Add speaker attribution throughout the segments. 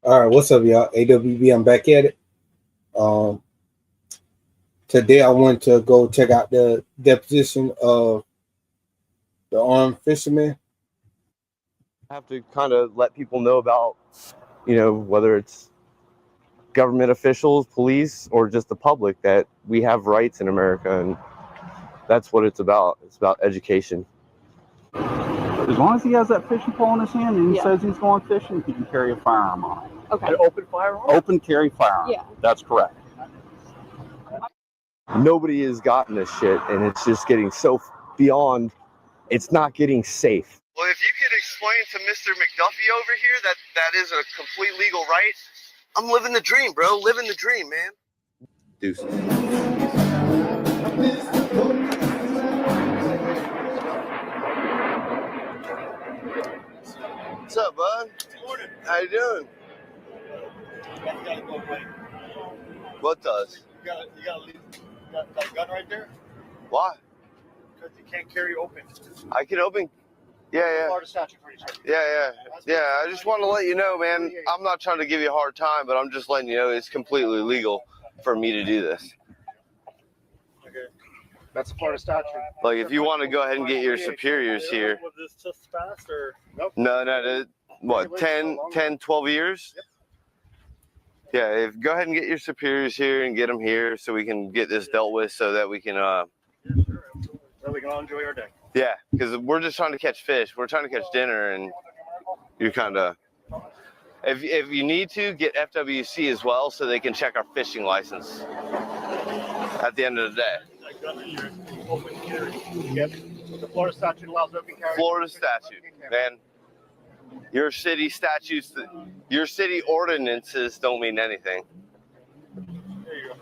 Speaker 1: All right, what's up, y'all? AWB, I'm back at it. Today I went to go check out the deposition of the Armed Fisherman.
Speaker 2: I have to kind of let people know about, whether it's government officials, police, or just the public, that we have rights in America, and that's what it's about. It's about education.
Speaker 3: As long as he has that fishing pole in his hand and he says he's going fishing, he can carry a firearm on it.
Speaker 4: Okay.
Speaker 3: An open firearm? Open carry firearm.
Speaker 4: Yeah.
Speaker 3: That's correct.
Speaker 2: Nobody has gotten this shit, and it's just getting so beyond, it's not getting safe.
Speaker 5: Well, if you could explain to Mr. McDuffie over here that is a complete legal right, I'm living the dream, bro. Living the dream, man.
Speaker 2: Deuces.
Speaker 5: What's up, bud? Morning. How you doing? What does?
Speaker 6: You got that gun right there?
Speaker 5: Why?
Speaker 6: Because you can't carry open.
Speaker 5: I can open. Yeah.
Speaker 6: Florida statute for you, sir.
Speaker 5: Yeah. I just want to let you know, man. I'm not trying to give you a hard time, but I'm just letting you know it's completely legal for me to do this.
Speaker 6: Okay. That's a Florida statute.
Speaker 5: Like, if you want to go ahead and get your superiors here.
Speaker 6: Was this just passed or? Nope.
Speaker 5: No. What, 10, 12 years?
Speaker 6: Yep.
Speaker 5: Yeah, go ahead and get your superiors here and get them here so we can get this dealt with so that we can,
Speaker 6: Yeah, sure. So we can all enjoy our day.
Speaker 5: yeah, because we're just trying to catch fish. We're trying to catch dinner, and you're kind of, if you need to, get FWC as well so they can check our fishing license at the end of the day.
Speaker 6: That gun right here, open carry. Yep. The Florida statute allows open carry.
Speaker 5: Florida statute, man. Your city statutes, your city ordinances don't mean anything.
Speaker 6: There you go.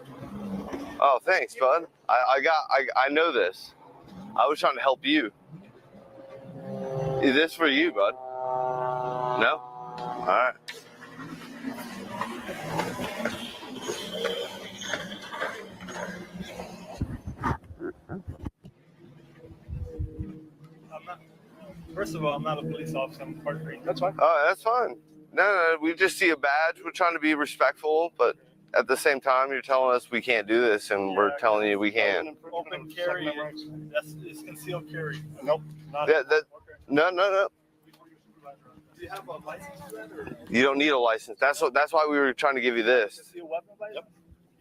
Speaker 5: Oh, thanks, bud. I know this. I was trying to help you. Is this for you, bud? No? All right.
Speaker 6: First of all, I'm not a police officer. I'm a park ranger. That's fine.
Speaker 5: Oh, that's fine. No, we just see a badge. We're trying to be respectful, but at the same time, you're telling us we can't do this, and we're telling you we can.
Speaker 6: Open carry. It's concealed carry. Nope.
Speaker 5: Yeah, no.
Speaker 6: Do you have a license for that? Or?
Speaker 5: You don't need a license. That's why we were trying to give you this.
Speaker 6: Concealed weapon license? Yep.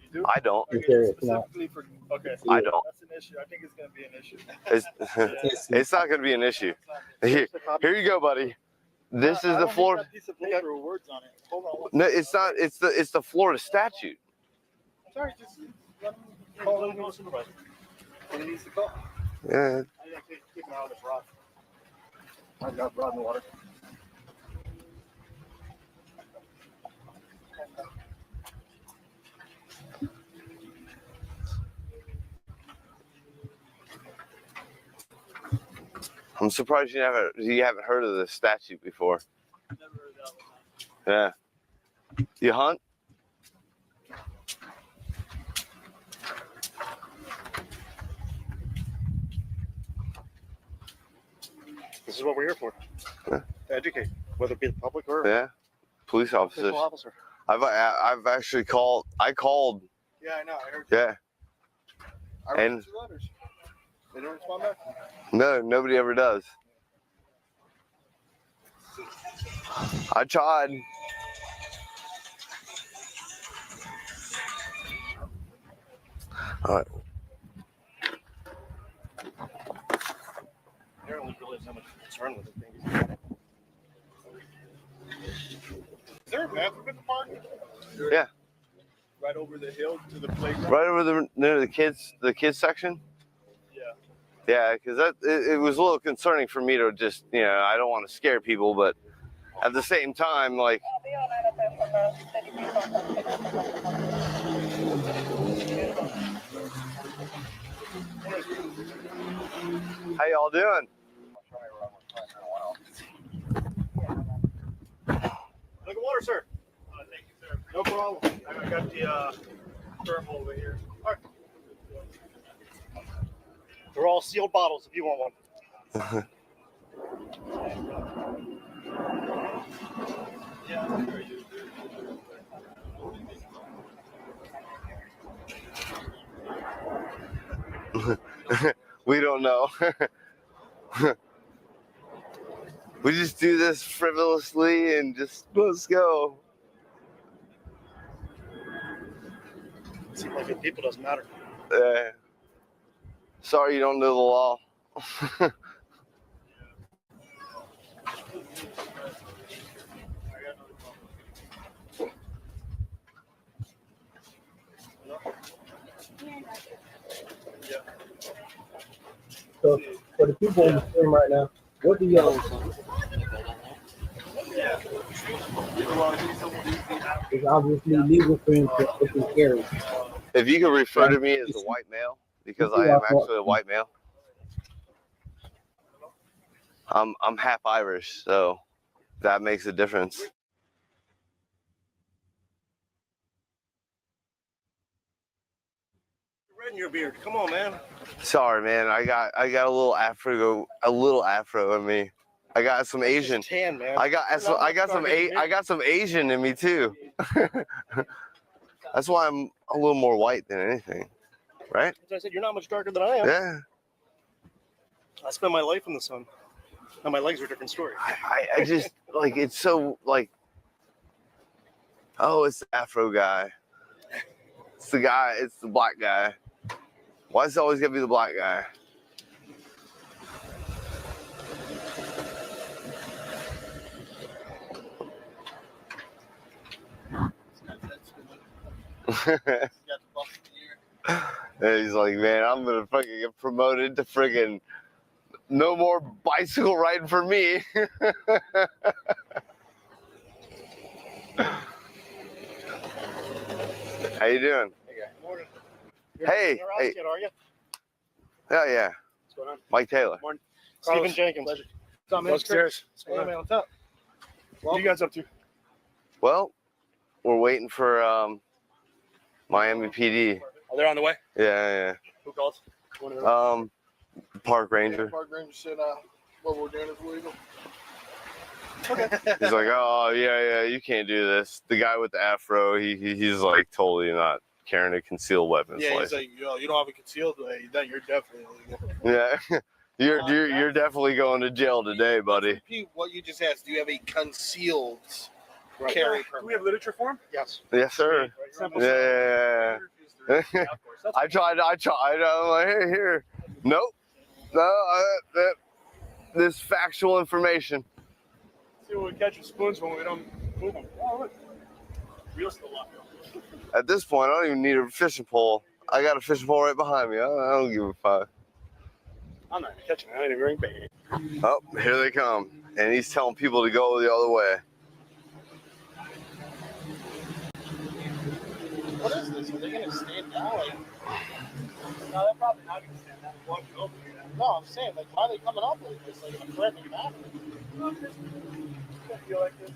Speaker 6: You do?
Speaker 5: I don't.
Speaker 6: Specifically for, okay.
Speaker 5: I don't.
Speaker 6: That's an issue. I think it's going to be an issue.
Speaker 5: It's not going to be an issue. Here you go, buddy. This is the Florida.
Speaker 6: That piece of paper with words on it. Hold on.
Speaker 5: No, it's not. It's the Florida statute.
Speaker 6: Sorry, just let me call the supervisor. When he needs to call.
Speaker 5: Yeah.
Speaker 6: I can't keep him out of this rod. I've got rod in the water.
Speaker 5: I'm surprised you haven't heard of this statute before.
Speaker 6: Never heard that one.
Speaker 5: Yeah. You hunt?
Speaker 6: This is what we're here for.
Speaker 5: Yeah.
Speaker 6: To educate, whether it be the public or
Speaker 5: Yeah. Police officers.
Speaker 6: official officer.
Speaker 5: I've actually called. I called.
Speaker 6: Yeah, I know. I heard.
Speaker 5: Yeah.
Speaker 6: I wrote
Speaker 5: And-
Speaker 6: 2 letters. They don't respond back.
Speaker 5: No, nobody ever does. I tried. All right.
Speaker 6: Apparently, really has so much concern with the things. Is there a bathroom in the park?
Speaker 5: Yeah.
Speaker 6: Right over the hill to the playground.
Speaker 5: Right over near the kids section.
Speaker 6: Yeah.
Speaker 5: Yeah, because it was a little concerning for me to just, I don't want to scare people, but at the same time, like. How y'all doing?
Speaker 6: Look at water, sir. Thank you, sir. No problem. I got the thermal over here. All right. They're all sealed bottles if you want one. Yeah,
Speaker 5: no. We just do this frivolously and just let's go.
Speaker 6: Seems like it people doesn't matter.
Speaker 5: Sorry you don't know the law.
Speaker 1: So for the people on the stream right now, what do y'all it's obviously legal for him to open carry.
Speaker 5: If you could refer to me as a white male, because I am actually a white male. I'm half Irish, so that makes a difference.
Speaker 6: Red in your beard. Come on, man.
Speaker 5: Sorry, man. I got a little afro in me. I got some Asian.
Speaker 6: Tan, man.
Speaker 5: I got some Asian in me too. That's why I'm a little more white than anything, right?
Speaker 6: As I said, you're not much darker than I am.
Speaker 5: Yeah.
Speaker 6: I spent my life in the sun. Now my legs are a different story.
Speaker 5: I just like it's so like. Oh, it's the Afro guy. It's the guy. It's the black guy. Why is it always gonna be the black guy? And he's like, man, I'm gonna fucking get promoted to friggin' no more bicycle riding for me. How you doing?
Speaker 6: Morning.
Speaker 5: Hey, hey.
Speaker 6: Kid, are you?
Speaker 5: Hell yeah.
Speaker 6: What's going on?
Speaker 5: Mike Taylor.
Speaker 6: Morning. Stephen Jenkins. Pleasure. What's up, man?
Speaker 4: Upstairs.
Speaker 6: Hey, man, what's up? What are you guys up to?
Speaker 5: Well, we're waiting for Miami PD.
Speaker 4: Oh, they're on the way?
Speaker 5: Yeah,
Speaker 4: Who called?
Speaker 5: yeah. Park Ranger.
Speaker 7: Park Ranger said what we're doing is legal.
Speaker 5: He's like, oh yeah, you can't do this. The guy with the afro, he's like totally not carrying a concealed weapons.
Speaker 7: Yeah,
Speaker 5: license.
Speaker 7: he's like, yo, you don't have a concealed way, then you're definitely illegal.
Speaker 5: Yeah, you're definitely going to jail today, buddy.
Speaker 7: Repeat what you just asked. Do you have a concealed carry
Speaker 6: Do we
Speaker 7: permit?
Speaker 6: have literature for him?
Speaker 7: Yes.
Speaker 5: Yes, sir.
Speaker 6: Simple.
Speaker 5: Yeah.
Speaker 6: Yeah, of course. That's
Speaker 5: I tried. I'm like, hey, here. Nope. No, this factual information.
Speaker 6: see what we catch with spoons when we don't move them. Oh, look. Real still locked up.
Speaker 5: At this point, I don't even need a fishing pole. I got a fishing pole right behind me. I don't give a fuck.
Speaker 6: I'm not even catching it. I ain't even ring bait.
Speaker 5: Oh, here they come. And he's telling people to go the other way.
Speaker 7: What is this? Are they going to stand down? Like,
Speaker 6: No, they're probably not going to stand down and walk you over here.
Speaker 7: no, I'm saying, like, why are they coming up like this? Like, I'm threatening that.
Speaker 6: I feel like this.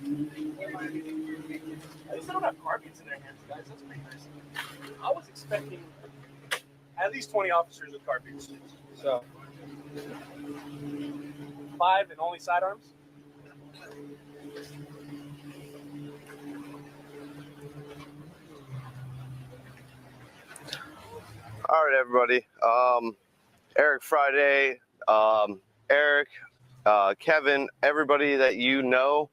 Speaker 6: At least they don't have carbines in their hands, guys. That's pretty nice. I was expecting at least 20 officers with carbines. So 5 and only sidearms.
Speaker 5: All right, everybody. Eric Friday, Eric, Kevin, everybody that you know.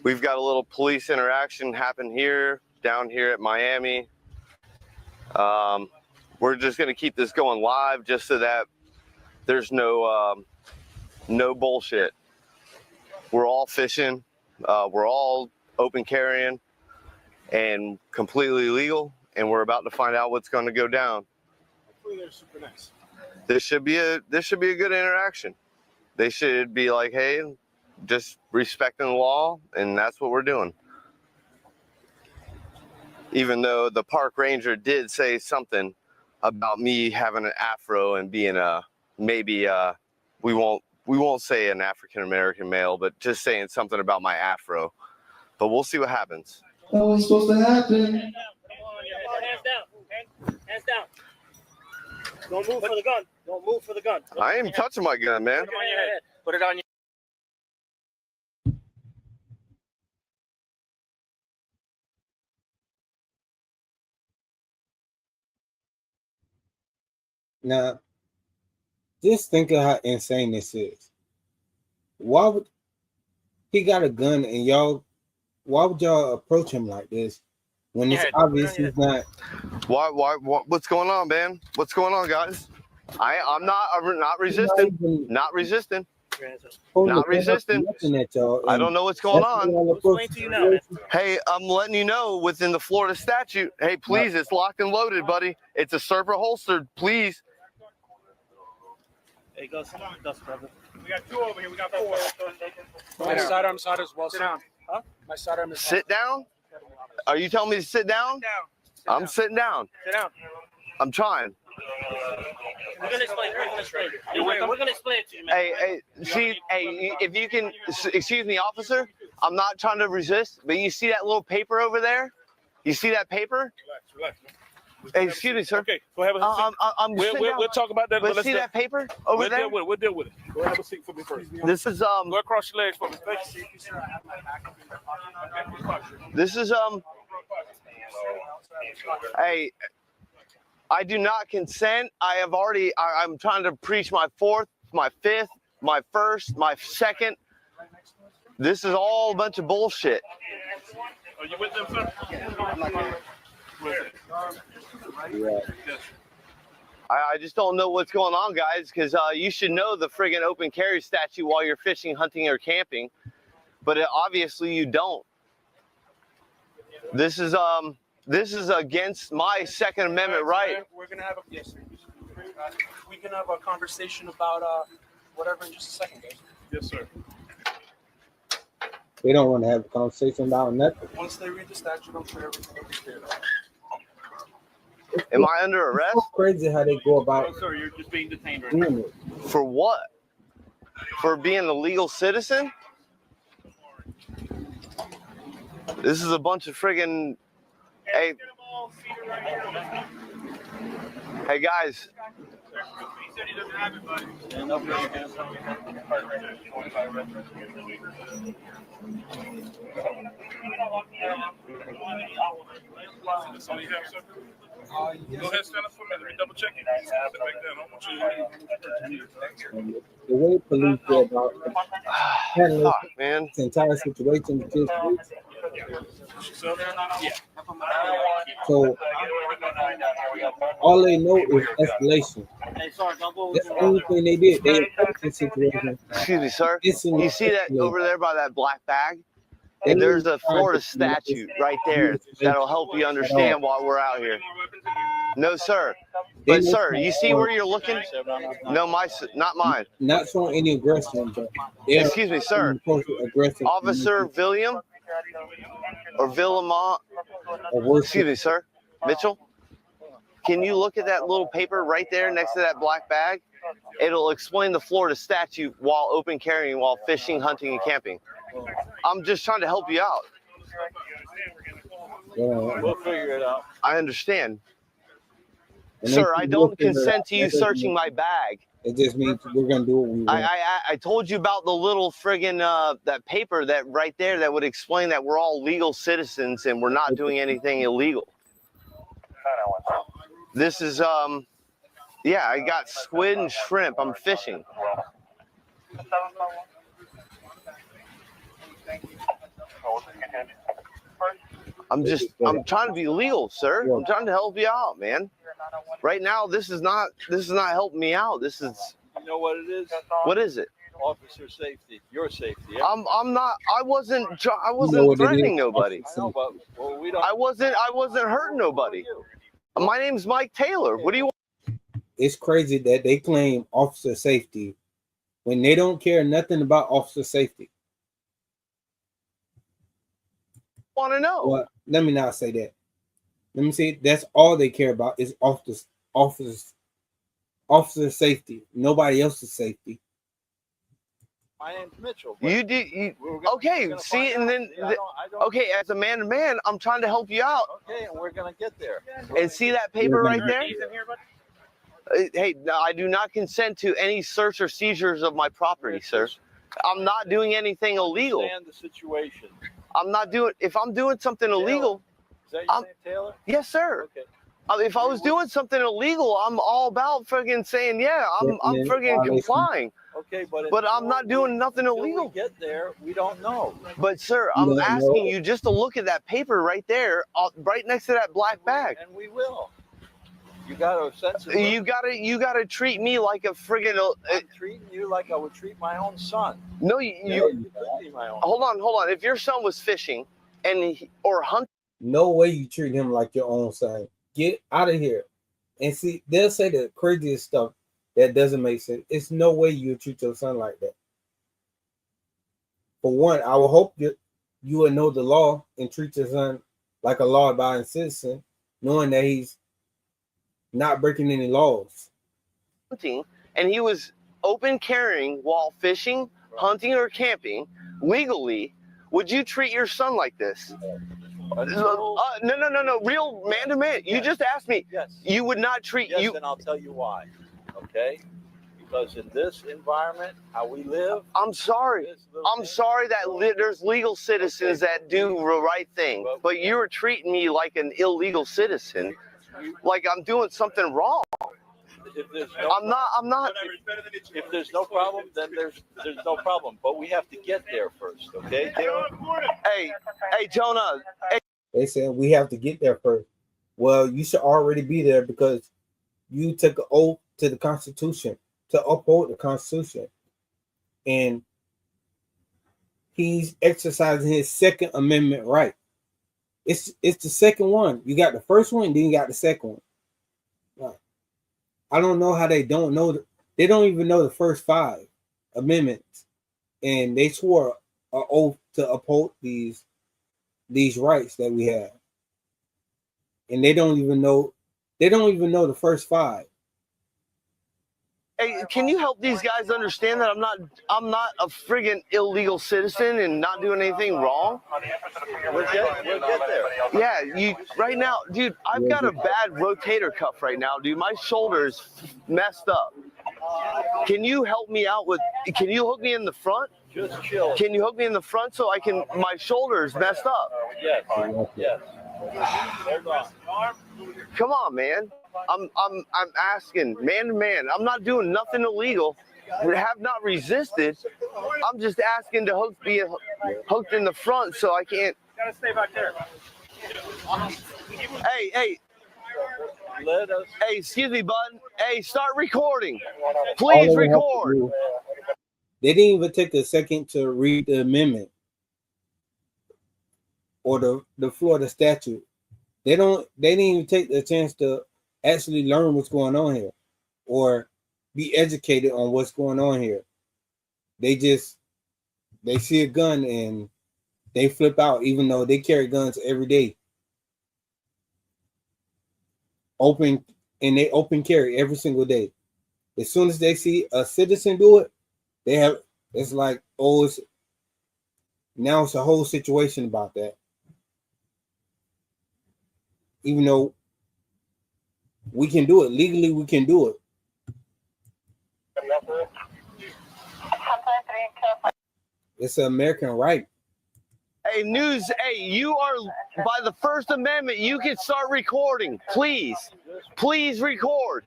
Speaker 5: We've got a little police interaction happen here, down here at Miami. We're just going to keep this going live just so that there's no bullshit. We're all fishing. We're all open carrying and completely legal. And we're about to find out what's going to go down.
Speaker 6: Hopefully they're super nice.
Speaker 5: This should be a good interaction. They should be like, hey, just respecting the law, and that's what we're doing. Even though the park ranger did say something about me having an afro and being we won't say an African American male, but just saying something about my afro. But we'll see what happens.
Speaker 7: That was supposed to happen.
Speaker 6: Hands down. Hands down. Don't move for the gun. Don't move for the gun.
Speaker 5: I ain't touching my gun, man.
Speaker 6: Put it on your head. Put it on your
Speaker 1: Now, Just think of how insane this is. Why would he got a gun and y'all? Why would y'all approach him like this when it's obvious he's not?
Speaker 5: Why? What's going on, man? What's going on, guys? I'm not resisting. Not resisting. Not resisting.
Speaker 1: At y'all,
Speaker 5: I don't know what's going on.
Speaker 6: Explain to you now, man.
Speaker 5: Hey, I'm letting you know within the Florida statute. Hey, please, it's locked and loaded, buddy. It's a server holstered. Please.
Speaker 6: Hey, go, brother. We got 2 over here. We got 4. My sidearm is well. Sit down. Huh? My sidearm is.
Speaker 5: Sit down? Are you telling me to sit down?
Speaker 6: Sit down.
Speaker 5: I'm sitting down.
Speaker 6: Sit down.
Speaker 5: I'm trying.
Speaker 6: We're gonna explain. We're gonna explain it to you, man.
Speaker 5: Hey, if you can, excuse me, officer. I'm not trying to resist, but you see that little paper over there? You see that paper?
Speaker 6: Relax.
Speaker 5: Hey, excuse me, sir.
Speaker 6: Okay, go have a seat. We'll talk about that.
Speaker 5: But see that paper over there?
Speaker 6: We'll deal with it. Go have a seat for me first.
Speaker 5: This is
Speaker 6: Go across your legs for me. Thank you.
Speaker 5: This is Hey, I do not consent. I'm trying to preach my 4th, my 5th, my 1st, my 2nd. This is all a bunch of bullshit.
Speaker 6: Are you with them, sir?
Speaker 5: I just don't know what's going on, guys, because you should know the friggin' open carry statute while you're fishing, hunting, or camping, but obviously you don't. This is against my Second Amendment right.
Speaker 6: We're gonna have we can have a conversation about whatever in just a second, guys. Yes, sir.
Speaker 1: They don't want to have a conversation about nothing.
Speaker 6: Once they read the statute, I'm sure everything will be cleared up.
Speaker 5: Am I under arrest?
Speaker 1: It's so crazy how they go about.
Speaker 6: No, sir, you're just being detained right now.
Speaker 5: For what? For being a legal citizen? This is a bunch of friggin'. Hey guys.
Speaker 6: Go ahead, stand up for me. Let me double check it.
Speaker 1: The way police go about handling
Speaker 5: man.
Speaker 1: this entire situation is just weeks. So all they know is escalation. That's the only thing they did. They approached the situation.
Speaker 5: Excuse me, sir. You see that over there by that black bag? And there's a Florida statute right there that'll help you understand why we're out here. No, sir. But, sir, you see where you're looking? No, not mine.
Speaker 1: Not showing any aggression, but
Speaker 5: excuse me, sir. Officer William or Villamont. Excuse me, sir. Mitchell, can you look at that little paper right there next to that black bag? It'll explain the Florida statute while open carrying, while fishing, hunting, and camping. I'm just trying to help you out.
Speaker 4: We'll figure it out.
Speaker 5: I understand. Sir, I don't consent to you searching my bag.
Speaker 1: It just means we're going to do what we want.
Speaker 5: I told you about the little friggin' that paper that right there that would explain that we're all legal citizens and we're not doing anything illegal. This is, yeah, I got squid and shrimp. I'm fishing. I'm trying to be legal, sir. I'm trying to help you out, man. Right now, this is not helping me out. This is.
Speaker 4: You know what it is?
Speaker 5: What is it?
Speaker 4: Officer safety. Your safety.
Speaker 5: I wasn't threatening nobody.
Speaker 4: I know, but well, we don't.
Speaker 5: I wasn't hurting nobody. My name's Mike Taylor. What do you want?
Speaker 1: It's crazy that they claim officer safety when they don't care nothing about officer safety.
Speaker 5: Want to know?
Speaker 1: Well, let me not say that. Let me say that's all they care about is officer safety. Nobody else's safety.
Speaker 4: My name's Mitchell.
Speaker 5: Okay, see, and then okay, as a man to man, I'm trying to help you out.
Speaker 4: Okay, and we're gonna get there.
Speaker 5: And see that paper right there? Hey, no, I do not consent to any search or seizures of my property, sir. I'm not doing anything illegal.
Speaker 4: Understand the situation.
Speaker 5: I'm not doing. If I'm doing something illegal,
Speaker 4: Is that your name, Taylor?
Speaker 5: Yes, sir.
Speaker 4: Okay.
Speaker 5: If I was doing something illegal, I'm all about freaking saying, yeah, I'm freaking complying.
Speaker 4: Okay, but
Speaker 5: I'm not doing nothing illegal.
Speaker 4: We get there, we don't know.
Speaker 5: But sir, I'm asking you just to look at that paper right there, right next to that black bag.
Speaker 4: And we will. You gotta sense it.
Speaker 5: You gotta treat me like a friggin'.
Speaker 4: I'm treating you like I would treat my own son.
Speaker 5: No, you
Speaker 4: could be my own.
Speaker 5: Hold on. If your son was fishing or hunting,
Speaker 1: no way you treat him like your own son. Get out of here. And see, they'll say the craziest stuff that doesn't make sense. It's no way you treat your son like that. For one, I will hope you will know the law and treat your son like a law-abiding citizen, knowing that he's not breaking any laws.
Speaker 5: And he was open carrying while fishing, hunting, or camping legally. Would you treat your son like this? No. Real man to man. You just asked me.
Speaker 4: Yes.
Speaker 5: You would not treat you.
Speaker 4: Yes, and I'll tell you why. Okay? Because in this environment, how we live.
Speaker 5: I'm sorry that there's legal citizens that do the right thing, but you're treating me like an illegal citizen, like I'm doing something wrong.
Speaker 4: If there's no,
Speaker 5: I'm not.
Speaker 4: If there's no problem, then there's no problem. But we have to get there first, okay?
Speaker 5: Hey, Jonah. Hey.
Speaker 1: They said we have to get there first. Well, you should already be there because you took an oath to the Constitution to uphold the Constitution, and he's exercising his Second Amendment right. It's the second one. You got the first one, then you got the second one. Right. I don't know how they don't know. They don't even know the first 5 amendments, and they swore an oath to uphold these rights that we have, and they don't even know. They don't even know the first 5.
Speaker 5: Hey, can you help these guys understand that I'm not a friggin' illegal citizen and not doing anything wrong?
Speaker 4: We'll get there.
Speaker 5: Yeah, you right now, dude. I've got a bad rotator cuff right now, dude. My shoulder is messed up. Can you help me out with? Can you hook me in the front?
Speaker 4: Just chill.
Speaker 5: Can you hook me in the front so I can? My shoulder is messed up.
Speaker 4: Yes. Hold on.
Speaker 5: Come on, man. I'm asking man to man. I'm not doing nothing illegal. We have not resisted. I'm just asking to be hooked in the front so I can't.
Speaker 6: Gotta stay back there.
Speaker 5: Hey.
Speaker 4: Let us.
Speaker 5: Hey, excuse me, bud. Hey, start recording. Please record.
Speaker 1: They didn't even take a second to read the amendment or the Florida statute. They didn't even take the chance to actually learn what's going on here or be educated on what's going on here. They see a gun and they flip out, even though they carry guns every day. They open carry every single day. As soon as they see a citizen do it, it's like, now it's a whole situation about that. Even though we can do it legally, we can do it. It's an American right.
Speaker 5: Hey, you are by the First Amendment. You can start recording, please. Please record.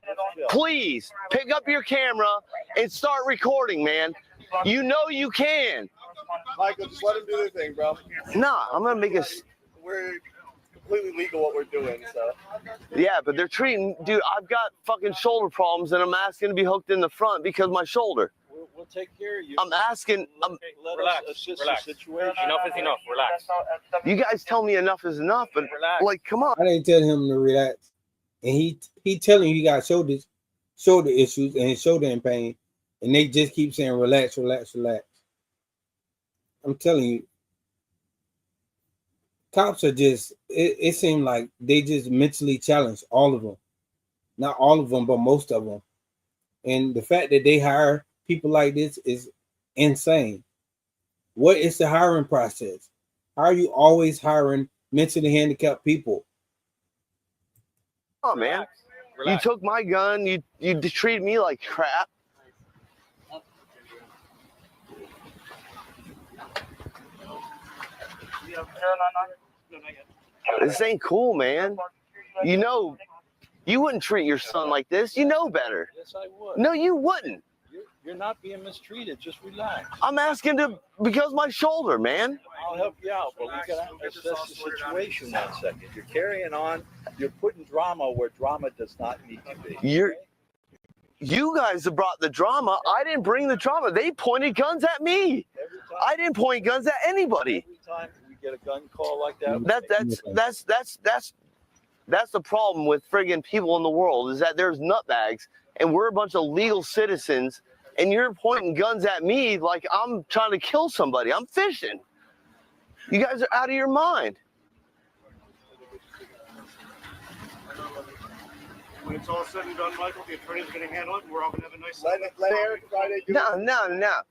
Speaker 5: Please pick up your camera and start recording, man. You know you can.
Speaker 7: Michael, just let him do their thing, bro.
Speaker 5: Nah, I'm gonna make
Speaker 7: We're completely legal what we're doing, so.
Speaker 5: Yeah, but they're treating, dude. I've got fucking shoulder problems, and I'm asking to be hooked in the front because of my shoulder.
Speaker 4: We'll take care of you.
Speaker 5: I'm asking.
Speaker 4: Let
Speaker 6: relax,
Speaker 4: us assist
Speaker 6: relax.
Speaker 4: the situation.
Speaker 6: Enough is enough. Relax.
Speaker 5: You guys tell me enough is enough, but
Speaker 6: Relax.
Speaker 5: like, come on.
Speaker 1: I didn't tell him to relax, and he telling you he got shoulder issues and his shoulder in pain, and they just keep saying relax. I'm telling you, cops are just. It seemed like they just mentally challenged, all of them, not all of them, but most of them, and the fact that they hire people like this is insane. What is the hiring process? How are you always hiring mentally handicapped people?
Speaker 5: Oh man,
Speaker 6: Relax.
Speaker 5: you took my gun. You treated me like crap. This ain't cool, man. You know, You wouldn't treat your son like this. You know better.
Speaker 4: Yes, I would.
Speaker 5: No, you wouldn't.
Speaker 4: You're not being mistreated. Just relax.
Speaker 5: I'm asking to because my shoulder, man.
Speaker 4: I'll help you out, but we gotta assess the situation 1 second. You're carrying on. You're putting drama where drama does not need to be.
Speaker 5: You guys have brought the drama. I didn't bring the drama. They pointed guns at me. I didn't point guns at anybody.
Speaker 4: Every time we get a gun call like that.
Speaker 5: That's the problem with friggin' people in the world is that there's nutbags and we're a bunch of legal citizens and you're pointing guns at me like I'm trying to kill somebody. I'm fishing. You guys are out of your mind.
Speaker 6: When it's all said and done, Michael, the attorney's going to handle it, and we're all going to have a nice.
Speaker 7: Let Eric Friday do it.
Speaker 5: No.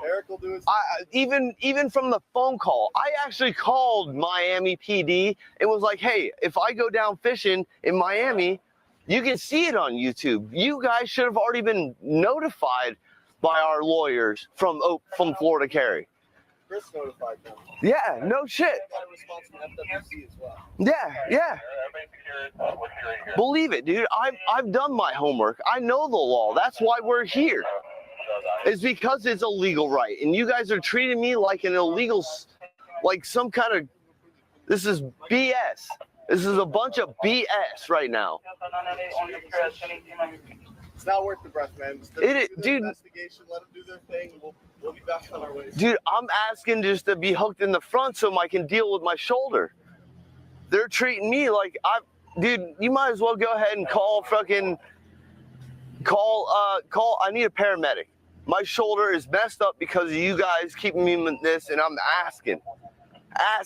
Speaker 7: Eric will do it.
Speaker 5: Even from the phone call, I actually called Miami PD and was like, hey, if I go down fishing in Miami, you can see it on YouTube. You guys should have already been notified by our lawyers from Florida Carry.
Speaker 7: Chris notified them.
Speaker 5: Yeah, no shit.
Speaker 7: Got a response from FWC as well.
Speaker 5: Yeah. Believe it, dude. I've done my homework. I know the law. That's why we're here. It's because it's a legal right. And you guys are treating me like an illegal, like some kind of, this is BS. This is a bunch of BS right now.
Speaker 7: It's not worth the breath, man.
Speaker 5: Dude.
Speaker 7: Investigation, let them do their thing. We'll be back on our way.
Speaker 5: Dude, I'm asking just to be hooked in the front so I can deal with my shoulder. They're treating me like dude, you might as well go ahead and call, I need a paramedic. My shoulder is messed up because of you guys keeping me in this, and I'm asking. I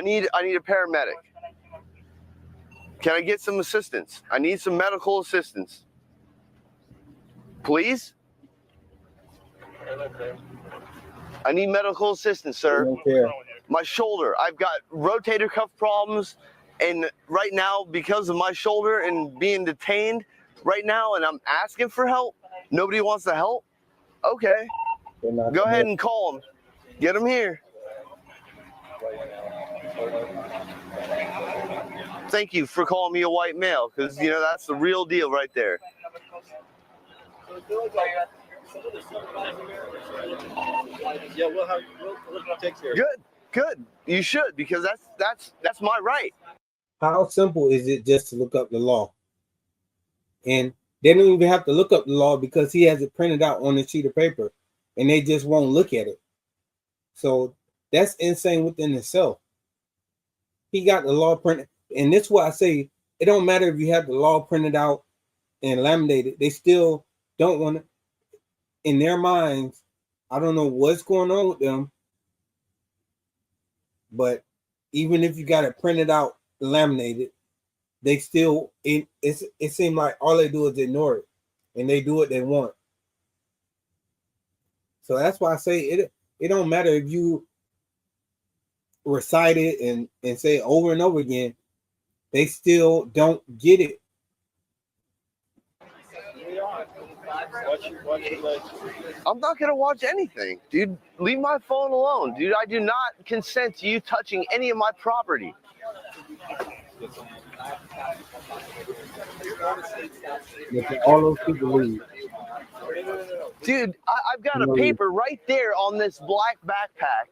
Speaker 5: need a paramedic. Can I get some assistance? I need some medical assistance. Please? I need medical assistance, sir. My shoulder. I've got rotator cuff problems, and right now, because of my shoulder and being detained right now, and I'm asking for help, nobody wants to help? Okay. Go ahead and call them. Get them here. Thank you for calling me a white male, because, that's the real deal right there.
Speaker 4: Yeah, we'll take care of it.
Speaker 5: Good. You should, because that's my right.
Speaker 1: How simple is it just to look up the law? And they don't even have to look up the law because he has it printed out on a sheet of paper and they just won't look at it. So that's insane within itself. He got the law printed. And that's why I say it don't matter if you have the law printed out and laminated. They still don't want to, in their minds, I don't know what's going on with them. But even if you got it printed out, laminated, they still, it seems like all they do is ignore it. And they do what they want. So that's why I say it don't matter if you recite it and say it over and over again, they still don't get it.
Speaker 5: I'm not going to watch anything. Dude, leave my phone alone. Dude, I do not consent to you touching any of my property.
Speaker 1: All those people leave.
Speaker 5: Dude, I've got a paper right there on this black backpack.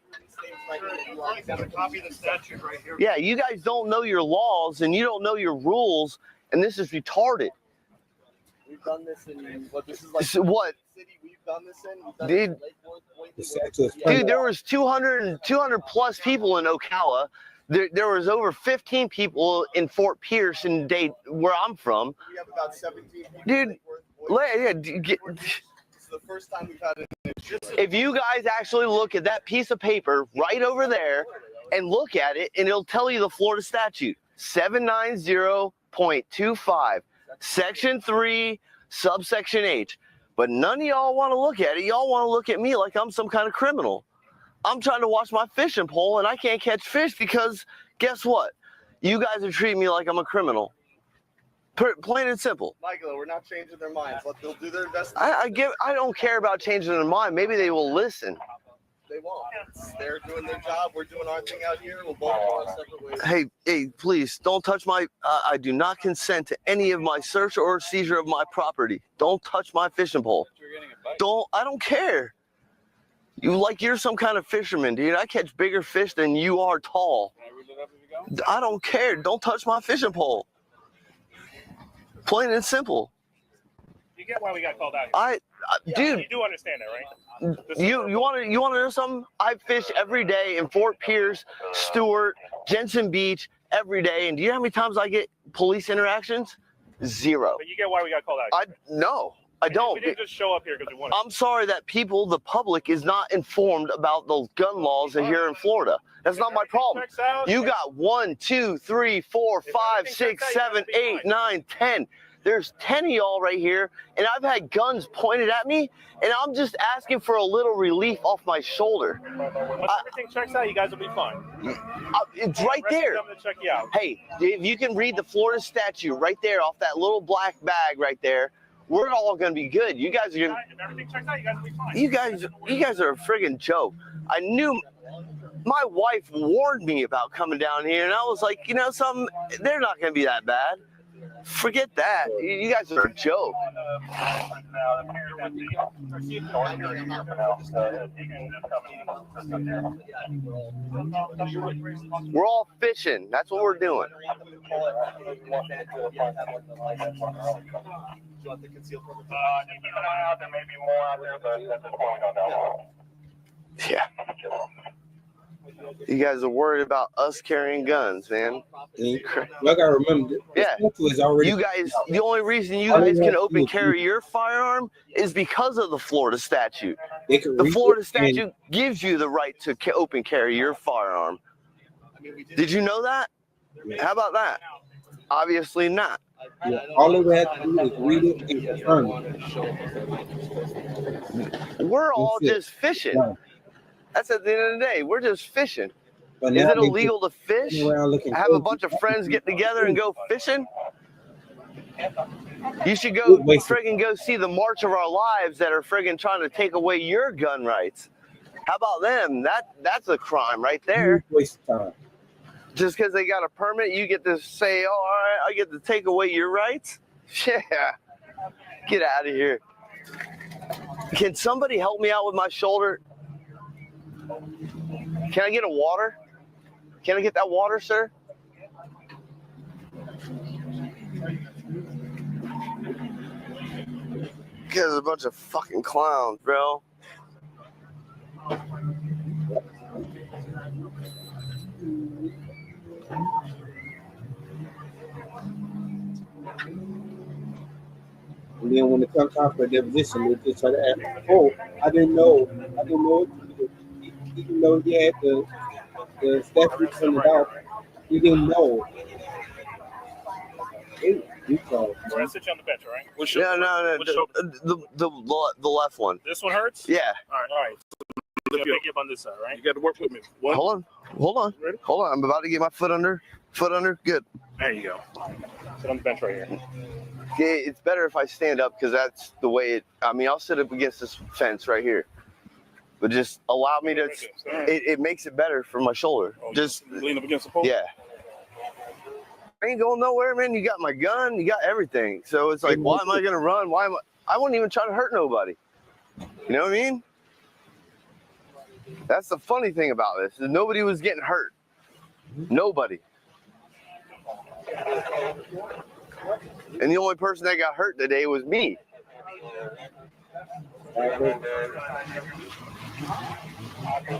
Speaker 6: Got a copy of the statute right here.
Speaker 5: Yeah, you guys don't know your laws and you don't know your rules, and this is retarded.
Speaker 7: We've done this in what this is like.
Speaker 5: What?
Speaker 7: City we've done this in. We've done it in Lakewood,
Speaker 5: dude, there was 200 plus people in Ocala. There was over 15 people in Fort Pierce and Dade, where I'm from.
Speaker 7: We have about 17 people.
Speaker 5: Dude,
Speaker 7: This is the first time we've had it.
Speaker 5: If you guys actually look at that piece of paper right over there and look at it, and it'll tell you the Florida statute, 790.25, Section 3, subsection H. But none of y'all want to look at it. Y'all want to look at me like I'm some kind of criminal. I'm trying to watch my fishing pole, and I can't catch fish because guess what? You guys are treating me like I'm a criminal. Plain and simple.
Speaker 7: Michael, we're not changing their minds. They'll do their investigation.
Speaker 5: I don't care about changing their mind. Maybe they will listen.
Speaker 7: They won't. They're doing their job. We're doing our thing out here. We'll both go our separate ways.
Speaker 5: Hey, please don't touch my. I do not consent to any of my search or seizure of my property. Don't touch my fishing pole. I don't care. You're some kind of fisherman, dude. I catch bigger fish than you are tall. I don't care. Don't touch my fishing pole. Plain and simple.
Speaker 6: You get why we got called out here.
Speaker 5: Dude.
Speaker 6: You do understand that, right?
Speaker 5: You want to know something? I fish every day in Fort Pierce, Stewart, Jensen Beach every day, and do you know how many times I get police interactions? Zero.
Speaker 6: But you get why we got called out here.
Speaker 5: No, I don't.
Speaker 6: We didn't just show up here because we wanted.
Speaker 5: I'm sorry that the public is not informed about those gun laws here in Florida. That's not my problem. You got 1, 2, 3, 4, 5, 6, 7, 8, 9, 10. There's 10 of y'all right here, and I've had guns pointed at me, and I'm just asking for a little relief off my shoulder.
Speaker 6: Once everything checks out, you guys will be fine.
Speaker 5: It's right there.
Speaker 6: To check you out.
Speaker 5: Hey, if you can read the Florida statute right there off that little black bag right there, we're all going to be good. You guys are going to...
Speaker 6: If everything checks out, you guys will be fine.
Speaker 5: You guys are a friggin' joke. I knew... My wife warned me about coming down here, and I was like, you know something? They're not going to be that bad. Forget that. You guys are a joke. We're all fishing. That's what we're doing. Yeah. You guys are worried about us carrying guns, man.
Speaker 1: I gotta remember.
Speaker 5: Yeah. You guys, the only reason you guys can open carry your firearm is because of the Florida statute. The Florida statute gives you the right to open carry your firearm. Did you know that? How about that? Obviously not.
Speaker 1: Yeah, all they have to do is read it and confirm it.
Speaker 5: We're all just fishing.
Speaker 1: Yeah.
Speaker 5: That's at the end of the day. We're just fishing.
Speaker 1: But
Speaker 5: is it illegal to fish? Have a bunch of friends get together and go fishing? You should go friggin' go see the March of Our Lives that are friggin' trying to take away your gun rights. How about them? That's a crime right there.
Speaker 1: Waste of time.
Speaker 5: Just because they got a permit, you get to say, oh, all right, I get to take away your rights? Yeah. Get out of here. Can somebody help me out with my shoulder? Can I get a water? Can I get that water, sir? Because a bunch of fucking clowns, bro.
Speaker 1: And then when it comes time for a deposition, they just try to ask, oh, I didn't know. Even though he had the statute printed out, he didn't know. Hey, you call.
Speaker 6: We're gonna sit you on the bench, all right?
Speaker 5: The left one.
Speaker 6: This one hurts?
Speaker 5: Yeah.
Speaker 6: All right. Pick you up on this side, right? You got to work with me.
Speaker 5: Hold on. I'm about to get my foot under. Good.
Speaker 6: There you go. Sit on the bench right here.
Speaker 5: Yeah, it's better if I stand up because that's the way it. I mean, I'll sit up against this fence right here. But just allow me to. It makes it better for my shoulder.
Speaker 6: Oh, just lean up against the pole.
Speaker 5: Yeah. I ain't going nowhere, man. You got my gun. You got everything. So it's like, why am I gonna run? I wouldn't even try to hurt nobody. You know what I mean? That's the funny thing about this. Is nobody was getting hurt. Nobody. And the only person that got hurt today was me.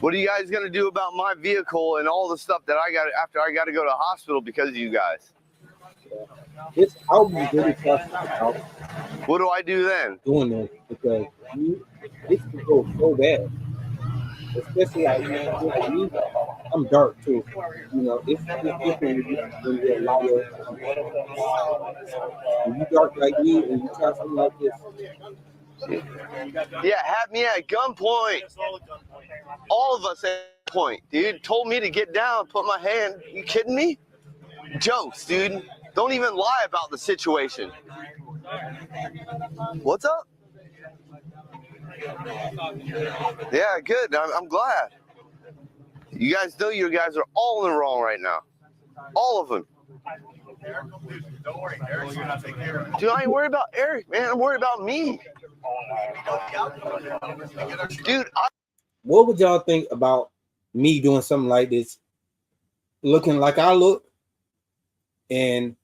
Speaker 5: What are you guys gonna do about my vehicle and all the stuff that I got after I got to go to the hospital because of you guys?
Speaker 1: I'll be very cautious.
Speaker 5: What do I do then?
Speaker 1: Doing this because this can go so bad. Especially like me, I'm dark too. You know, it's different when you're a liar. When you dark like me and you try something like this.
Speaker 5: Yeah, had me at gunpoint. All of us at point, dude. Told me to get down, put my hand. You kidding me? Jokes, dude. Don't even lie about the situation. What's up? Yeah, good. I'm glad. You guys know you guys are all in the wrong right now. All of them.
Speaker 4: Don't worry, Eric's gonna take care of it.
Speaker 5: Dude, I ain't worried about Eric, man. I'm worried about me. Dude,
Speaker 1: What would y'all think about me doing something like this, looking like I look, and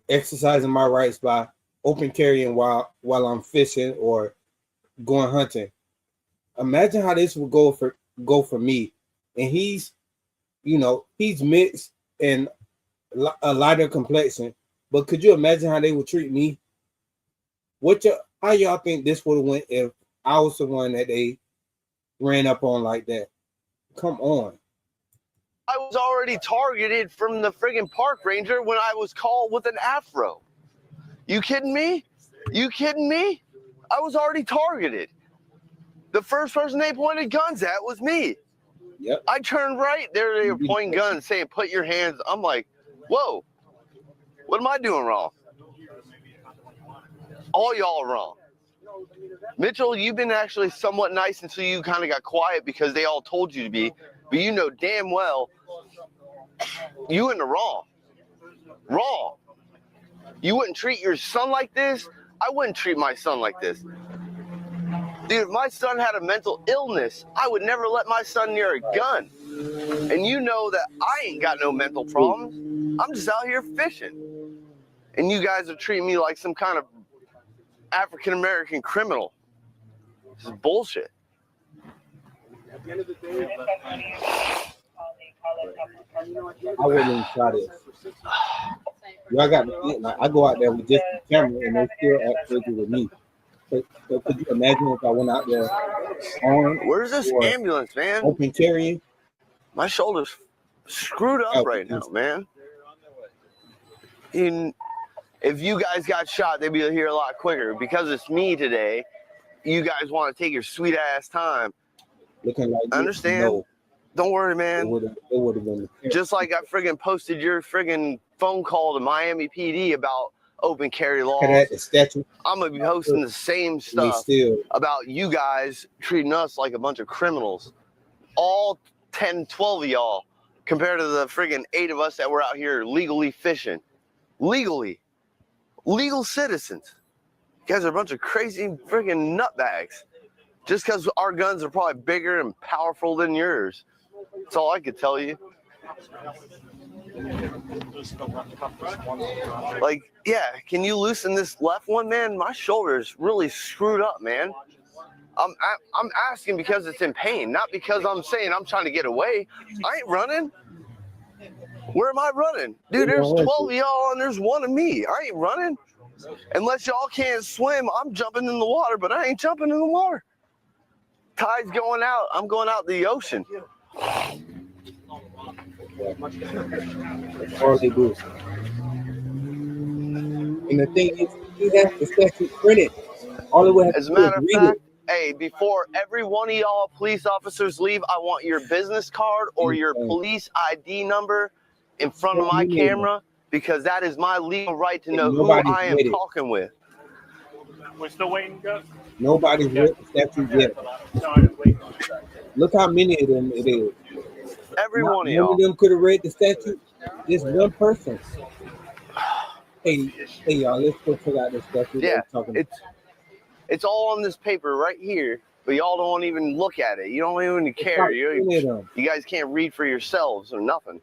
Speaker 1: exercising my rights by open carrying while I'm fishing or going hunting? Imagine how this would go for me. And he's mixed and a lighter complexion, but could you imagine how they would treat me? How y'all think this would have went if I was the one that they ran up on like that? Come on.
Speaker 5: I was already targeted from the friggin' park ranger when I was called with an afro. You kidding me? You kidding me? I was already targeted. The first person they pointed guns at was me.
Speaker 1: Yep.
Speaker 5: I turned right. They were pointing guns saying, put your hands. I'm like, whoa, what am I doing wrong? All y'all wrong. Mitchell, you've been actually somewhat nice until you kind of got quiet because they all told you to be. But you know damn well you in the wrong. Wrong. You wouldn't treat your son like this. I wouldn't treat my son like this. Dude, if my son had a mental illness, I would never let my son near a gun. And you know that I ain't got no mental problems. I'm just out here fishing. And you guys are treating me like some kind of African-American criminal. This is bullshit.
Speaker 6: At the end of the day,
Speaker 1: I wouldn't even try this. Y'all got to think, like, I go out there with just the camera and they still act crazy with me. So could you imagine if I went out there armed?
Speaker 5: Where's this ambulance, man?
Speaker 1: Open carrying?
Speaker 5: My shoulder's screwed up right now, man. If you guys got shot, they'd be here a lot quicker. Because it's me today, you guys want to take your sweet ass time.
Speaker 1: Looking like
Speaker 5: I understand.
Speaker 1: No.
Speaker 5: Don't worry, man.
Speaker 1: It would have been.
Speaker 5: Just like I friggin' posted your friggin' phone call to Miami PD about open carry laws. I'm going to be posting the same stuff about you guys treating us like a bunch of criminals. All 10, 12 of y'all compared to the friggin' 8 of us that were out here legally fishing. Legally. Legal citizens. You guys are a bunch of crazy friggin' nutbags. Just because our guns are probably bigger and powerful than yours. That's all I could tell you. Like, yeah, can you loosen this left one, man? My shoulder's really screwed up, man. I'm asking because it's in pain, not because I'm saying I'm trying to get away. I ain't running. Where am I running? Dude, there's 12 of y'all and there's 1 of me. I ain't running. Unless y'all can't swim, I'm jumping in the water, but I ain't jumping in the water. Tide's going out. I'm going out the ocean.
Speaker 1: All they do. And the thing is, he has the statute printed. All it would have
Speaker 5: As
Speaker 1: to
Speaker 5: a
Speaker 1: do is
Speaker 5: matter of
Speaker 1: read
Speaker 5: fact,
Speaker 1: it.
Speaker 5: hey, before every one of y'all police officers leave, I want your business card or your police ID number in front of my camera, because that is my legal right to know who I am talking with.
Speaker 6: we're still waiting, Gus?
Speaker 1: Nobody's read the statute yet.
Speaker 6: No, I'm just waiting.
Speaker 1: Look how many of them it is.
Speaker 5: Every one of
Speaker 1: None
Speaker 5: y'all.
Speaker 1: of them could have read the statute. Just one person. Hey, y'all, let's go check out this statute.
Speaker 5: Yeah, it's all on this paper right here, but y'all don't even look at it. You don't even care. You guys can't read for yourselves or nothing.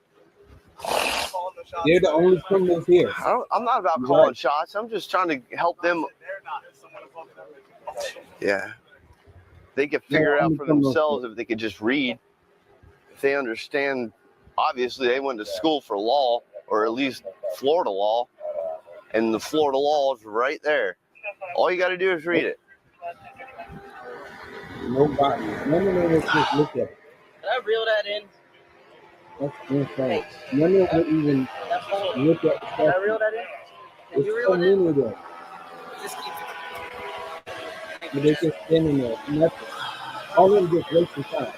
Speaker 1: They're the only criminals here.
Speaker 5: I'm not about calling shots. I'm just trying to help them. Yeah. They could figure it out for themselves if they could just read. If they understand, obviously they went to school for law, or at least Florida law, and the Florida law is right there. All you got to do is read it.
Speaker 1: Nobody. None of them just look at it.
Speaker 8: Can I reel that in?
Speaker 1: That's insane. None of them even look at the statute.
Speaker 8: Can I reel that in? Can you
Speaker 1: There's
Speaker 8: reel
Speaker 1: so
Speaker 8: it
Speaker 1: many
Speaker 8: in?
Speaker 1: of them.
Speaker 8: Just keep
Speaker 1: But they're just standing there. Nothing. All of them just wasting time.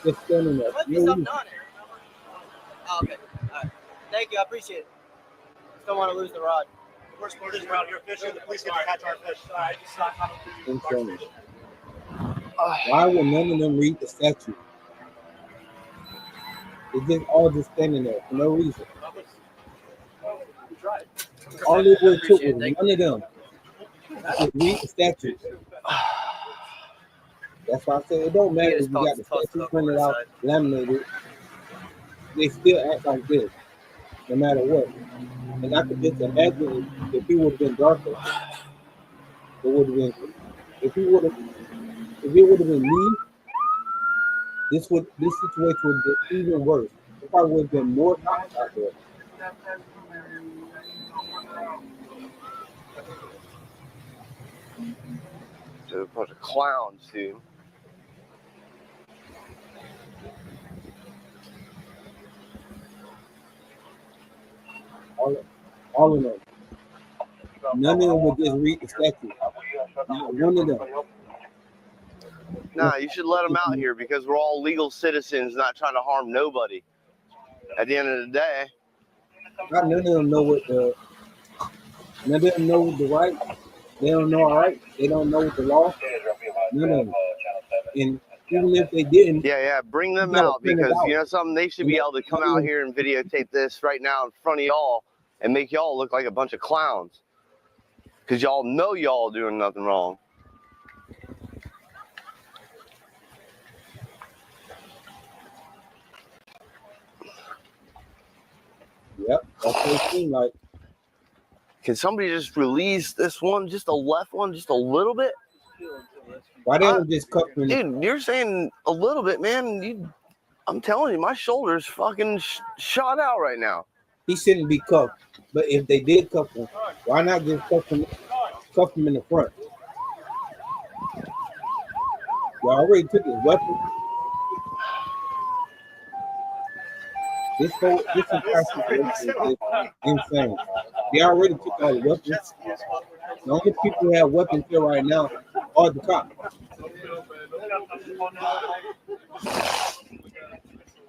Speaker 1: Just standing there.
Speaker 8: There might be something on here. Oh, okay. All right. Thank you. I appreciate it. Just don't want to lose the rod.
Speaker 6: The worst part is we're out here fishing. The police get to catch our fish.
Speaker 1: Insane. Why would none of them read the statute? They just all just standing there for no reason. All it would took was none of them to read the statute. That's why I said it don't matter if you got the statute printed out, laminated. They still act like this, no matter what. And I could just imagine if he would have been darker, it would have been. If it would have been me, this situation would be even worse. It probably would have been more cops out there.
Speaker 5: There's a bunch of clowns, dude.
Speaker 1: All of them. None of them would just read the statute. Not one of them.
Speaker 5: Nah, you should let them out here because we're all legal citizens, not trying to harm nobody. At the end of the day,
Speaker 1: None of them know none of them know the right. They don't know our right. They don't know the law. None of them. And even if they didn't,
Speaker 5: yeah, bring them out because you know something. They should be able to come out here and videotape this right now in front of y'all and make y'all look like a bunch of clowns because y'all know y'all doing nothing wrong.
Speaker 1: Yep, that's what it seemed like.
Speaker 5: Can somebody just release this one, just the left one, just a little bit?
Speaker 1: Why they don't just cuff me?
Speaker 5: Dude, you're saying a little bit, man. I'm telling you, my shoulder's fucking shot out right now.
Speaker 1: He shouldn't be cuffed. But if they did cuff him, why not just cuff him in the front? You already took his weapon. This entire situation is insane. They already took all the weapons. The only people who have weapons here right now are the cops.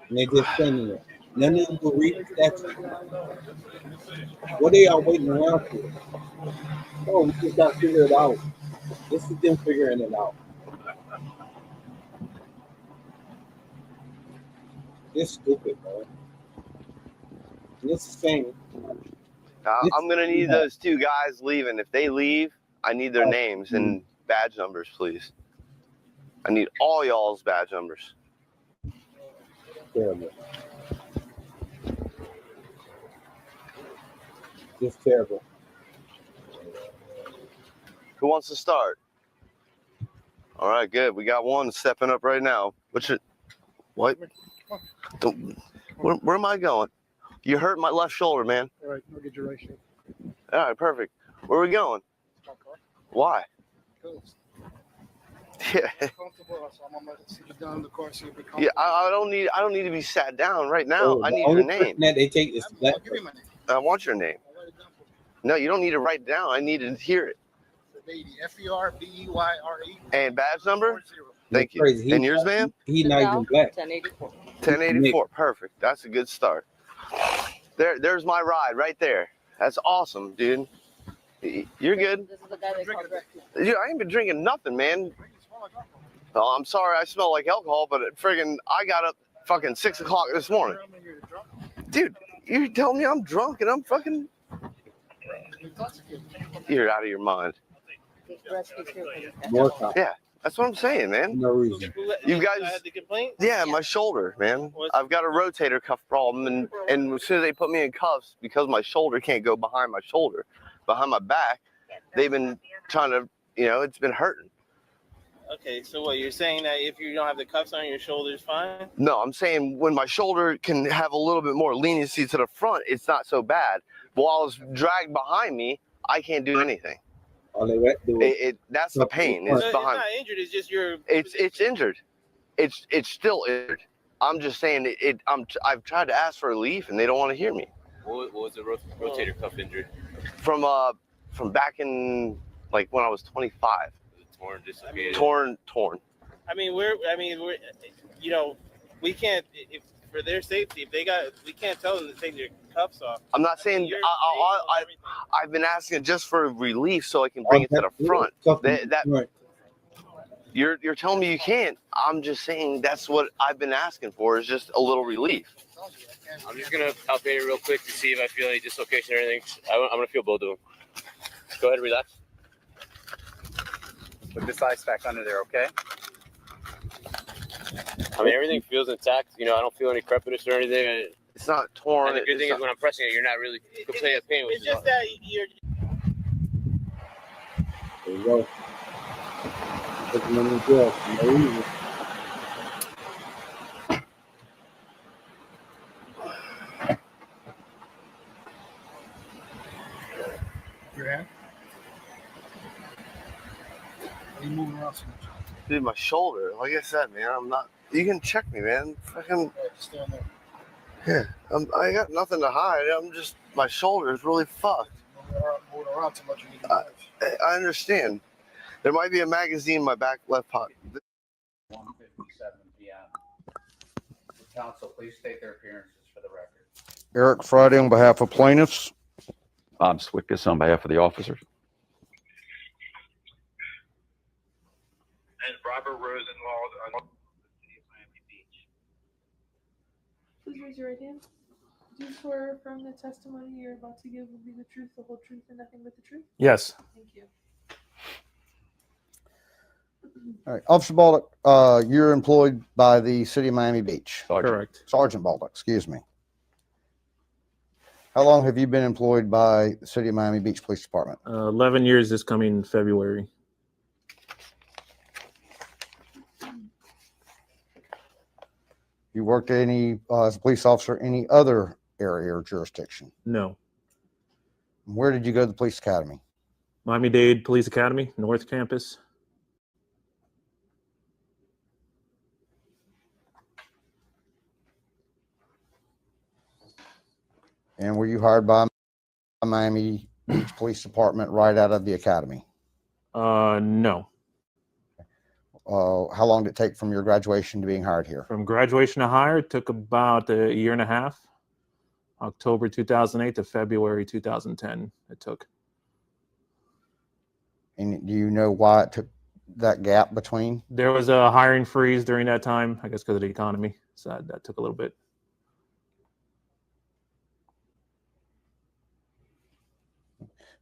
Speaker 1: And they just standing there. None of them will read the statute. What are y'all waiting around for? Oh, we just got to figure it out. This is them figuring it out. It's stupid, man. And it's the same.
Speaker 5: I'm going to need those two guys leaving. If they leave, I need their names and badge numbers, please. I need all y'all's badge numbers.
Speaker 1: Terrible. Just terrible.
Speaker 5: Who wants to start? All right, good. We got one stepping up right now. What? Where am I going? You hurt my left shoulder, man.
Speaker 6: All right, I'll get your right shoulder.
Speaker 5: All right, perfect. Where are we going?
Speaker 6: My car.
Speaker 5: Why?
Speaker 6: Because
Speaker 5: Yeah.
Speaker 6: comfortable, so I'm gonna sit you down in the car so you'll be comfortable.
Speaker 5: Yeah, I don't need to be sat down right now. I need your name.
Speaker 1: That they take is black.
Speaker 6: I'll give you my name.
Speaker 5: I want your name.
Speaker 6: I'll write it down for you.
Speaker 5: No, you don't need to write it down. I need to hear it.
Speaker 6: It's a lady, F-E-R-B-E-Y-R-E.
Speaker 5: And badge number?
Speaker 6: 40.
Speaker 5: Thank you.
Speaker 1: Crazy.
Speaker 5: And yours, ma'am?
Speaker 1: He's not even black.
Speaker 9: 1084.
Speaker 5: 1084. Perfect. That's a good start. There's my ride right there. That's awesome, dude. You're good.
Speaker 9: This is the guy they call Greg.
Speaker 5: Dude, I ain't been drinking nothing, man. Oh, I'm sorry I smell like alcohol, but I got up fucking 6 o'clock this morning. Dude, you tell me I'm drunk and I'm fucking... You're out of your mind.
Speaker 1: More cops.
Speaker 5: Yeah, that's what I'm saying, man.
Speaker 1: No reason.
Speaker 5: You guys...
Speaker 6: had the complaint?
Speaker 5: Yeah, my shoulder, man. I've got a rotator cuff problem, and as soon as they put me in cuffs, because my shoulder can't go behind my shoulder, behind my back, they've been trying to, it's been hurting.
Speaker 6: Okay, so what, you're saying that if you don't have the cuffs on your shoulders, fine?
Speaker 5: No, I'm saying when my shoulder can have a little bit more leniency to the front, it's not so bad. But while it's dragged behind me, I can't do anything.
Speaker 1: All they do
Speaker 5: That's the pain. It's
Speaker 6: So
Speaker 5: behind.
Speaker 6: it's not injured, it's just your...
Speaker 5: It's injured. It's still injured. I'm just saying I've tried to ask for relief and they don't want to hear me.
Speaker 10: What was the rotator cuff injury?
Speaker 5: From back in like when I was 25.
Speaker 10: Torn, dislocated.
Speaker 5: Torn.
Speaker 6: I mean, we're, we can't, if for their safety, we can't tell them to take their cuffs off.
Speaker 5: I'm not saying I've been asking just for relief so I can bring it to the front. You're telling me you can't. I'm just saying that's what I've been asking for, is just a little relief.
Speaker 10: I'm just gonna palpate it real quick to see if I feel any dislocation or anything. I'm gonna feel both of them. Go ahead and relax.
Speaker 3: Put this ice back under there, okay?
Speaker 10: I mean, everything feels intact. You know, I don't feel any crepitus or anything.
Speaker 5: It's not torn.
Speaker 10: And the good thing is when I'm pressing it, you're not really complaining of pain.
Speaker 8: It's just that you're.
Speaker 1: There you go. Put them in the jail. No reason.
Speaker 6: You moving around so much.
Speaker 5: Dude, my shoulder. Like I said, man, I'm not. You can check me, man. Fucking.
Speaker 6: Stand there.
Speaker 5: Yeah, I got nothing to hide. I'm just. My shoulder is really fucked.
Speaker 6: Moving around too much. You need to
Speaker 5: I understand. There might be a magazine in my back left pocket.
Speaker 3: 1:57 p.m. Counsel, please state their appearances for the record.
Speaker 9: Eric Friday on behalf of plaintiffs.
Speaker 11: Bob Swickus on behalf of the officers.
Speaker 12: And Robert Rosenwald on the city of Miami Beach.
Speaker 13: Please raise your right hand. Do you swear affirm the testimony you're about to give will be the truth, the whole truth, and nothing but the truth?
Speaker 14: Yes.
Speaker 13: Thank you.
Speaker 9: All right, Officer Bolduc, you're employed by the city of Miami Beach.
Speaker 14: Correct.
Speaker 9: Sergeant Bolduc, excuse me. How long have you been employed by the city of Miami Beach Police Department?
Speaker 14: 11 years this coming February.
Speaker 9: You worked any as a police officer any other area or jurisdiction?
Speaker 14: No.
Speaker 9: Where did you go to the police academy?
Speaker 14: Miami-Dade Police Academy, North Campus.
Speaker 9: And were you hired by Miami Beach Police Department right out of the academy?
Speaker 14: No.
Speaker 9: How long did it take from your graduation to being hired here?
Speaker 14: From graduation to hire, it took about a year and a half. October 2008 to February 2010 it took.
Speaker 9: And do you know why it took that gap between?
Speaker 14: There was a hiring freeze during that time, I guess because of the economy. So that took a little bit.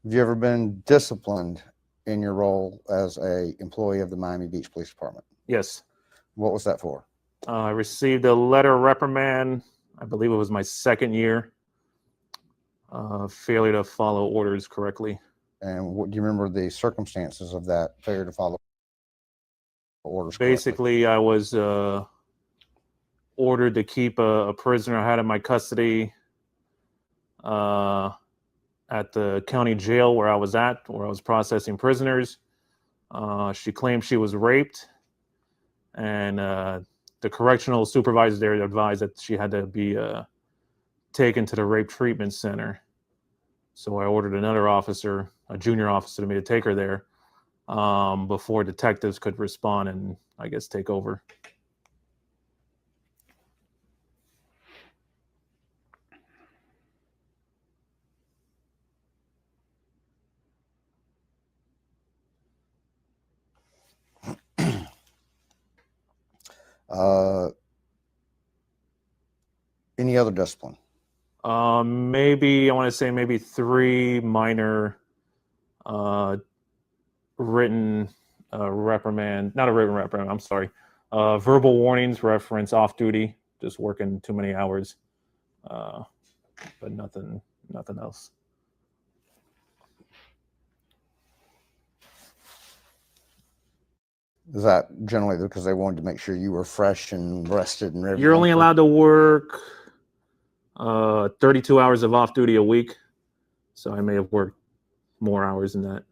Speaker 9: Have you ever been disciplined in your role as a employee of the Miami Beach Police Department?
Speaker 14: Yes.
Speaker 9: What was that for?
Speaker 14: I received a letter of reprimand. I believe it was my second year. Failure to follow orders correctly.
Speaker 9: And what, do you remember the circumstances of that failure to follow orders
Speaker 14: Basically, correctly? I was ordered to keep a prisoner I had in my custody at the county jail where I was processing prisoners. She claimed she was raped, and the correctional supervisor there advised that she had to be taken to the rape treatment center. So I ordered another officer, a junior officer, to me to take her there before detectives could respond and, I guess, take over.
Speaker 9: Any other discipline?
Speaker 14: Maybe, I want to say maybe 3 minor written reprimand, not a written reprimand, I'm sorry. Verbal warnings, reference off duty, just working too many hours, but nothing else.
Speaker 9: Is that generally because they wanted to make sure you were fresh and rested and everything?
Speaker 14: You're only allowed to work 32 hours of off duty a week. So I may have worked more hours than that.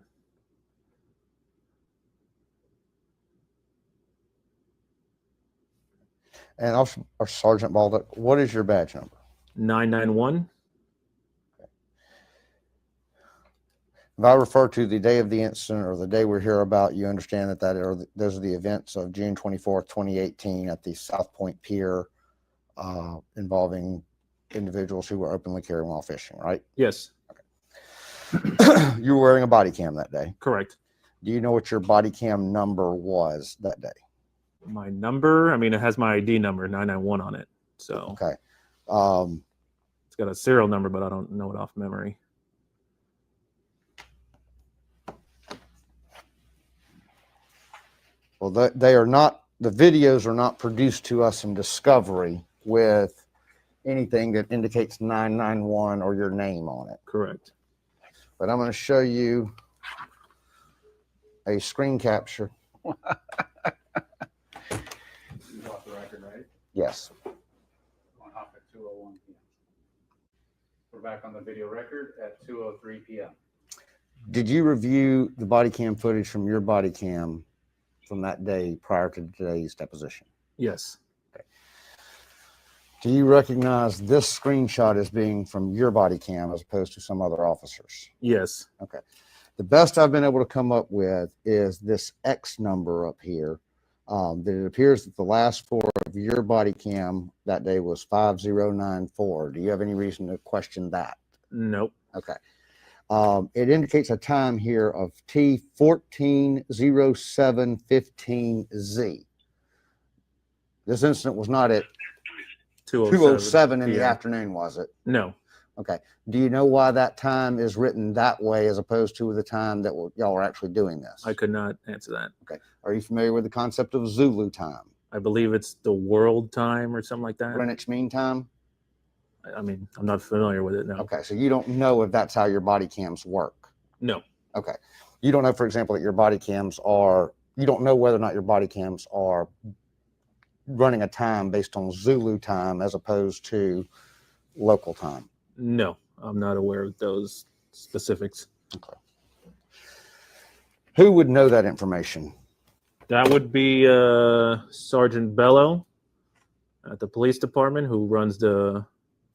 Speaker 9: And also, Sergeant Bolduc, what is your badge number?
Speaker 14: 991.
Speaker 9: If I refer to the day of the incident or the day we're here about, you understand that those are the events of June 24th, 2018 at the South Point Pier involving individuals who were openly carrying while fishing, right?
Speaker 14: Yes.
Speaker 9: Okay. You were wearing a body cam that day.
Speaker 14: Correct.
Speaker 9: Do you know what your body cam number was that day?
Speaker 14: My number, I mean, it has my ID number, 991 on it. So
Speaker 9: Okay.
Speaker 14: It's got a serial number, but I don't know it off memory.
Speaker 9: Well, they are not, the videos are not produced to us in Discovery with anything that indicates 991 or your name on it.
Speaker 14: Correct.
Speaker 9: But I'm going to show you a screen capture.
Speaker 3: Off the record, right?
Speaker 9: Yes.
Speaker 3: On off at 2:01 p.m. We're back on the video record at 2:03 p.m.
Speaker 9: Did you review the body cam footage from your body cam from that day prior to today's deposition?
Speaker 14: Yes.
Speaker 9: Okay. Do you recognize this screenshot as being from your body cam as opposed to some other officers?
Speaker 14: Yes.
Speaker 9: Okay. The best I've been able to come up with is this X number up here. That it appears that the last four of your body cam that day was 5094. Do you have any reason to question that?
Speaker 14: Nope.
Speaker 9: Okay. It indicates a time here of T14:07:15Z. This incident was not at 2:07 in the afternoon, was it?
Speaker 14: No.
Speaker 9: Okay. Do you know why that time is written that way as opposed to the time that y'all were actually doing this?
Speaker 14: I could not answer that.
Speaker 9: Okay. Are you familiar with the concept of Zulu time?
Speaker 14: I believe it's the world time or something like that.
Speaker 9: Greenwich Mean Time?
Speaker 14: I mean, I'm not familiar with it, no.
Speaker 9: Okay. So you don't know if that's how your body cams work?
Speaker 14: No.
Speaker 9: Okay. You don't know, for example, that your body cams are, you don't know whether or not your body cams are running a time based on Zulu time as opposed to local time?
Speaker 14: No, I'm not aware of those specifics.
Speaker 9: Okay. Who would know that information?
Speaker 14: That would be Sergeant Bello at the police department, who runs the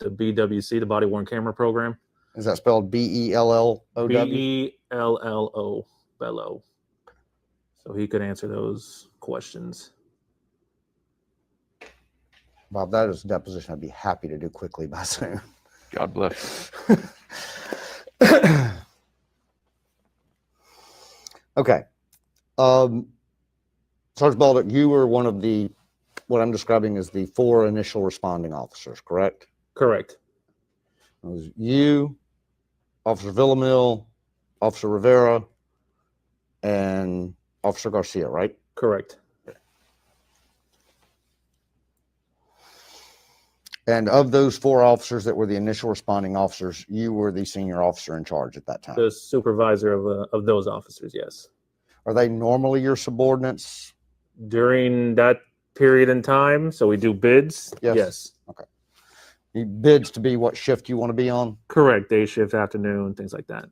Speaker 14: BWC, the body worn camera program.
Speaker 9: Is that spelled Bellow?
Speaker 14: Bello, Bello. So he could answer those questions.
Speaker 9: Bob, that is a deposition I'd be happy to do quickly by Zoom.
Speaker 11: God bless.
Speaker 9: Okay. Sergeant Bolduc, you were one of the, what I'm describing as the 4 initial responding officers, correct?
Speaker 14: Correct.
Speaker 9: It was you, Officer Villamil, Officer Rivera, and Officer Garcia, right?
Speaker 14: Correct.
Speaker 9: And of those 4 officers that were the initial responding officers, you were the senior officer in charge at that time?
Speaker 14: The supervisor of those officers, yes.
Speaker 9: Are they normally your subordinates?
Speaker 14: During that period in time, so we do bids? Yes.
Speaker 9: Okay. You bids to be what shift you want to be on?
Speaker 14: Correct. Day shift, afternoon, things like that.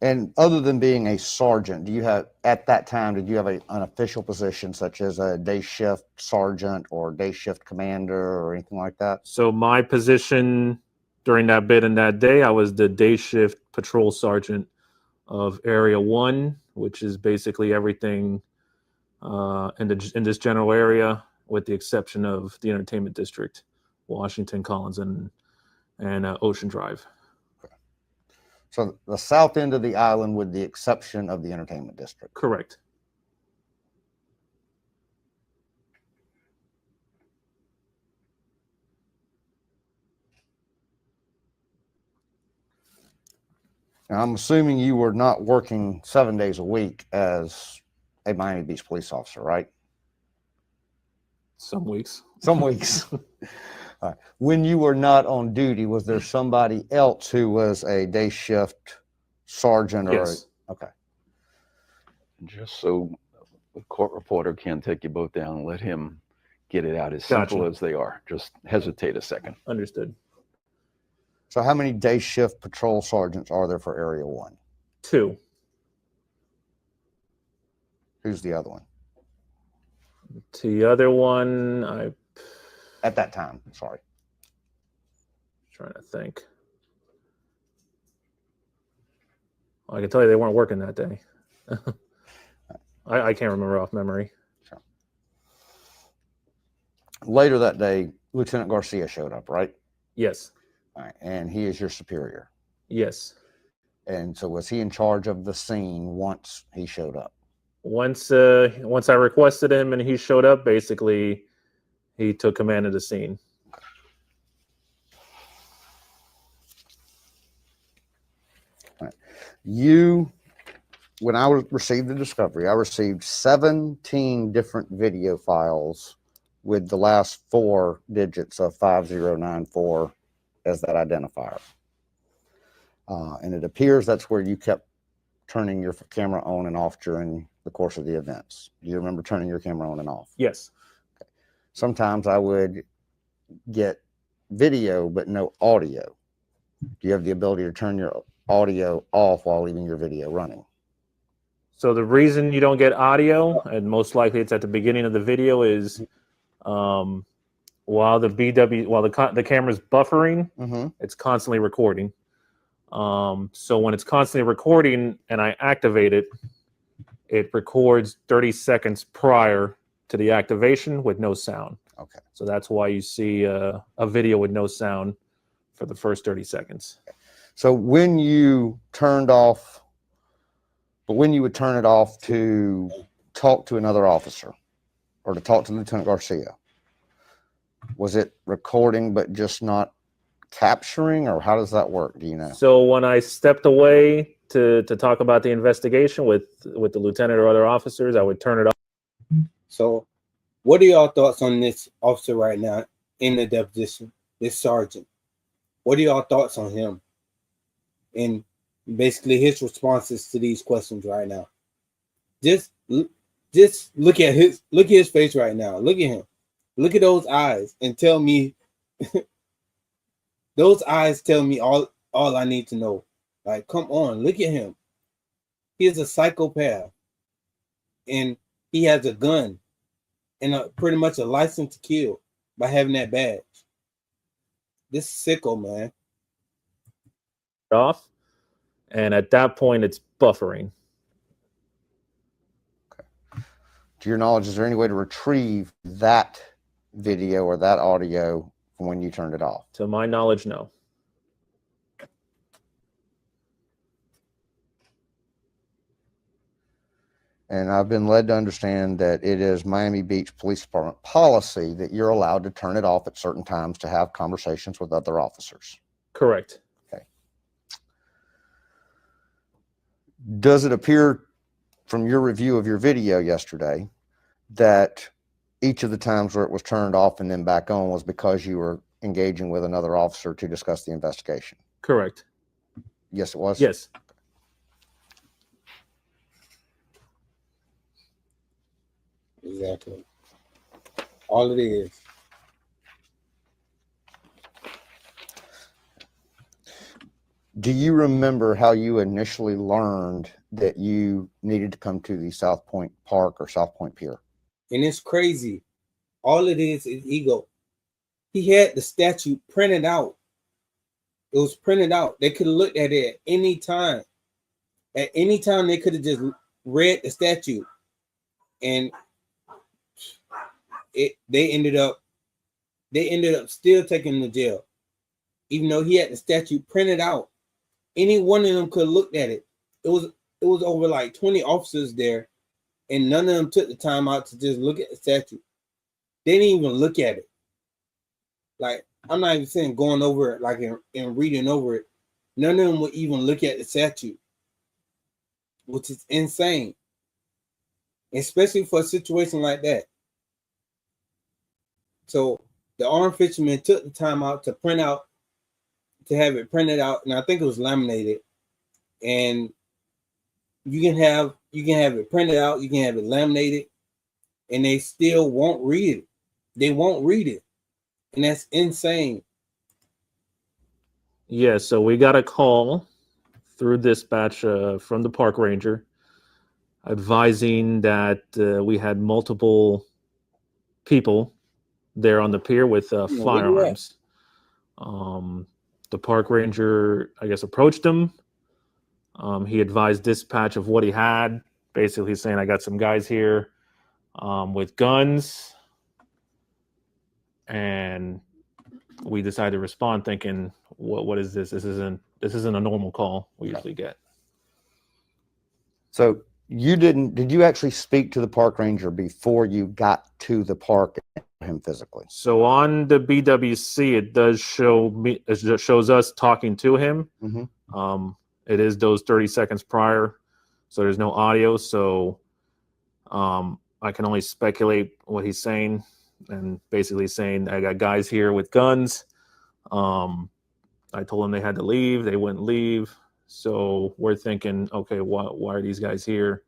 Speaker 9: And other than being a sergeant, do you have, at that time, did you have an official position such as a day shift sergeant or day shift commander or anything like that?
Speaker 14: So my position during that bid and that day, I was the day shift patrol sergeant of Area 1, which is basically everything in this general area, with the exception of the entertainment district, Washington, Collins, and Ocean Drive.
Speaker 9: So the south end of the island with the exception of the entertainment district.
Speaker 14: Correct.
Speaker 9: Now, I'm assuming you were not working 7 days a week as a Miami Beach police officer, right?
Speaker 14: Some weeks.
Speaker 9: Some weeks. All right. When you were not on duty, was there somebody else who was a day shift sergeant? Or
Speaker 14: yes.
Speaker 9: Okay.
Speaker 11: Just so the court reporter can't take you both down, let him get it out as simple as they are. Just hesitate a second.
Speaker 14: Understood.
Speaker 9: So how many day shift patrol sergeants are there for Area 1?
Speaker 14: 2.
Speaker 9: Who's the other one?
Speaker 14: The other one,
Speaker 9: at that time, sorry.
Speaker 14: Trying to think. Well, I can tell you they weren't working that day. I can't remember off memory.
Speaker 9: Sure. Later that day, Lieutenant Garcia showed up, right?
Speaker 14: Yes.
Speaker 9: All right. And he is your superior?
Speaker 14: Yes.
Speaker 9: And so was he in charge of the scene once he showed up?
Speaker 14: Once I requested him and he showed up, basically he took command of the scene.
Speaker 9: Right. When I received the discovery, I received 17 different video files with the last 4 digits of 5094 as that identifier. And it appears that's where you kept turning your camera on and off during the course of the events. Do you remember turning your camera on and off?
Speaker 14: Yes.
Speaker 9: Okay. Sometimes I would get video but no audio. Do you have the ability to turn your audio off while leaving your video running?
Speaker 14: So the reason you don't get audio, and most likely it's at the beginning of the video, is while the camera's buffering, it's constantly recording. So when it's constantly recording and I activate it, it records 30 seconds prior to the activation with no sound.
Speaker 9: Okay.
Speaker 14: So that's why you see a video with no sound for the first 30 seconds.
Speaker 9: So when you turned off, but when you would turn it off to talk to another officer or to talk to Lieutenant Garcia, was it recording but just not capturing, or how does that work? Do you know?
Speaker 14: So when I stepped away to talk about the investigation with the lieutenant or other officers, I would turn it off.
Speaker 1: So what are y'all thoughts on this officer right now in the deposition, this sergeant? What are y'all thoughts on him and basically his responses to these questions right now? Just look at his face right now. Look at him. Look at those eyes and tell me. Those eyes tell me all I need to know. Like, come on, look at him. He is a psychopath, and he has a gun and pretty much a license to kill by having that badge. This sicko, man.
Speaker 14: Off, and at that point, it's buffering.
Speaker 9: Okay. To your knowledge, is there any way to retrieve that video or that audio from when you turned it off?
Speaker 14: To my knowledge, no.
Speaker 9: And I've been led to understand that it is Miami Beach Police Department policy that you're allowed to turn it off at certain times to have conversations with other officers.
Speaker 14: Correct.
Speaker 9: Okay. Does it appear from your review of your video yesterday that each of the times where it was turned off and then back on was because you were engaging with another officer to discuss the investigation?
Speaker 14: Correct.
Speaker 9: Yes, it was?
Speaker 14: Yes.
Speaker 1: Exactly. All it is.
Speaker 9: Do you remember how you initially learned that you needed to come to the South Point Park or South Point Pier?
Speaker 1: And it's crazy. All it is ego. He had the statute printed out. It was printed out. They could have looked at it at any time. At any time, they could have just read the statute. And they ended up still taking him to jail. Even though he had the statute printed out. Any one of them could have looked at it. It was over like 20 officers there, and none of them took the time out to just look at the statute. They didn't even look at it. Like, I'm not even saying going over it, like and reading over it. None of them would even look at the statute, which is insane, especially for a situation like that. So the Armed Fisherman took the time out to have it printed out, and I think it was laminated. And you can have it printed out, you can have it laminated, and they still won't read it. They won't read it, and that's insane.
Speaker 14: Yeah, so we got a call through dispatch from the park ranger advising that we had multiple people there on the pier with firearms. The park ranger, I guess, approached him. He advised dispatch of what he had, basically saying, I got some guys here with guns. And we decided to respond thinking, what is this? This isn't a normal call we usually get.
Speaker 9: So did you actually speak to the park ranger before you got to the park and him physically?
Speaker 14: So on the BWC, it does show me, it shows us talking to him.
Speaker 9: Mm-hmm.
Speaker 14: It is those 30 seconds prior, so there's no audio. So I can only speculate what he's saying, and basically saying, I got guys here with guns. I told them they had to leave. They wouldn't leave. So we're thinking, okay, why are these guys here?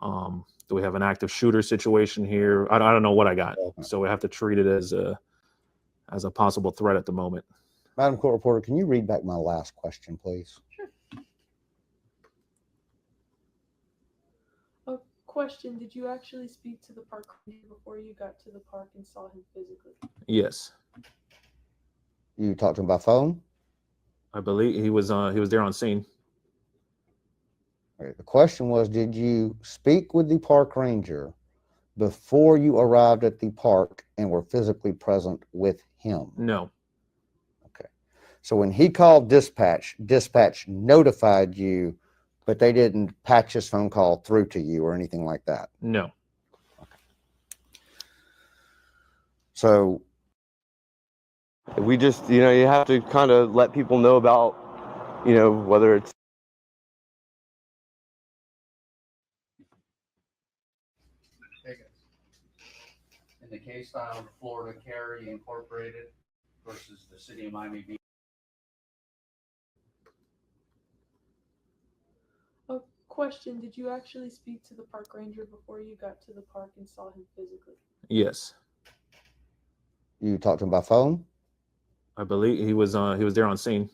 Speaker 14: Do we have an active shooter situation here? I don't know what I got.
Speaker 9: Okay.
Speaker 14: So we have to treat it as a possible threat at the moment.
Speaker 9: Madam Court Reporter, can you read back my last question, please?
Speaker 13: Sure. A question, did you actually speak to the park ranger before you got to the park and saw him physically?
Speaker 14: Yes.
Speaker 9: You talked to him by phone?
Speaker 14: I believe he was there on scene.
Speaker 9: The question was, did you speak with the park ranger before you arrived at the park and were physically present with him?
Speaker 14: No.
Speaker 9: Okay. So when he called dispatch notified you, but they didn't patch his phone call through to you or anything like that?
Speaker 14: No.
Speaker 9: Okay. So
Speaker 2: we just, you have to kind of let people know about, whether it's
Speaker 3: in the case file of Florida Carry Incorporated versus the City of Miami Beach.
Speaker 13: A question, did you actually speak to the park ranger before you got to the park and saw him physically?
Speaker 14: Yes.
Speaker 9: you talked to him by phone?
Speaker 14: I believe he was there on scene.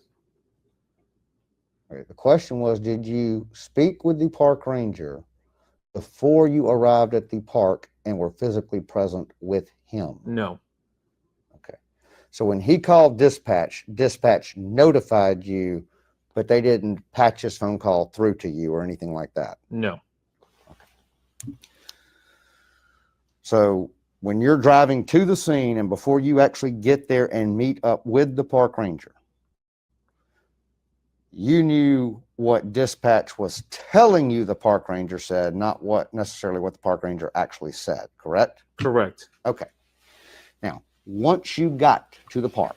Speaker 9: Okay. The question was, did you speak with the park ranger before you arrived at the park and were physically present with him?
Speaker 14: No.
Speaker 9: Okay. So when he called dispatch notified you, but they didn't patch his phone call through to you or anything like that?
Speaker 14: No.
Speaker 9: Okay. So when you're driving to the scene and before you actually get there and meet up with the park ranger, you knew what dispatch was telling you the park ranger said, not necessarily what the park ranger actually said, correct?
Speaker 14: Correct.
Speaker 9: Okay. Now, once you got to the park,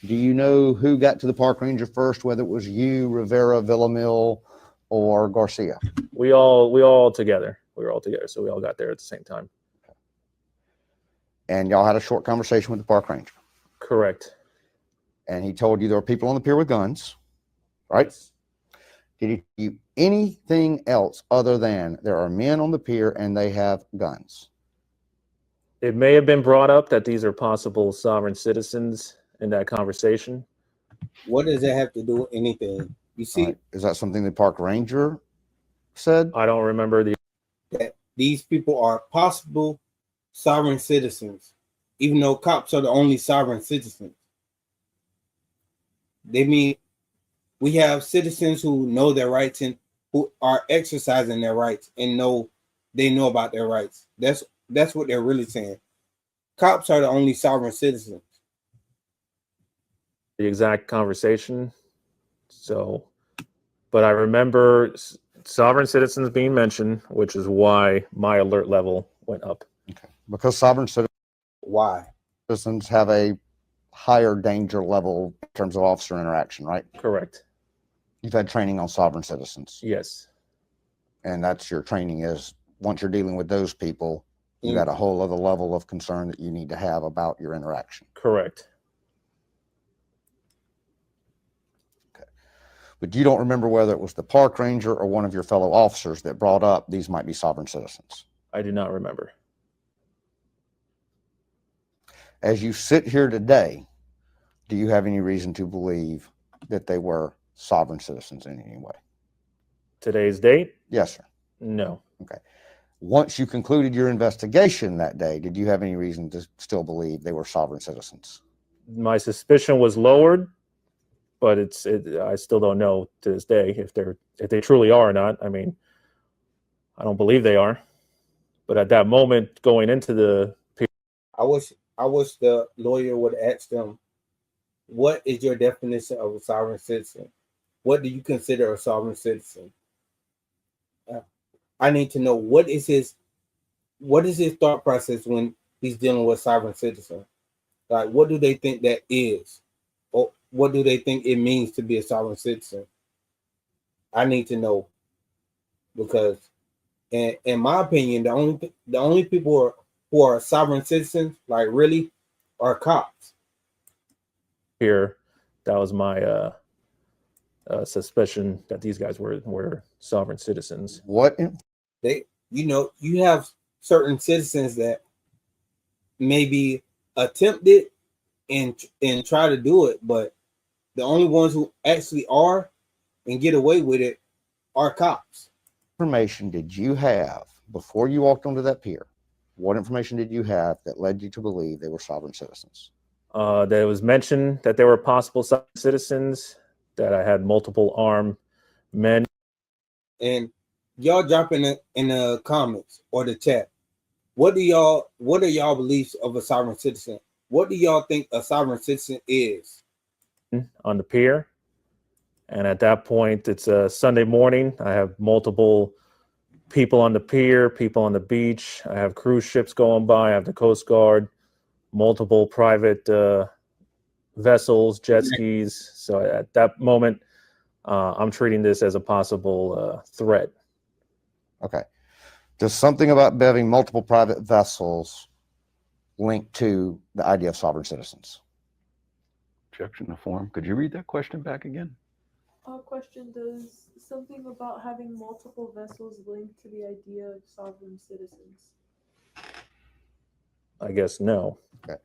Speaker 9: do you know who got to the park ranger first, whether it was you, Rivera, Villamil, or Garcia?
Speaker 14: We all together. We were all together, so we all got there at the same time.
Speaker 9: Okay. And y'all had a short conversation with the park ranger?
Speaker 14: Correct.
Speaker 9: And he told you there were people on the pier with guns, right?
Speaker 14: Yes.
Speaker 9: Did he tell you anything else other than there are men on the pier and they have guns?
Speaker 14: It may have been brought up that these are possible sovereign citizens in that conversation.
Speaker 1: What does that have to do with anything? You see,
Speaker 9: Right. Is that something the park ranger said?
Speaker 14: I don't remember
Speaker 1: that these people are possible sovereign citizens, even though cops are the only sovereign citizens. They mean we have citizens who know their rights and who are exercising their rights and know about their rights. That's what they're really saying. Cops are the only sovereign citizens.
Speaker 14: the exact conversation. So, but I remember sovereign citizens being mentioned, which is why my alert level went up.
Speaker 9: Okay. Because sovereign
Speaker 1: Why?
Speaker 9: citizens have a higher danger level in terms of officer interaction, right?
Speaker 14: Correct.
Speaker 9: You've had training on sovereign citizens.
Speaker 14: Yes.
Speaker 9: And that's your training is once you're dealing with those people, you got a whole other level of concern that you need to have about your interaction.
Speaker 14: Correct.
Speaker 9: Okay. But you don't remember whether it was the park ranger or one of your fellow officers that brought up these might be sovereign citizens.
Speaker 14: I do not remember.
Speaker 9: As you sit here today, do you have any reason to believe that they were sovereign citizens in any way?
Speaker 14: Today's date?
Speaker 9: Yes, sir.
Speaker 14: No.
Speaker 9: Okay. Once you concluded your investigation that day, did you have any reason to still believe they were sovereign citizens?
Speaker 14: My suspicion was lowered, but I still don't know to this day if they truly are or not. I mean, I don't believe they are. But at that moment going into the
Speaker 1: I wish the lawyer would have asked them what is your definition of a sovereign citizen? What do you consider a sovereign citizen? I need to know what is his thought process when he's dealing with sovereign citizen. Like, what do they think that is, or what do they think it means to be a sovereign citizen? I need to know, because, in my opinion, the only people who are sovereign citizens, like really, are cops.
Speaker 14: Here, that was my suspicion that these guys were sovereign citizens.
Speaker 9: What
Speaker 1: you have certain citizens that maybe attempt it and try to do it, but the only ones who actually are and get away with it are cops.
Speaker 9: Information did you have before you walked onto that pier? What information did you have that led you to believe they were sovereign citizens?
Speaker 14: That it was mentioned that there were possible sovereign citizens, that I had multiple armed men.
Speaker 1: And y'all drop in the comments or the chat. What are y'all beliefs of a sovereign citizen? What do y'all think a sovereign citizen is?
Speaker 14: On the pier. And at that point, it's a Sunday morning. I have multiple people on the pier, people on the beach. I have cruise ships going by. I have the Coast Guard, multiple private vessels, jet skis. So at that moment, I'm treating this as a possible threat.
Speaker 9: Okay. Does something about having multiple private vessels link to the idea of sovereign citizens?
Speaker 11: Objection to form. Could you read that question back again?
Speaker 13: Question, does something about having multiple vessels link to the idea of sovereign citizens?
Speaker 14: I guess no.
Speaker 9: Okay.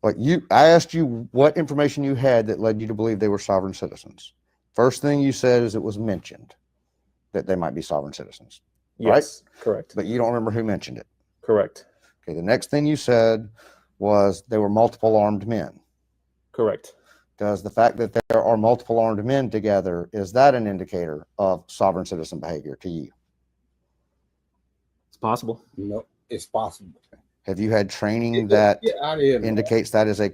Speaker 9: Like I asked you what information you had that led you to believe they were sovereign citizens. First thing you said is it was mentioned that they might be sovereign citizens.
Speaker 14: Yes,
Speaker 9: right?
Speaker 14: Correct.
Speaker 9: But you don't remember who mentioned it.
Speaker 14: Correct.
Speaker 9: Okay. The next thing you said was they were multiple armed men.
Speaker 14: Correct.
Speaker 9: Does the fact that there are multiple armed men together, is that an indicator of sovereign citizen behavior to you?
Speaker 14: It's possible.
Speaker 1: No, it's possible.
Speaker 9: Have you had training that indicates that is a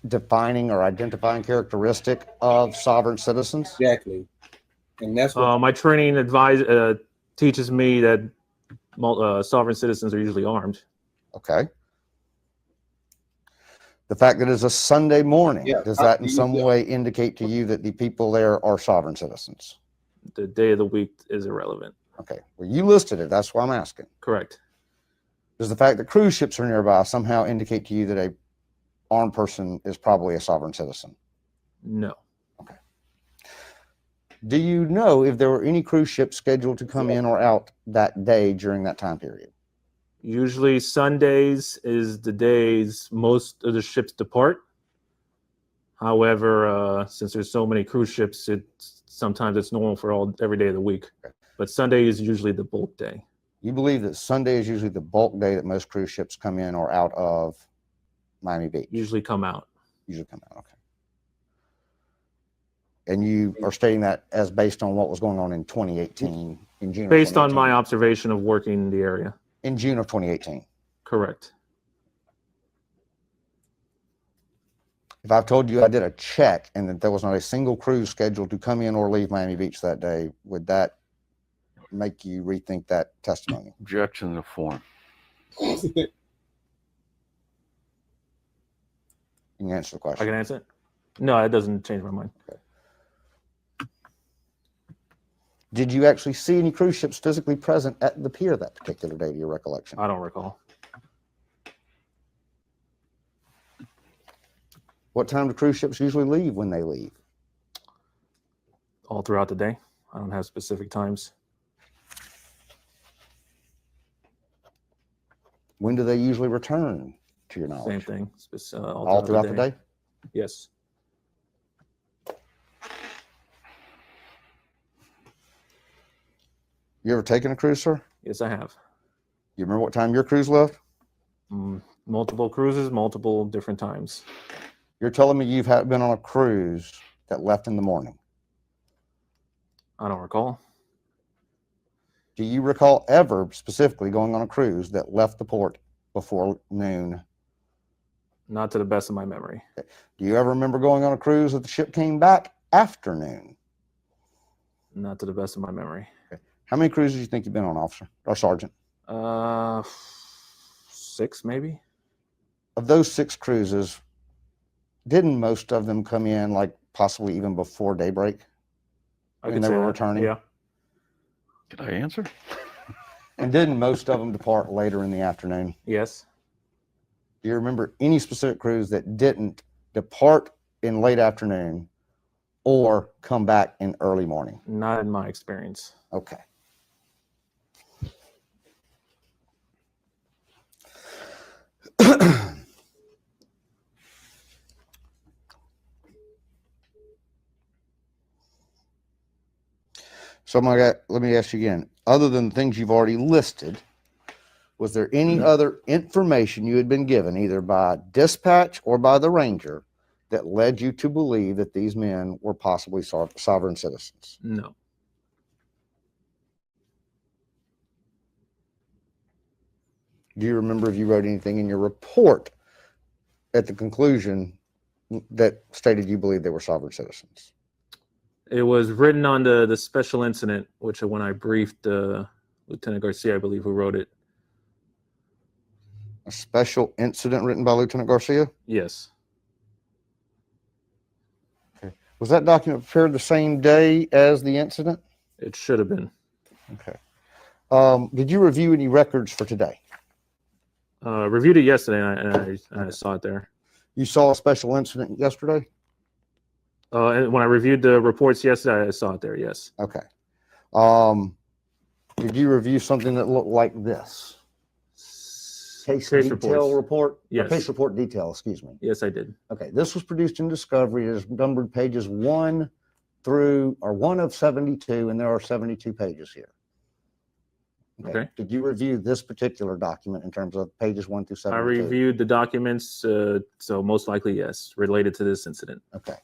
Speaker 9: defining or identifying characteristic of sovereign citizens?
Speaker 1: Exactly. And that's what
Speaker 14: my training teaches me that sovereign citizens are usually armed.
Speaker 9: Okay. The fact that it's a Sunday morning, does that in some way indicate to you that the people there are sovereign citizens?
Speaker 14: The day of the week is irrelevant.
Speaker 9: Okay. Well, you listed it. That's why I'm asking.
Speaker 14: Correct.
Speaker 9: Does the fact that cruise ships are nearby somehow indicate to you that a armed person is probably a sovereign citizen?
Speaker 14: No.
Speaker 9: Okay. Do you know if there were any cruise ships scheduled to come in or out that day during that time period?
Speaker 14: Usually Sundays is the days most of the ships depart. However, since there's so many cruise ships, sometimes it's normal for every day of the week. Okay. But Sunday is usually the bulk day.
Speaker 9: You believe that Sunday is usually the bulk day that most cruise ships come in or out of Miami Beach?
Speaker 14: Usually come out.
Speaker 9: Usually come out, okay. And you are stating that as based on what was going on in 2018, in June
Speaker 14: based on my observation of working the area.
Speaker 9: In June of 2018?
Speaker 14: Correct.
Speaker 9: If I've told you I did a check and that there was not a single cruise scheduled to come in or leave Miami Beach that day, would that make you rethink that testimony?
Speaker 11: Objection to form.
Speaker 9: You can answer the question.
Speaker 14: I can answer it? No, it doesn't change my mind.
Speaker 9: Okay. Did you actually see any cruise ships physically present at the pier that particular day, to your recollection?
Speaker 14: I don't recall.
Speaker 9: What time do cruise ships usually leave when they leave?
Speaker 14: All throughout the day. I don't have specific times.
Speaker 9: When do they usually return, to your knowledge?
Speaker 14: Same thing.
Speaker 9: All throughout the day?
Speaker 14: Yes.
Speaker 9: You ever taken a cruise, sir?
Speaker 14: Yes, I have.
Speaker 9: You remember what time your cruise left?
Speaker 14: Multiple cruises, multiple different times.
Speaker 9: You're telling me you've been on a cruise that left in the morning?
Speaker 14: I don't recall.
Speaker 9: Do you recall ever specifically going on a cruise that left the port before noon
Speaker 14: Not to the best of my memory.
Speaker 9: Okay. Do you ever remember going on a cruise that the ship came back after noon?
Speaker 14: Not to the best of my memory.
Speaker 9: Okay. How many cruises do you think you've been on, officer or sergeant?
Speaker 14: 6 maybe.
Speaker 9: Of those 6 cruises, didn't most of them come in like possibly even before daybreak when they were returning?
Speaker 14: Yeah.
Speaker 11: Did I answer?
Speaker 9: And didn't most of them depart later in the afternoon?
Speaker 14: Yes.
Speaker 9: Do you remember any specific cruise that didn't depart in late afternoon or come back in early morning?
Speaker 14: Not in my experience.
Speaker 9: Okay. So let me ask you again, other than the things you've already listed, was there any other information you had been given either by dispatch or by the ranger that led you to believe that these men were possibly sovereign citizens?
Speaker 14: No.
Speaker 9: Do you remember if you wrote anything in your report at the conclusion that stated you believed they were sovereign citizens?
Speaker 14: It was written on the special incident, which when I briefed Lieutenant Garcia, I believe, who wrote it.
Speaker 9: A special incident written by Lieutenant Garcia?
Speaker 14: Yes.
Speaker 9: Okay. Was that document prepared the same day as the incident?
Speaker 14: It should have been.
Speaker 9: Okay. Did you review any records for today?
Speaker 14: Reviewed it yesterday, and I saw it there.
Speaker 9: You saw a special incident yesterday?
Speaker 14: And when I reviewed the reports yesterday, I saw it there, yes.
Speaker 9: Okay. Did you review something that looked like this? Case detail report?
Speaker 14: Yes.
Speaker 9: Case report detail, excuse me.
Speaker 14: Yes, I did.
Speaker 9: Okay. This was produced in discovery. It is numbered pages 1 of 72, and there are 72 pages here.
Speaker 14: Okay.
Speaker 9: Did you review this particular document in terms of pages 1 through 72?
Speaker 14: I reviewed the documents, so most likely, yes, related to this incident.
Speaker 9: Okay.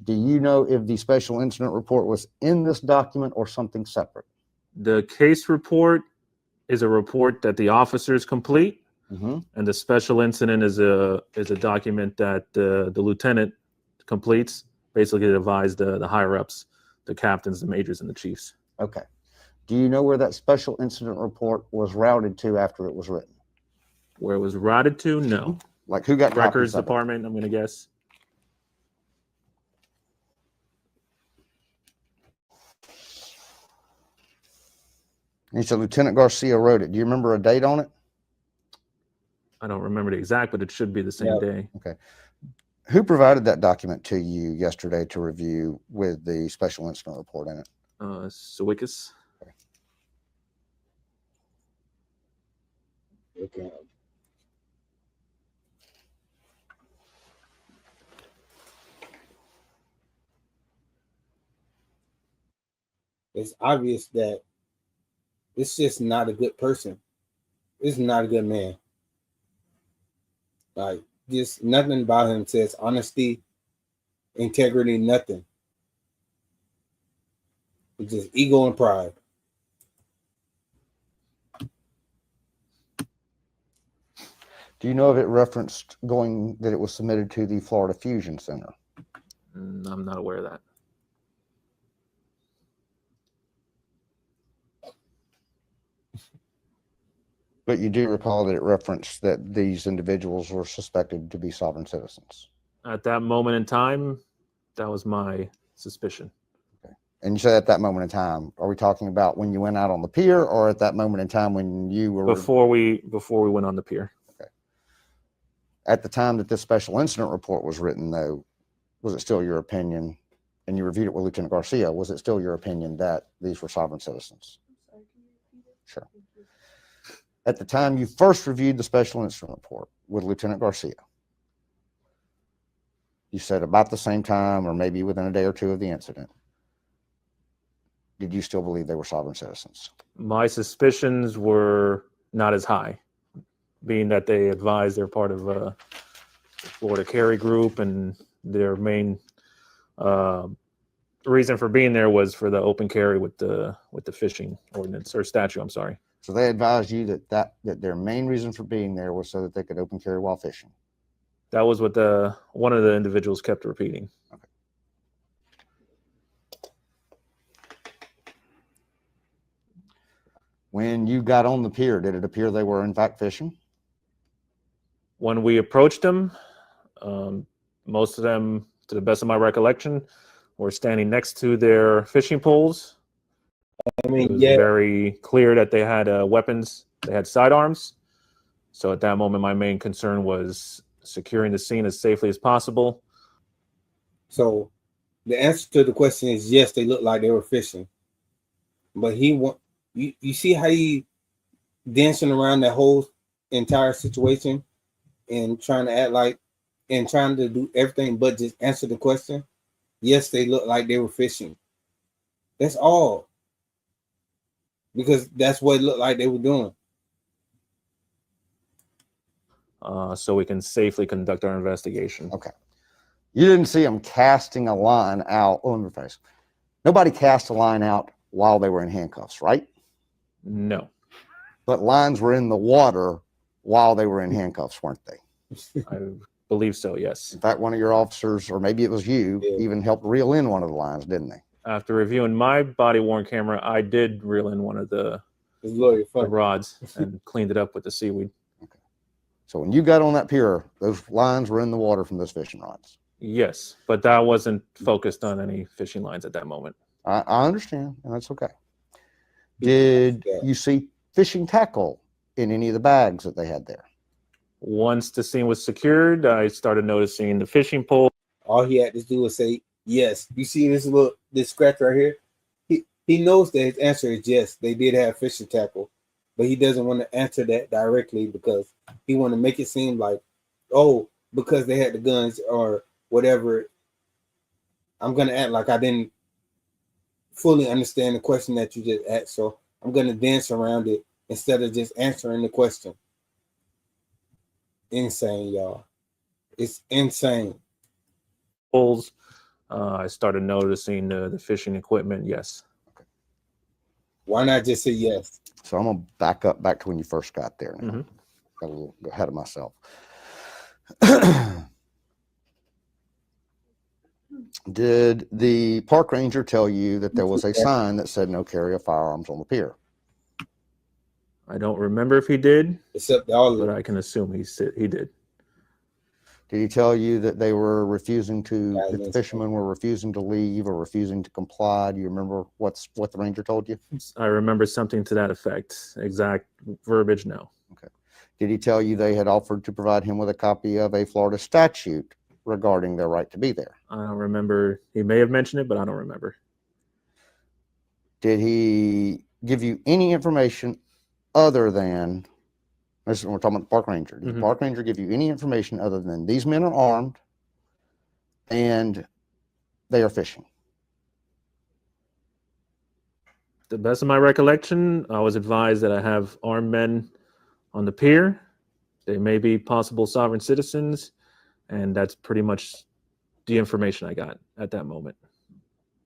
Speaker 9: Do you know if the special incident report was in this document or something separate?
Speaker 14: The case report is a report that the officers complete, and the special incident is a document that the lieutenant completes, basically to advise the higher ups, the captains, the majors, and the chiefs.
Speaker 9: Okay. Do you know where that special incident report was routed to after it was written?
Speaker 14: Where it was routed to? No.
Speaker 9: Like who got
Speaker 14: records
Speaker 9: copies of it?
Speaker 14: department? I'm going to guess.
Speaker 9: You said Lieutenant Garcia wrote it. Do you remember a date on it?
Speaker 14: I don't remember the exact, but it should be the same day.
Speaker 9: Okay. Who provided that document to you yesterday to review with the special incident report in it?
Speaker 14: Sawickas.
Speaker 1: Okay. It's obvious that it's just not a good person. It's not a good man. Like, just nothing about him says honesty, integrity, nothing. It's just ego and pride.
Speaker 9: Do you know if it referenced that it was submitted to the Florida Fusion Center?
Speaker 14: I'm not aware of that.
Speaker 9: But you do recall that it referenced that these individuals were suspected to be sovereign citizens.
Speaker 14: At that moment in time, that was my suspicion.
Speaker 9: Okay. And you said at that moment in time, are we talking about when you went out on the pier or at that moment in time when you were...
Speaker 14: Before we went on the pier.
Speaker 9: Okay. At the time that this special incident report was written, though, was it still your opinion, and you reviewed it with Lieutenant Garcia, was it still your opinion that these were sovereign citizens? Sure. At the time you first reviewed the special incident report with Lieutenant Garcia, you said about the same time or maybe within a day or two of the incident, did you still believe they were sovereign citizens?
Speaker 14: My suspicions were not as high, being that they advised they're part of the Florida Carry Group, and their main reason for being there was for the open carry with the fishing ordinance or statute. I'm sorry.
Speaker 9: So they advised you that their main reason for being there was so that they could open carry while fishing.
Speaker 14: That was what one of the individuals kept repeating.
Speaker 9: Okay. When you got on the pier, did it appear they were in fact fishing?
Speaker 14: When we approached them, most of them, to the best of my recollection, were standing next to their fishing poles.
Speaker 1: I mean,
Speaker 14: it was
Speaker 1: yeah.
Speaker 14: very clear that they had weapons. They had sidearms. So at that moment, my main concern was securing the scene as safely as possible.
Speaker 1: So the answer to the question is yes, they looked like they were fishing. But you see how he dancing around that whole entire situation and trying to act like and trying to do everything but just answer the question. Yes, they looked like they were fishing. That's all. Because that's what it looked like they were doing.
Speaker 14: So we can safely conduct our investigation.
Speaker 9: Okay. You didn't see them casting a line out on your face. Nobody cast a line out while they were in handcuffs, right?
Speaker 14: No.
Speaker 9: But lines were in the water while they were in handcuffs, weren't they?
Speaker 14: I believe so, yes.
Speaker 9: In fact, one of your officers, or maybe it was you, even helped reel in one of the lines, didn't they?
Speaker 14: After reviewing my body-worn camera, I did reel in one of the rods and cleaned it up with the seaweed.
Speaker 9: Okay. So when you got on that pier, those lines were in the water from those fishing rods?
Speaker 14: Yes, but that wasn't focused on any fishing lines at that moment.
Speaker 9: I understand, and that's okay. Did you see fishing tackle in any of the bags that they had there?
Speaker 14: Once the scene was secured, I started noticing the fishing pole.
Speaker 1: All he had to do was say yes. You see this scratch right here? He knows that his answer is yes. They did have fishing tackle, but he doesn't want to answer that directly because he want to make it seem like, oh, because they had the guns or whatever. I'm gonna act like I didn't fully understand the question that you just asked, so I'm gonna dance around it instead of just answering the question. Insane, y'all. It's insane.
Speaker 14: Poles. I started noticing the fishing equipment. Yes.
Speaker 9: Okay.
Speaker 1: Why not just say yes?
Speaker 9: So I'm gonna back to when you first got there. Now. Got a little ahead of myself. Did the park ranger tell you that there was a sign that said no carry of firearms on the pier?
Speaker 14: I don't remember if he did,
Speaker 1: except but
Speaker 14: I can assume he did.
Speaker 9: Did he tell you that they were refusing to, that the fishermen were refusing to leave or refusing to comply? Do you remember what the ranger told you?
Speaker 14: I remember something to that effect. Exact verbiage, no.
Speaker 9: Okay. Did he tell you they had offered to provide him with a copy of a Florida statute regarding their right to be there?
Speaker 14: I don't remember. He may have mentioned it, but I don't remember.
Speaker 9: Did he give you any information other than, this is when we're talking about the park ranger, did the park ranger give you any information other than these men are armed and they are fishing?
Speaker 14: The best of my recollection, I was advised that I have armed men on the pier. They may be possible sovereign citizens, and that's pretty much the information I got at that moment.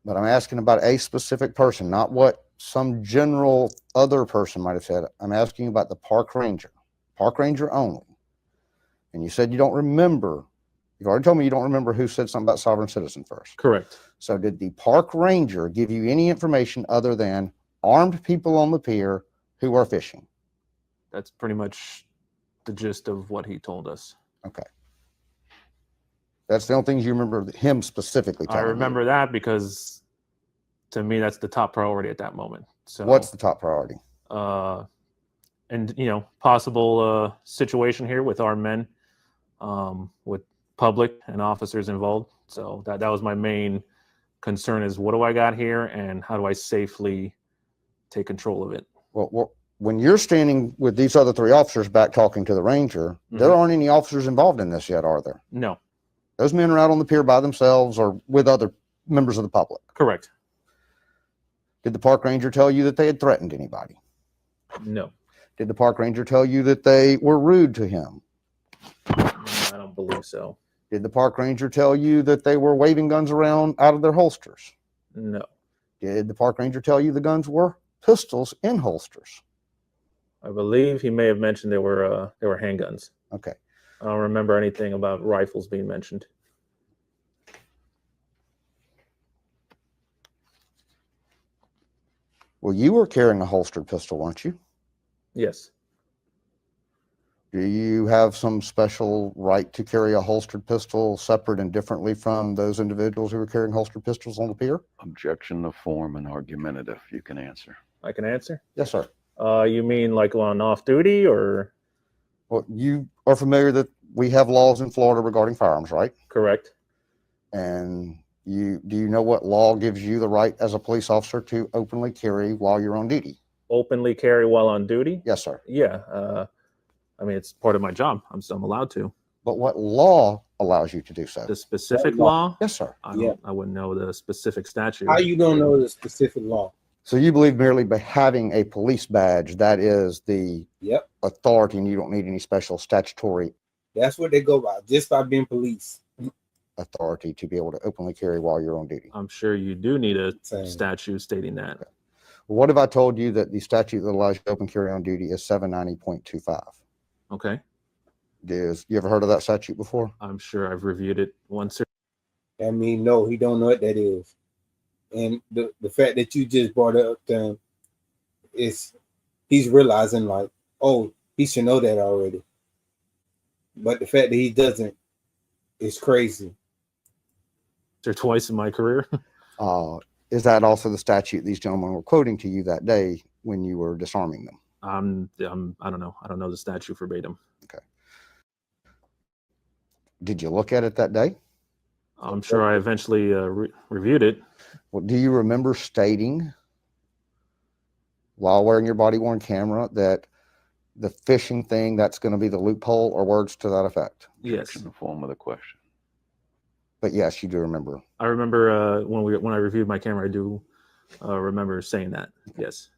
Speaker 9: But I'm asking about a specific person, not what some general other person might have said. I'm asking about the park ranger only. And you said you don't remember. You've already told me you don't remember who said something about sovereign citizen first.
Speaker 14: Correct.
Speaker 9: So did the park ranger give you any information other than armed people on the pier who are fishing?
Speaker 14: That's pretty much the gist of what he told us.
Speaker 9: Okay. That's the only things you remember him specifically telling you.
Speaker 14: I remember that because to me, that's the top priority at that moment. So
Speaker 9: what's the top priority?
Speaker 14: And, possible situation here with armed men, with public and officers involved. So that was my main concern is what do I got here and how do I safely take control of it?
Speaker 9: Well, when you're standing with these other three officers back talking to the ranger, there aren't any officers involved in this yet, are there?
Speaker 14: No.
Speaker 9: Those men are out on the pier by themselves or with other members of the public.
Speaker 14: Correct.
Speaker 9: Did the park ranger tell you that they had threatened anybody?
Speaker 14: No.
Speaker 9: Did the park ranger tell you that they were rude to him?
Speaker 14: I don't believe so.
Speaker 9: Did the park ranger tell you that they were waving guns around out of their holsters?
Speaker 14: No.
Speaker 9: Did the park ranger tell you the guns were pistols in holsters?
Speaker 14: I believe he may have mentioned they were handguns.
Speaker 9: Okay.
Speaker 14: I don't remember anything about rifles being mentioned.
Speaker 9: Well, you were carrying a holstered pistol, weren't you?
Speaker 14: Yes.
Speaker 9: Do you have some special right to carry a holstered pistol separate and differently from those individuals who were carrying holstered pistols on the pier?
Speaker 11: Objection to form and argumentative. You can answer.
Speaker 14: I can answer?
Speaker 9: Yes, sir.
Speaker 14: You mean like on off duty or?
Speaker 9: Well, you are familiar that we have laws in Florida regarding firearms, right?
Speaker 14: Correct.
Speaker 9: And do you know what law gives you the right as a police officer to openly carry while you're on duty?
Speaker 14: Openly carry while on duty?
Speaker 9: Yes, sir.
Speaker 14: Yeah. I mean, it's part of my job. I'm allowed to.
Speaker 9: But what law allows you to do so?
Speaker 14: The specific law?
Speaker 9: Yes, sir.
Speaker 14: I wouldn't know the specific statute.
Speaker 1: How you don't know the specific law?
Speaker 9: So you believe merely by having a police badge, that is the authority, and you don't need any special statutory.
Speaker 1: That's what they go by, just by being police.
Speaker 9: Authority to be able to openly carry while you're on duty.
Speaker 14: I'm sure you do need a statute stating that.
Speaker 9: Okay. What if I told you that the statute that allows you to open carry on duty is 790.25?
Speaker 14: Okay.
Speaker 9: You ever heard of that statute before?
Speaker 14: I'm sure I've reviewed it once.
Speaker 1: I mean, no, he don't know what that is. And the fact that you just brought it up to him is he's realizing like, oh, he should know that already. But the fact that he doesn't is crazy.
Speaker 14: Or twice in my career.
Speaker 9: Is that also the statute these gentlemen were quoting to you that day when you were disarming them?
Speaker 14: I don't know. I don't know the statute verbatim.
Speaker 9: Okay. Did you look at it that day?
Speaker 14: I'm sure I eventually reviewed it.
Speaker 9: Well, do you remember stating while wearing your body-worn camera that the fishing thing, that's going to be the loophole, or words to that effect?
Speaker 14: Yes.
Speaker 11: In the form of the question.
Speaker 9: But yes, you do remember.
Speaker 14: I remember when I reviewed my camera, I do remember saying that. Yes.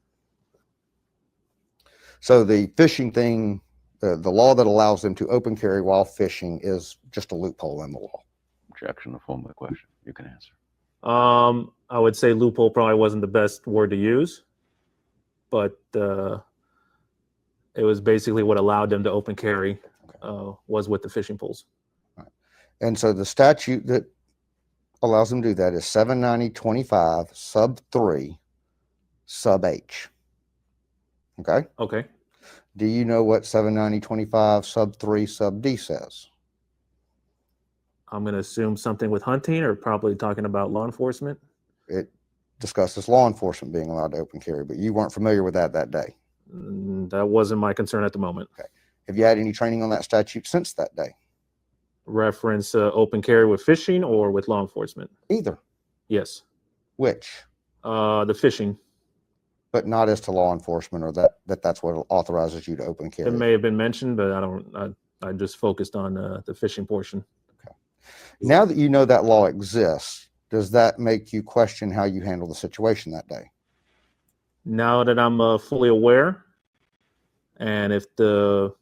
Speaker 9: So the fishing thing, the law that allows them to open carry while fishing is just a loophole in the law.
Speaker 11: Objection to the form of the question. You can answer.
Speaker 14: I would say loophole probably wasn't the best word to use, but it was basically what allowed them to open carry was with the fishing poles.
Speaker 9: Right. And so the statute that allows them to do that is 790.25 sub 3 sub H. Okay.
Speaker 14: Okay.
Speaker 9: Do you know what 790.25 sub 3 sub D says?
Speaker 14: I'm going to assume something with hunting, or probably talking about law enforcement.
Speaker 9: It discusses law enforcement being allowed to open carry, but you weren't familiar with that day.
Speaker 14: That wasn't my concern at the moment.
Speaker 9: Okay. Have you had any training on that statute since that day?
Speaker 14: Reference open carry with fishing or with law enforcement?
Speaker 9: Either.
Speaker 14: Yes.
Speaker 9: Which?
Speaker 14: The fishing.
Speaker 9: But not as to law enforcement, or that's what authorizes you to open carry.
Speaker 14: It may have been mentioned, but I just focused on the fishing portion.
Speaker 9: Okay. Now that you know that law exists, does that make you question how you handle the situation that day?
Speaker 14: Now that I'm fully aware, and if the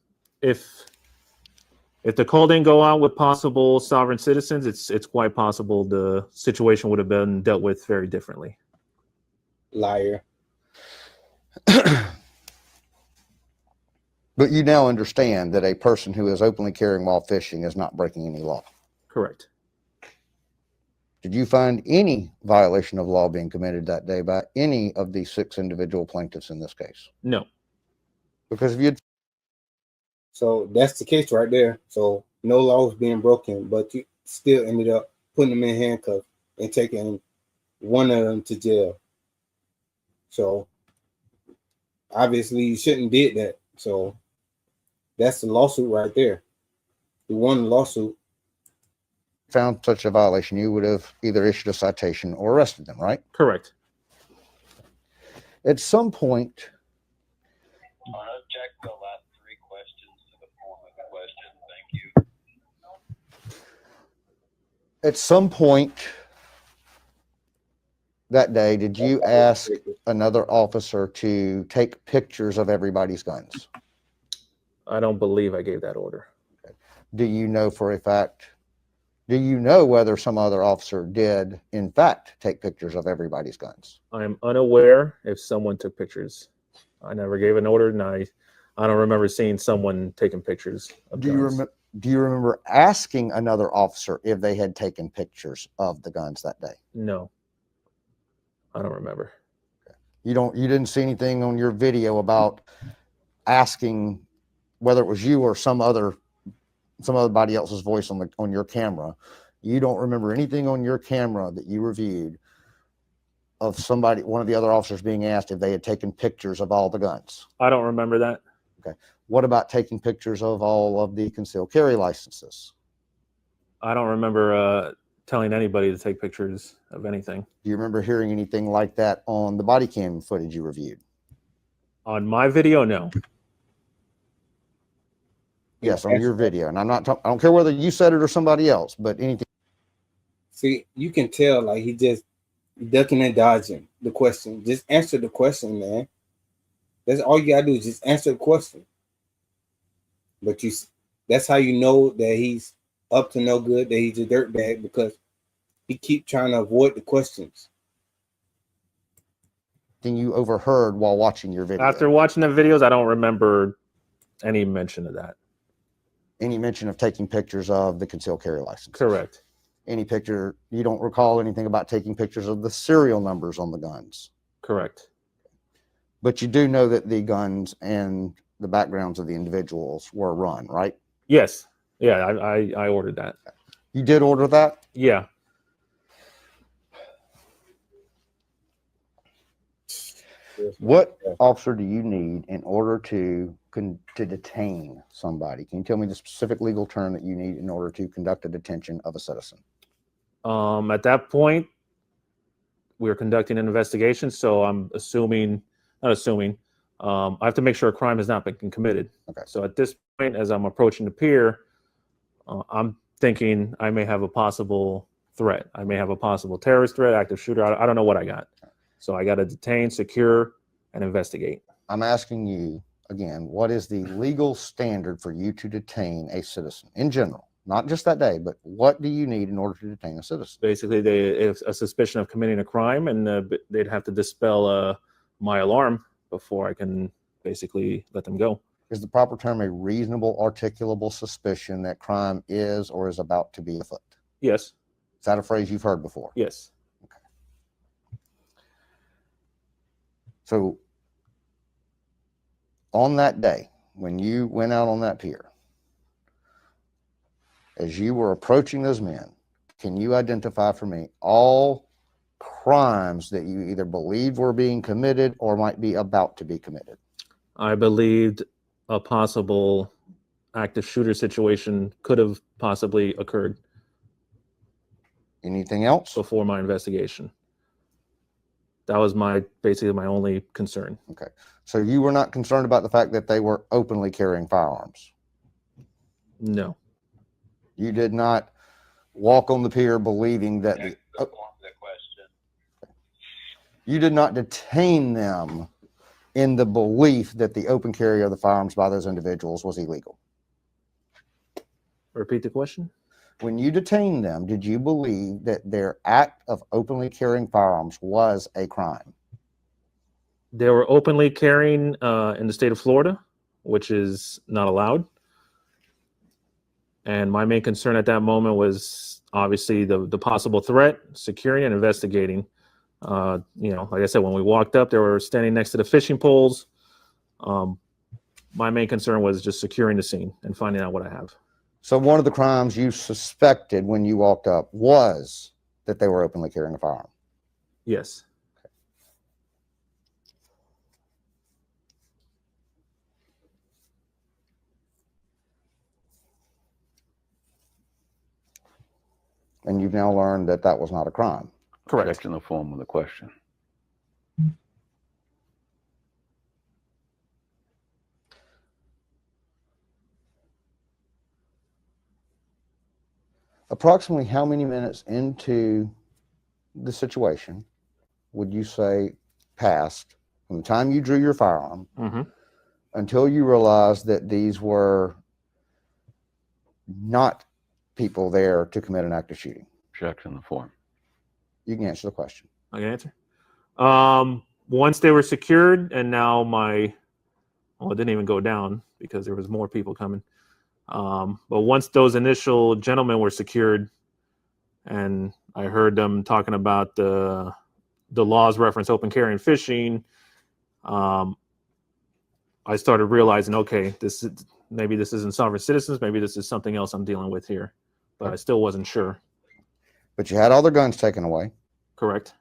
Speaker 14: call didn't go out with possible sovereign citizens, it's quite possible the situation would have been dealt with very differently.
Speaker 1: Liar.
Speaker 9: But you now understand that a person who is openly carrying while fishing is not breaking any law.
Speaker 14: Correct.
Speaker 9: Did you find any violation of law being committed that day by any of the 6 individual plaintiffs in this case?
Speaker 14: No.
Speaker 9: Because if you'd...
Speaker 1: So that's the case right there. So no law was being broken, but you still ended up putting them in handcuffs and taking one of them to jail. So obviously you shouldn't did that. So that's the lawsuit right there. You won the lawsuit.
Speaker 9: Found such a violation, you would have either issued a citation or arrested them, right?
Speaker 14: Correct.
Speaker 9: At some point,
Speaker 12: Object the last 3 questions to the form of the question. Thank you.
Speaker 9: at some point that day, did you ask another officer to take pictures of everybody's guns?
Speaker 14: I don't believe I gave that order.
Speaker 9: Okay. Do you know for a fact? Do you know whether some other officer did, in fact, take pictures of everybody's guns?
Speaker 14: I am unaware if someone took pictures. I never gave an order, and I don't remember seeing someone taking pictures of guns.
Speaker 9: Do you remember asking another officer if they had taken pictures of the guns that day?
Speaker 14: No, I don't remember.
Speaker 9: You didn't see anything on your video about asking whether it was you or some otherbody else's voice on your camera. You don't remember anything on your camera that you reviewed of one of the other officers being asked if they had taken pictures of all the guns?
Speaker 14: I don't remember that.
Speaker 9: Okay. What about taking pictures of all of the concealed carry licenses?
Speaker 14: I don't remember telling anybody to take pictures of anything.
Speaker 9: Do you remember hearing anything like that on the body cam footage you reviewed?
Speaker 14: On my video, no.
Speaker 9: Yes, on your video. And I don't care whether you said it or somebody else, but anything.
Speaker 1: See, you can tell like he just ducking and dodging the question. Just answer the question, man. That's all you gotta do is just answer the question. But that's how you know that he's up to no good, that he's a dirtbag, because he keep trying to avoid the questions.
Speaker 9: Thing you overheard while watching your video.
Speaker 14: After watching the videos, I don't remember any mention of that.
Speaker 9: Any mention of taking pictures of the concealed carry license?
Speaker 14: Correct.
Speaker 9: Any picture, you don't recall anything about taking pictures of the serial numbers on the guns?
Speaker 14: Correct.
Speaker 9: But you do know that the guns and the backgrounds of the individuals were run, right?
Speaker 14: Yes. Yeah, I ordered that.
Speaker 9: You did order that?
Speaker 14: Yeah.
Speaker 9: What officer do you need in order to detain somebody? Can you tell me the specific legal term that you need in order to conduct a detention of a citizen?
Speaker 14: At that point, we were conducting an investigation, so I'm not assuming, I have to make sure a crime has not been committed.
Speaker 9: Okay.
Speaker 14: So at this point, as I'm approaching the pier, I'm thinking I may have a possible threat. I may have a possible terrorist threat, active shooter. I don't know what I got. So I got to detain, secure, and investigate.
Speaker 9: I'm asking you again, what is the legal standard for you to detain a citizen in general? Not just that day, but what do you need in order to detain a citizen?
Speaker 14: Basically, if a suspicion of committing a crime, and they'd have to dispel my alarm before I can basically let them go.
Speaker 9: Is the proper term a reasonable, articulable suspicion that crime is or is about to be afoot?
Speaker 14: Yes.
Speaker 9: Is that a phrase you've heard before?
Speaker 14: Yes.
Speaker 9: Okay. So on that day, when you went out on that pier, as you were approaching those men, can you identify for me all crimes that you either believed were being committed or might be about to be committed?
Speaker 14: I believed a possible active shooter situation could have possibly occurred.
Speaker 9: Anything else?
Speaker 14: Before my investigation. That was basically my only concern.
Speaker 9: Okay. So you were not concerned about the fact that they were openly carrying firearms?
Speaker 14: No.
Speaker 9: You did not walk on the pier believing that you did not detain them in the belief that the open carry of the firearms by those individuals was illegal.
Speaker 14: Repeat the question.
Speaker 9: When you detained them, did you believe that their act of openly carrying firearms was a crime?
Speaker 14: They were openly carrying in the state of Florida, which is not allowed. And my main concern at that moment was obviously the possible threat, securing and investigating. Like I said, when we walked up, they were standing next to the fishing poles. My main concern was just securing the scene and finding out what I have.
Speaker 9: So one of the crimes you suspected when you walked up was that they were openly carrying a firearm?
Speaker 14: Yes.
Speaker 9: Okay. And you've now learned that that was not a crime?
Speaker 14: Correct.
Speaker 11: Correct in the form of the question.
Speaker 9: Approximately how many minutes into the situation would you say passed from the time you drew your firearm until you realized that these were not people there to commit an act of shooting?
Speaker 11: Check in the form.
Speaker 9: You can answer the question.
Speaker 14: I can answer. Once they were secured, and now it didn't even go down because there was more people coming. But once those initial gentlemen were secured, and I heard them talking about the laws reference open carry and fishing, I started realizing, okay, maybe this isn't sovereign citizens, maybe this is something else I'm dealing with here, but I still wasn't sure.
Speaker 9: But you had all their guns taken away.
Speaker 14: Correct.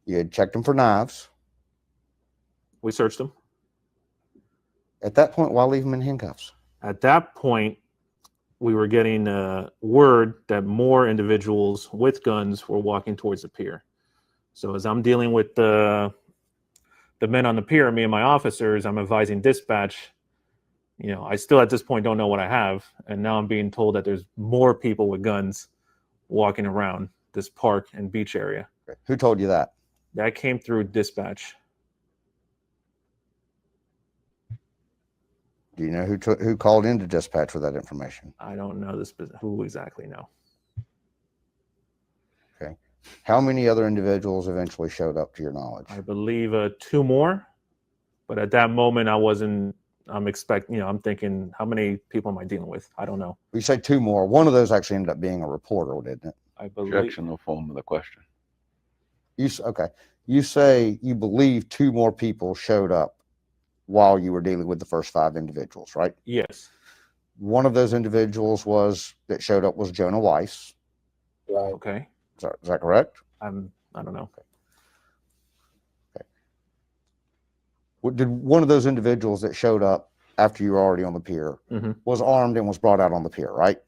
Speaker 9: You had checked them for knives.
Speaker 14: We searched them.
Speaker 9: At that point, why leave them in handcuffs?
Speaker 14: At that point, we were getting word that more individuals with guns were walking towards the pier. So as I'm dealing with the men on the pier, me and my officers, I'm advising dispatch, I still at this point don't know what I have. And now I'm being told that there's more people with guns walking around this park and beach area.
Speaker 9: Who told you that?
Speaker 14: That came through dispatch.
Speaker 9: Do you know who called into dispatch with that information?
Speaker 14: I don't know who exactly know.
Speaker 9: Okay. How many other individuals eventually showed up to your knowledge?
Speaker 14: I believe 2 more, but at that moment I'm thinking, how many people am I dealing with? I don't know.
Speaker 9: You say 2 more. One of those actually ended up being a reporter, didn't it?
Speaker 14: I believe.
Speaker 11: Objection in the form of the question.
Speaker 9: Okay. You say you believe 2 more people showed up while you were dealing with the first 5 individuals, right?
Speaker 14: Yes.
Speaker 9: One of those individuals that showed up was Jonah Weiss.
Speaker 1: Right.
Speaker 14: Okay.
Speaker 9: Is that correct?
Speaker 14: I don't know.
Speaker 9: Okay. Did one of those individuals that showed up after you were already on the pier was armed and was brought out on the pier, right?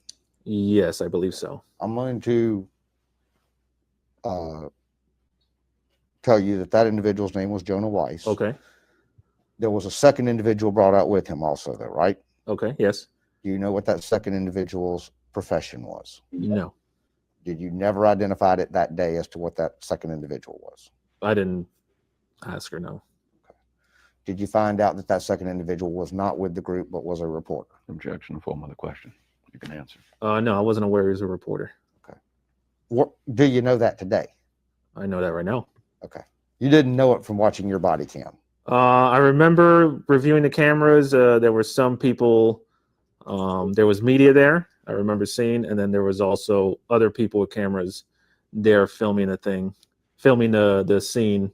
Speaker 14: Yes, I believe so.
Speaker 9: I'm going to tell you that individual's name was Jonah Weiss.
Speaker 14: Okay.
Speaker 9: There was a second individual brought out with him also, though, right?
Speaker 14: Okay, yes.
Speaker 9: Do you know what that second individual's profession was?
Speaker 14: No.
Speaker 9: Did you never identify it that day as to what that second individual was?
Speaker 14: I didn't ask her, no.
Speaker 9: Okay. Did you find out that second individual was not with the group but was a reporter?
Speaker 11: Objection in the form of the question. You can answer.
Speaker 14: No, I wasn't aware he was a reporter.
Speaker 9: Okay. Do you know that today?
Speaker 14: I know that right now.
Speaker 9: Okay. You didn't know it from watching your body cam?
Speaker 14: I remember reviewing the cameras. There were some people, there was media there, I remember seeing, and then there was also other people with cameras there filming the scene.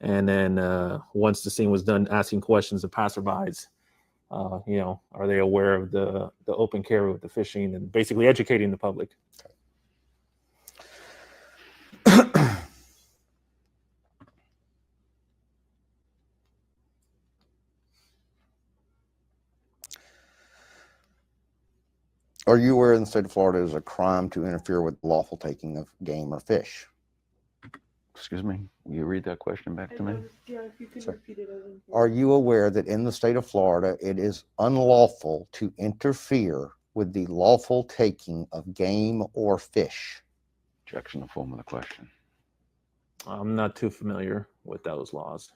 Speaker 14: And then once the scene was done, asking questions of passerbys, are they aware of the open carry with the fishing, and basically educating the public.
Speaker 9: Are you aware in the state of Florida it is a crime to interfere with lawful taking of game or fish?
Speaker 11: Excuse me, will you read that question back to me?
Speaker 13: Yeah, if you could repeat it.
Speaker 9: Are you aware that in the state of Florida it is unlawful to interfere with the lawful taking of game or fish?
Speaker 11: Objection in the form of the question.
Speaker 14: I'm not too familiar with those laws.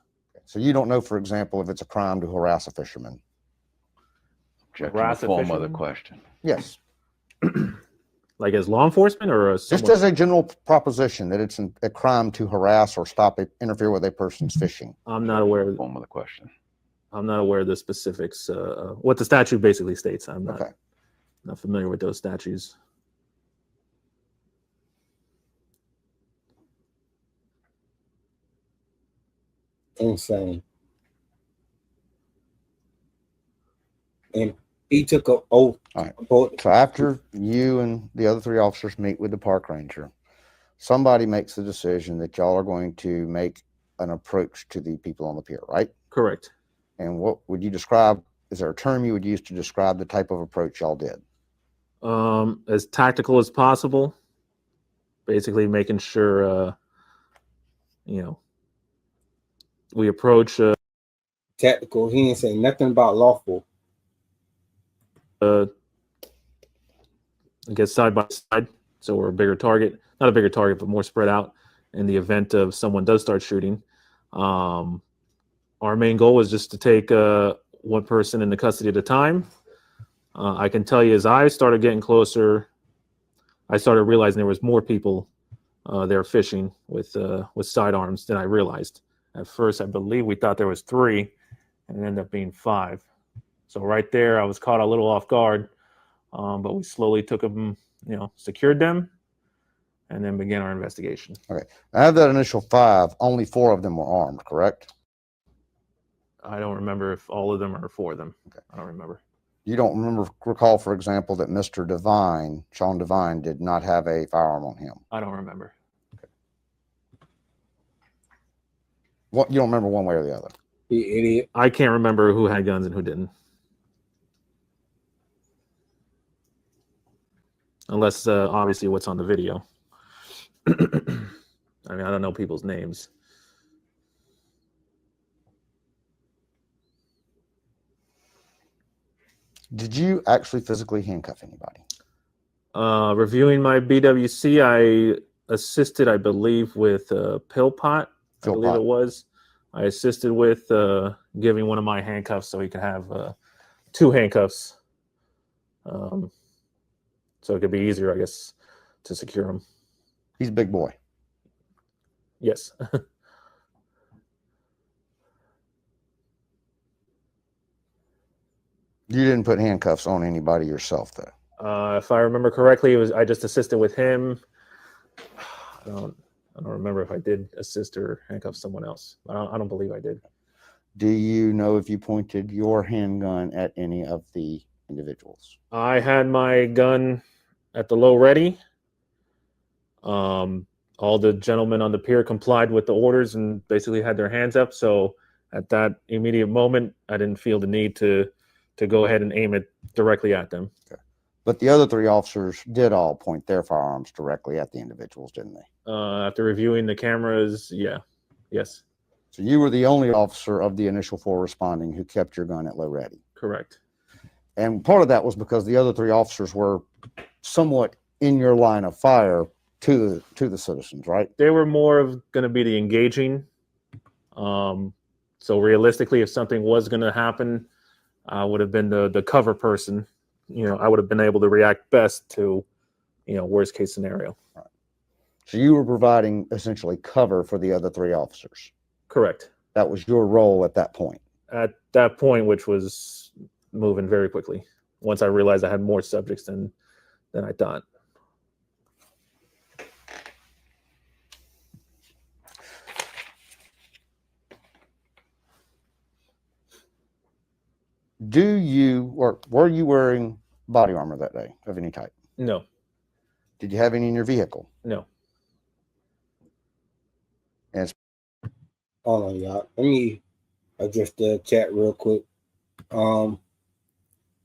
Speaker 9: So you don't know, for example, if it's a crime to harass a fisherman?
Speaker 11: Objection in the form of the question.
Speaker 9: Yes.
Speaker 14: Like as law enforcement, or
Speaker 9: just as a general proposition that it's a crime to harass or interfere with a person's fishing?
Speaker 14: I'm not aware of
Speaker 11: the form of the question.
Speaker 14: I'm not aware of the specifics. What the statute basically states. I'm not,
Speaker 9: okay.
Speaker 14: Not familiar with those statutes.
Speaker 1: Insane. And he took an oath.
Speaker 9: All right. So after you and the other 3 officers meet with the park ranger, somebody makes the decision that y'all are going to make an approach to the people on the pier, right?
Speaker 14: Correct.
Speaker 9: And what would you describe? Is there a term you would use to describe the type of approach y'all did?
Speaker 14: As tactical as possible. Basically making sure, we approach.
Speaker 1: Tactical. He didn't say nothing about lawful.
Speaker 14: Get side by side, so we're a bigger target. Not a bigger target, but more spread out in the event of someone does start shooting. Our main goal was just to take one person into custody at a time. I can tell you, as I started getting closer, I started realizing there was more people there fishing with sidearms than I realized. At first, I believe we thought there was 3, and it ended up being 5. So right there, I was caught a little off guard. but we slowly took them, secured them, and then began our investigation.
Speaker 9: Okay. I have that initial 5. Only 4 of them were armed, correct?
Speaker 14: I don't remember if all of them or 4 of them.
Speaker 9: Okay.
Speaker 14: I don't remember.
Speaker 9: You don't recall, for example, that Mr. Devine, Sean Devine, did not have a firearm on him?
Speaker 14: I don't remember.
Speaker 9: Okay. What, you don't remember one way or the other?
Speaker 1: You idiot.
Speaker 14: I can't remember who had guns and who didn't. Unless, obviously, what's on the video. I mean, I don't know people's names.
Speaker 9: Did you actually physically handcuff anybody?
Speaker 14: Reviewing my BWC, I assisted, I believe, with pill pot. I believe it was. I assisted with giving one of my handcuffs so he could have 2 handcuffs. So it could be easier, I guess, to secure him.
Speaker 9: He's a big boy.
Speaker 14: Yes.
Speaker 9: You didn't put handcuffs on anybody yourself, though.
Speaker 14: If I remember correctly, I just assisted with him. I don't remember if I did assist or handcuff someone else. I don't believe I did.
Speaker 9: Do you know if you pointed your handgun at any of the individuals?
Speaker 14: I had my gun at the low ready. All the gentlemen on the pier complied with the orders and basically had their hands up. So at that immediate moment, I didn't feel the need to go ahead and aim it directly at them.
Speaker 9: Okay. But the other 3 officers did all point their firearms directly at the individuals, didn't they?
Speaker 14: After reviewing the cameras, yeah. Yes.
Speaker 9: So you were the only officer of the initial 4 responding who kept your gun at low ready?
Speaker 14: Correct.
Speaker 9: And part of that was because the other 3 officers were somewhat in your line of fire to the citizens, right?
Speaker 14: They were more of going to be the engaging. So realistically, if something was going to happen, I would have been the cover person. I would have been able to react best to, worst case scenario.
Speaker 9: Right. So you were providing essentially cover for the other 3 officers.
Speaker 14: Correct.
Speaker 9: That was your role at that point.
Speaker 14: At that point, which was moving very quickly. Once I realized I had more subjects than I thought.
Speaker 9: Were you wearing body armor that day of any type?
Speaker 14: No.
Speaker 9: Did you have any in your vehicle?
Speaker 14: No.
Speaker 9: And
Speaker 1: hold on, y'all. Let me address the chat real quick. Joe,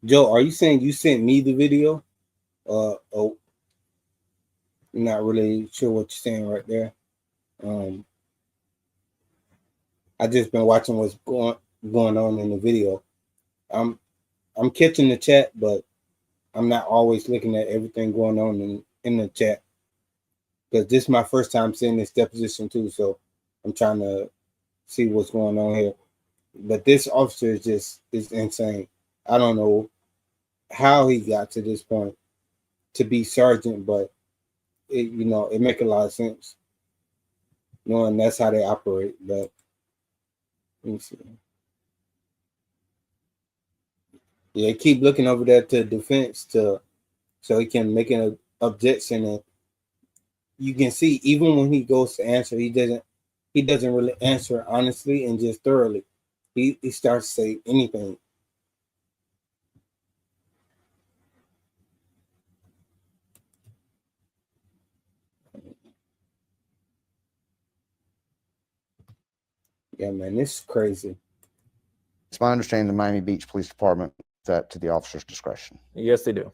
Speaker 1: are you saying you sent me the video? Oh, I'm not really sure what you're saying right there. I just been watching what's going on in the video. I'm catching the chat, but I'm not always looking at everything going on in the chat, because this is my first time seeing this deposition too. So I'm trying to see what's going on here. But this officer is insane. I don't know how he got to this point to be sergeant, but it makes a lot of sense, knowing that's how they operate. But let me see. Yeah, keep looking over there to defense so he can make an objection, and you can see even when he goes to answer, he doesn't really answer honestly and just thoroughly. He starts to say anything. Yeah, man, this is crazy.
Speaker 9: it's my understanding the Miami Beach Police Department that to the officer's discretion.
Speaker 14: Yes, they do.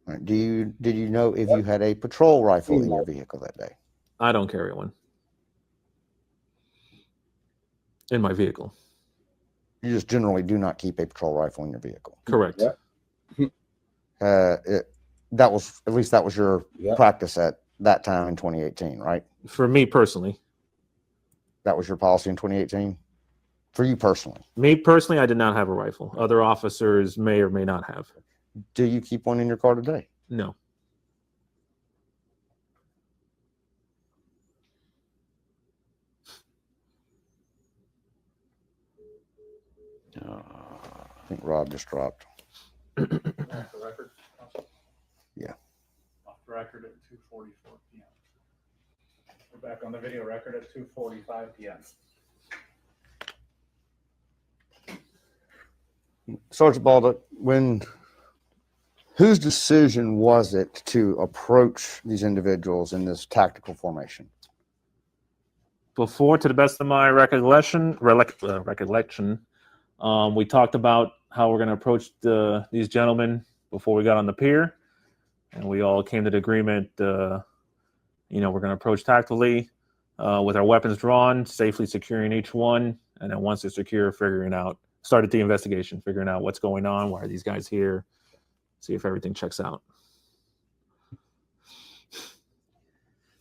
Speaker 9: Right. Did you know if you had a patrol rifle in your vehicle that day?
Speaker 14: I don't carry one in my vehicle.
Speaker 9: You just generally do not keep a patrol rifle in your vehicle.
Speaker 14: Correct.
Speaker 9: That was your practice at that time in 2018, right?
Speaker 14: For me personally.
Speaker 9: That was your policy in 2018? For you personally?
Speaker 14: Me personally, I did not have a rifle. Other officers may or may not have.
Speaker 9: Do you keep one in your car today?
Speaker 14: No.
Speaker 9: I think Rob just dropped.
Speaker 3: Off the record.
Speaker 9: Yeah.
Speaker 3: Off the record at 2:44 p.m. We're back on the video record at 2:45 p.m.
Speaker 9: Sergeant Bolduc, whose decision was it to approach these individuals in this tactical formation?
Speaker 14: Before, to the best of my recollection, we talked about how we're going to approach these gentlemen before we got on the pier, and we all came to the agreement. We're going to approach tactically with our weapons drawn, safely securing each one, and then once they're secure, started the investigation, figuring out what's going on, why are these guys here, see if everything checks out.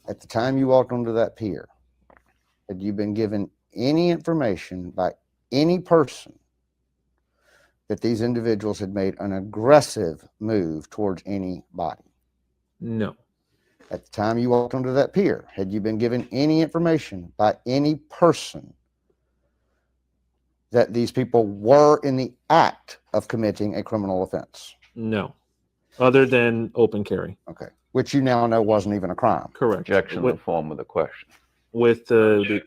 Speaker 9: At the time you walked onto that pier, had you been given any information by any person that these individuals had made an aggressive move towards anybody?
Speaker 14: No.
Speaker 9: At the time you walked onto that pier, had you been given any information by any person that these people were in the act of committing a criminal offense?
Speaker 14: No. Other than open carry.
Speaker 9: Okay. Which you now know wasn't even a crime.
Speaker 14: Correct.
Speaker 11: Objection in the form of the question.
Speaker 14: With the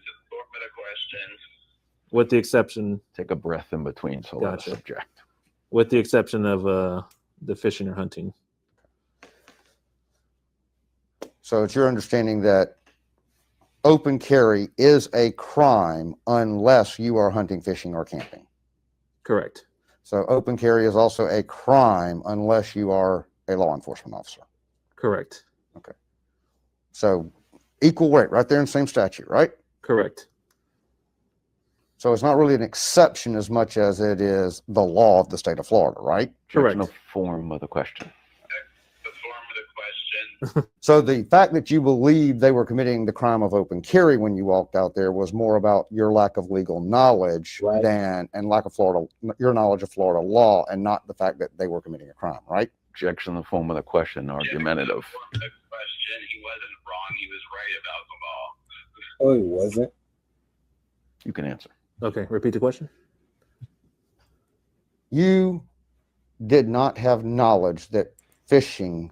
Speaker 14: exception.
Speaker 11: Take a breath in between, so let us object.
Speaker 14: With the exception of the fishing or hunting.
Speaker 9: So it's your understanding that open carry is a crime unless you are hunting, fishing, or camping?
Speaker 14: Correct.
Speaker 9: So open carry is also a crime unless you are a law enforcement officer?
Speaker 14: Correct.
Speaker 9: Okay. So equal weight right there in the same statute, right?
Speaker 14: Correct.
Speaker 9: So it's not really an exception as much as it is the law of the state of Florida, right?
Speaker 11: Correct. The form of the question.
Speaker 9: So the fact that you believe they were committing the crime of open carry when you walked out there was more about your lack of legal knowledge and lack of your knowledge of Florida law, and not the fact that they were committing a crime, right?
Speaker 11: Objection in the form of the question, argumentative.
Speaker 12: The question, he wasn't wrong. He was right about the law.
Speaker 1: Oh, he wasn't.
Speaker 11: You can answer.
Speaker 14: Okay, repeat the question.
Speaker 9: You did not have knowledge that fishing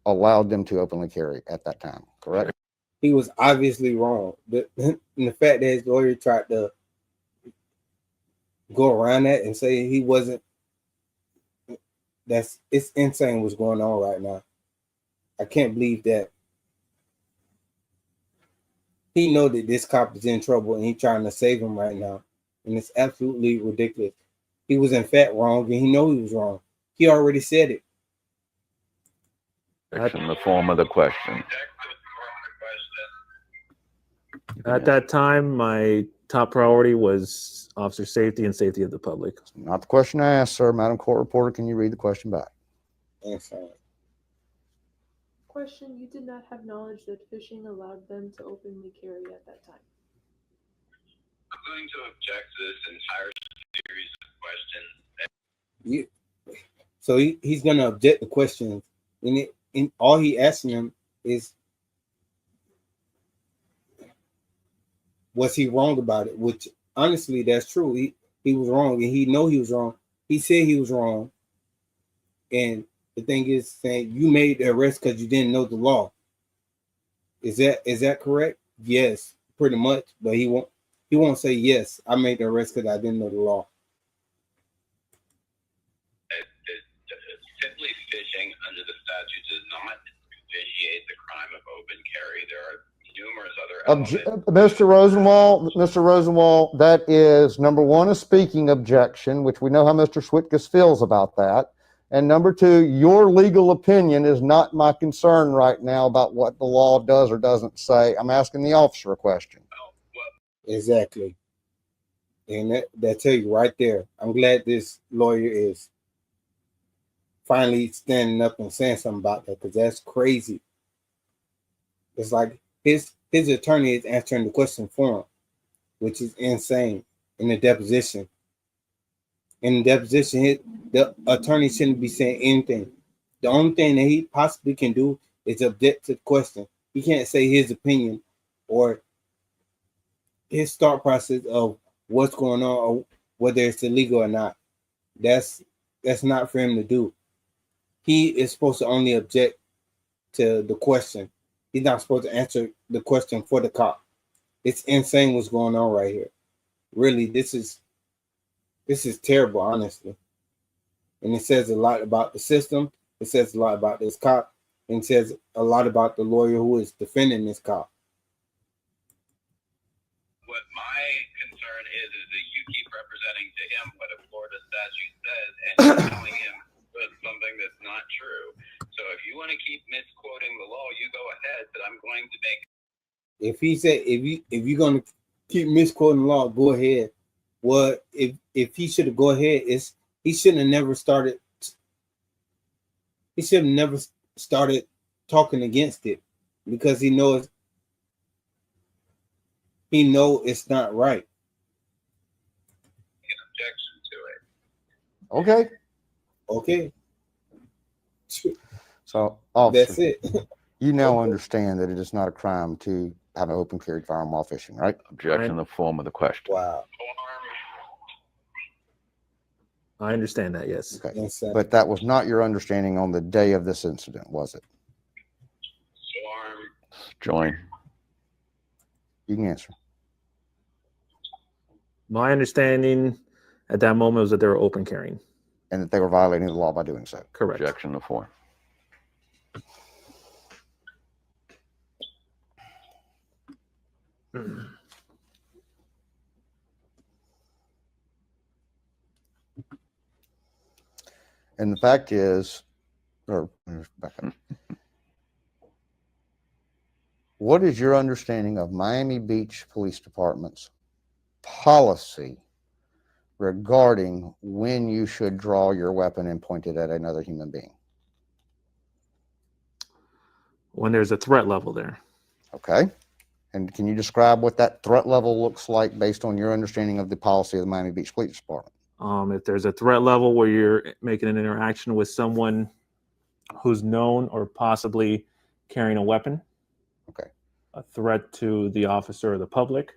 Speaker 9: allowed them to openly carry at that time, correct?
Speaker 1: He was obviously wrong. And the fact that his lawyer tried to go around that and say he wasn't, it's insane what's going on right now. I can't believe that he know that this cop is in trouble and he's trying to save him right now. And it's absolutely ridiculous. He was in fact wrong, and he know he was wrong. He already said it.
Speaker 11: Objection in the form of the question.
Speaker 14: At that time, my top priority was officer safety and safety of the public.
Speaker 9: Not the question I asked, sir. Madam Court Reporter, can you read the question back?
Speaker 1: Yes,
Speaker 13: Question: you did not have knowledge that fishing allowed them to openly carry at that time.
Speaker 12: I'm going to object to this entire series of questions.
Speaker 1: So he's going to object the questions. And all he asking him is, was he wrong about it? Which, honestly, that's true. He was wrong, and he know he was wrong. He said he was wrong. And the thing is saying you made the arrest because you didn't know the law. Is that correct? Yes, pretty much. But he won't say yes, I made the arrest because I didn't know the law.
Speaker 12: Simply fishing under the statute does not vitiate the crime of open carry. There are numerous other elements.
Speaker 9: Mr. Rosenwald, that is, number one, a speaking objection, which we know how Mr. Switkus feels about that. And number two, your legal opinion is not my concern right now about what the law does or doesn't say. I'm asking the officer a question.
Speaker 1: Exactly. And that tell you right there. I'm glad this lawyer is finally standing up and saying something about that, because that's crazy. It's like his attorney is answering the question for him, which is insane. In the deposition, the attorney shouldn't be saying anything. The only thing that he possibly can do is object to the question. He can't say his opinion or his thought process of what's going on or whether it's illegal or not. That's not for him to do. He is supposed to only object to the question. He's not supposed to answer the question for the cop. It's insane what's going on right here. Really, this is terrible, honestly. And it says a lot about the system. It says a lot about this cop. And it says a lot about the lawyer who is defending this cop.
Speaker 12: What my concern is that you keep representing to him what a Florida statute says, and you're telling him something that's not true. So if you want to keep misquoting the law, you go ahead. But I'm going to make.
Speaker 1: If he said if you're gonna keep misquoting the law, go ahead. Well, if he should have go ahead, he shouldn't have never started. He should have never started talking against it because he knows it's not right.
Speaker 12: An objection to it.
Speaker 1: Okay.
Speaker 9: So, officer,
Speaker 1: That's it.
Speaker 9: You now understand that it is not a crime to have an open carried firearm while fishing, right?
Speaker 11: Objection in the form of the question.
Speaker 1: Wow.
Speaker 14: I understand that, yes.
Speaker 9: Okay.
Speaker 1: Yes, sir.
Speaker 9: But that was not your understanding on the day of this incident, was it?
Speaker 11: Join.
Speaker 9: You can answer.
Speaker 14: My understanding at that moment was that they were open carrying.
Speaker 9: And that they were violating the law by doing so.
Speaker 14: Correct.
Speaker 11: Objection in the form.
Speaker 9: And the fact is, back up. What is your understanding of Miami Beach Police Department's policy regarding when you should draw your weapon and point it at another human being?
Speaker 14: When there's a threat level there.
Speaker 9: Okay. And can you describe what that threat level looks like based on your understanding of the policy of the Miami Beach Police Department?
Speaker 14: If there's a threat level where you're making an interaction with someone who's known or possibly carrying a weapon.
Speaker 9: Okay.
Speaker 14: A threat to the officer or the public.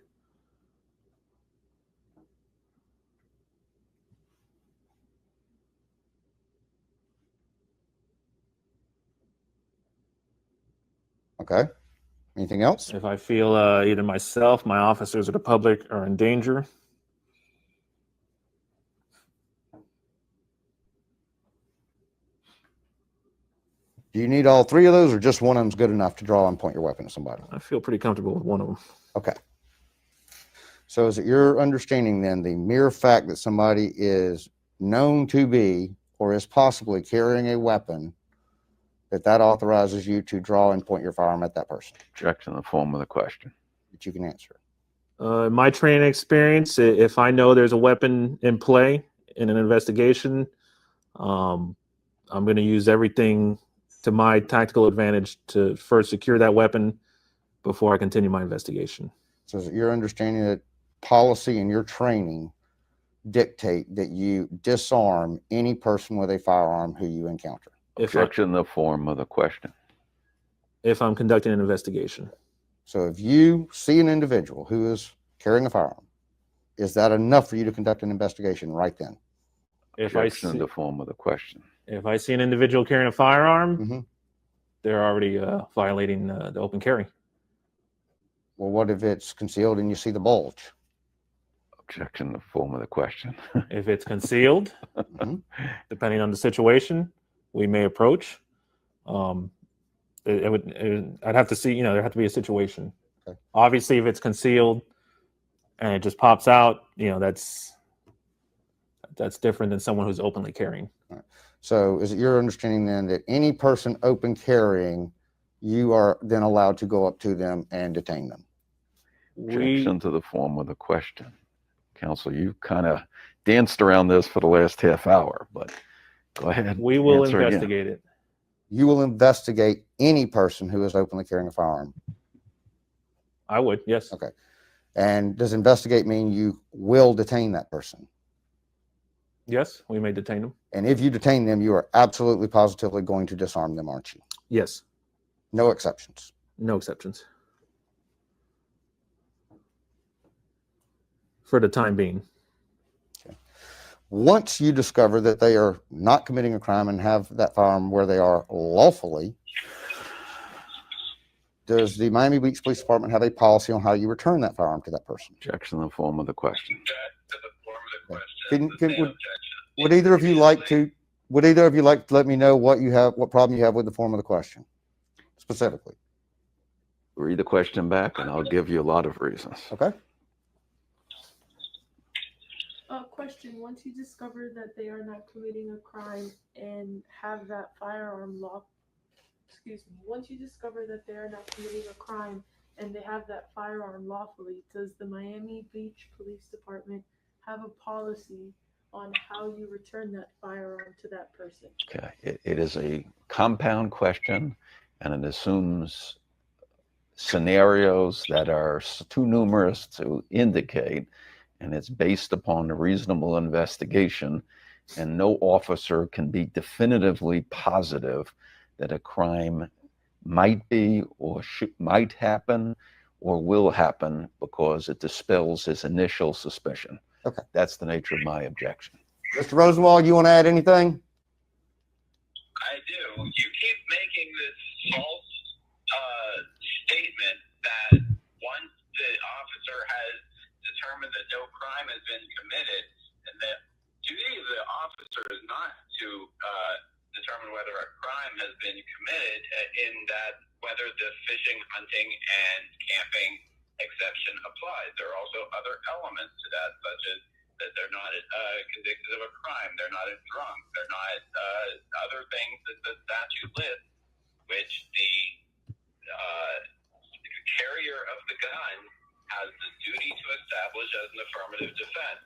Speaker 9: Okay. Anything else?
Speaker 14: If I feel either myself, my officers, or the public are in danger.
Speaker 9: Do you need all three of those, or just one of them's good enough to draw and point your weapon at somebody?
Speaker 14: I feel pretty comfortable with one of them.
Speaker 9: Okay. So is it your understanding then the mere fact that somebody is known to be or is possibly carrying a weapon, that authorizes you to draw and point your firearm at that person?
Speaker 11: Objection in the form of the question.
Speaker 9: That you can answer.
Speaker 14: In my training experience, if I know there's a weapon in play in an investigation, I'm going to use everything to my tactical advantage to first secure that weapon before I continue my investigation.
Speaker 9: So is it your understanding that policy and your training dictate that you disarm any person with a firearm who you encounter?
Speaker 11: Objection in the form of the question.
Speaker 14: If I'm conducting an investigation.
Speaker 9: So if you see an individual who is carrying a firearm, is that enough for you to conduct an investigation right then?
Speaker 11: Objection in the form of the question.
Speaker 14: If I see an individual carrying a firearm, they're already violating the open carry.
Speaker 9: Well, what if it's concealed and you see the bulge?
Speaker 11: Objection in the form of the question.
Speaker 14: If it's concealed, depending on the situation, we may approach. I'd have to see, there have to be a situation.
Speaker 9: Okay.
Speaker 14: Obviously, if it's concealed and it just pops out, that's different than someone who's openly carrying.
Speaker 9: All right. So is it your understanding then that any person open carrying, you are then allowed to go up to them and detain them?
Speaker 11: Objection to the form of the question. Counsel, you kind of danced around this for the last half hour, but go ahead.
Speaker 14: We will investigate it.
Speaker 9: You will investigate any person who is openly carrying a firearm?
Speaker 14: I would, yes.
Speaker 9: Okay. And does investigate mean you will detain that person?
Speaker 14: Yes, we may detain them.
Speaker 9: And if you detain them, you are absolutely positively going to disarm them, aren't you?
Speaker 14: Yes.
Speaker 9: No exceptions?
Speaker 14: No exceptions. For the time being.
Speaker 9: Okay. Once you discover that they are not committing a crime and have that firearm where they are lawfully, does the Miami Beach Police Department have a policy on how you return that firearm to that person?
Speaker 11: Objection in the form of the question.
Speaker 9: Would either of you like to let me know what problem you have with the form of the question specifically?
Speaker 11: Read the question back and I'll give you a lot of reasons.
Speaker 9: Okay.
Speaker 13: Question: once you discover that they are not committing a crime and have that firearm once you discover that they are not committing a crime and they have that firearm lawfully, does the Miami Beach Police Department have a policy on how you return that firearm to that person?
Speaker 11: Okay, it is a compound question, and it assumes scenarios that are too numerous to indicate, and it's based upon a reasonable investigation, and no officer can be definitively positive that a crime might be or might happen or will happen because it dispels his initial suspicion.
Speaker 9: Okay.
Speaker 11: That's the nature of my objection.
Speaker 9: Mr. Rosenwald, you want to add anything?
Speaker 12: I do. You keep making this false statement that once the officer has determined that no crime has been committed, and the duty of the officer is not to determine whether a crime has been committed, in that whether the fishing, hunting, and camping exception applies. There are also other elements to that, such as that they're not convicted of a crime, they're not drunk, they're not other things that the statute lists, which the carrier of the gun has the duty to establish as an affirmative defense.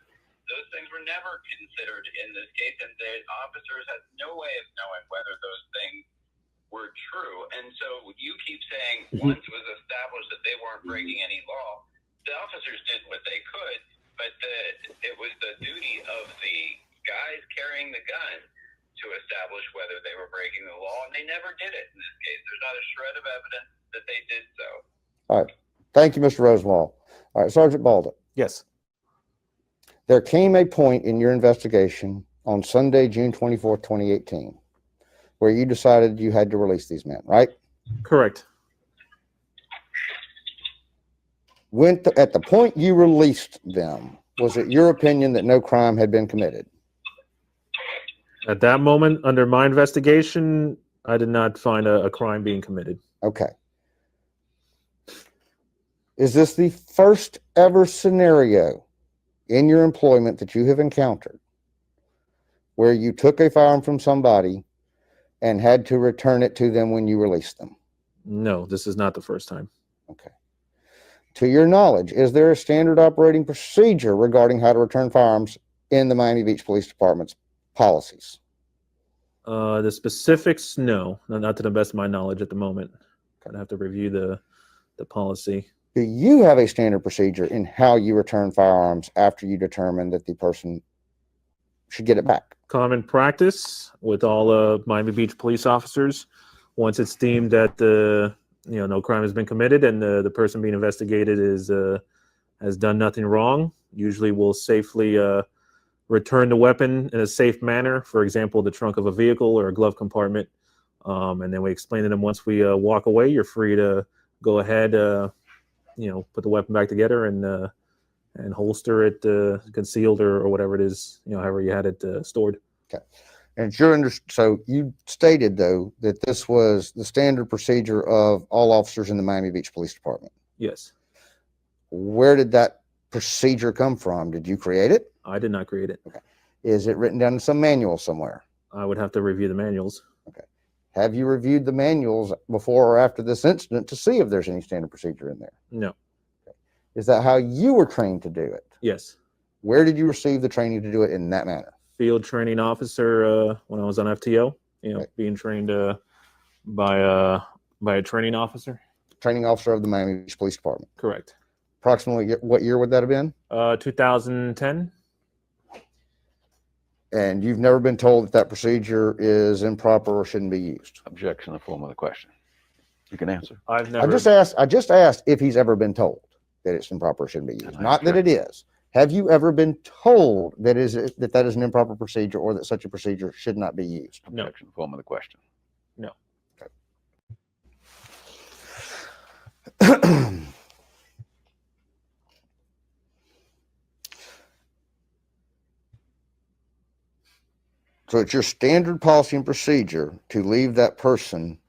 Speaker 12: Those things were never considered in this case, and the officers had no way of knowing whether those things were true. And so you keep saying once it was established that they weren't breaking any law, the officers did what they could, but it was the duty of the guys carrying the gun to establish whether they were breaking the law, and they never did it in this case. There's not a shred of evidence that they did so.
Speaker 9: All right. Thank you, Mr. Rosenwald. All right, Sergeant Bolduc.
Speaker 14: Yes.
Speaker 9: There came a point in your investigation on Sunday, June 24th, 2018, where you decided you had to release these men, right?
Speaker 14: Correct.
Speaker 9: At the point you released them, was it your opinion that no crime had been committed?
Speaker 14: At that moment, under my investigation, I did not find a crime being committed.
Speaker 9: Okay. Is this the first ever scenario in your employment that you have encountered where you took a firearm from somebody and had to return it to them when you released them?
Speaker 14: No, this is not the first time.
Speaker 9: Okay. To your knowledge, is there a standard operating procedure regarding how to return firearms in the Miami Beach Police Department's policies?
Speaker 14: The specifics, no, not to the best of my knowledge at the moment. I'd have to review the policy.
Speaker 9: Do you have a standard procedure in how you return firearms after you determine that the person should get it back?
Speaker 14: Common practice with all Miami Beach police officers. Once it's deemed that no crime has been committed and the person being investigated has done nothing wrong, usually we'll safely return the weapon in a safe manner. For example, the trunk of a vehicle or a glove compartment, and then we explain to them once we walk away, you're free to go ahead. Put the weapon back together and holster it concealed or whatever it is, however you had it stored.
Speaker 9: Okay. And so you stated, though, that this was the standard procedure of all officers in the Miami Beach Police Department.
Speaker 14: Yes.
Speaker 9: Where did that procedure come from? Did you create it?
Speaker 14: I did not create it.
Speaker 9: Okay. Is it written down in some manual somewhere?
Speaker 14: I would have to review the manuals.
Speaker 9: Okay. Have you reviewed the manuals before or after this incident to see if there's any standard procedure in there?
Speaker 14: No.
Speaker 9: Okay. Is that how you were trained to do it?
Speaker 14: Yes.
Speaker 9: Where did you receive the training to do it in that manner?
Speaker 14: Field training officer when I was on FTO, being trained by a training officer.
Speaker 9: Training officer of the Miami Beach Police Department.
Speaker 14: Correct.
Speaker 9: Approximately what year would that have been?
Speaker 14: 2010.
Speaker 9: And you've never been told that procedure is improper or shouldn't be used?
Speaker 11: Objection in the form of the question. You can answer.
Speaker 14: I've never.
Speaker 9: I just asked if he's ever been told that it's improper or shouldn't be used. Not that it is. Have you ever been told that is an improper procedure or that such a procedure should not be used?
Speaker 14: No.
Speaker 11: Objection, form of the question.
Speaker 14: No.
Speaker 9: So it's your standard policy and procedure to leave that person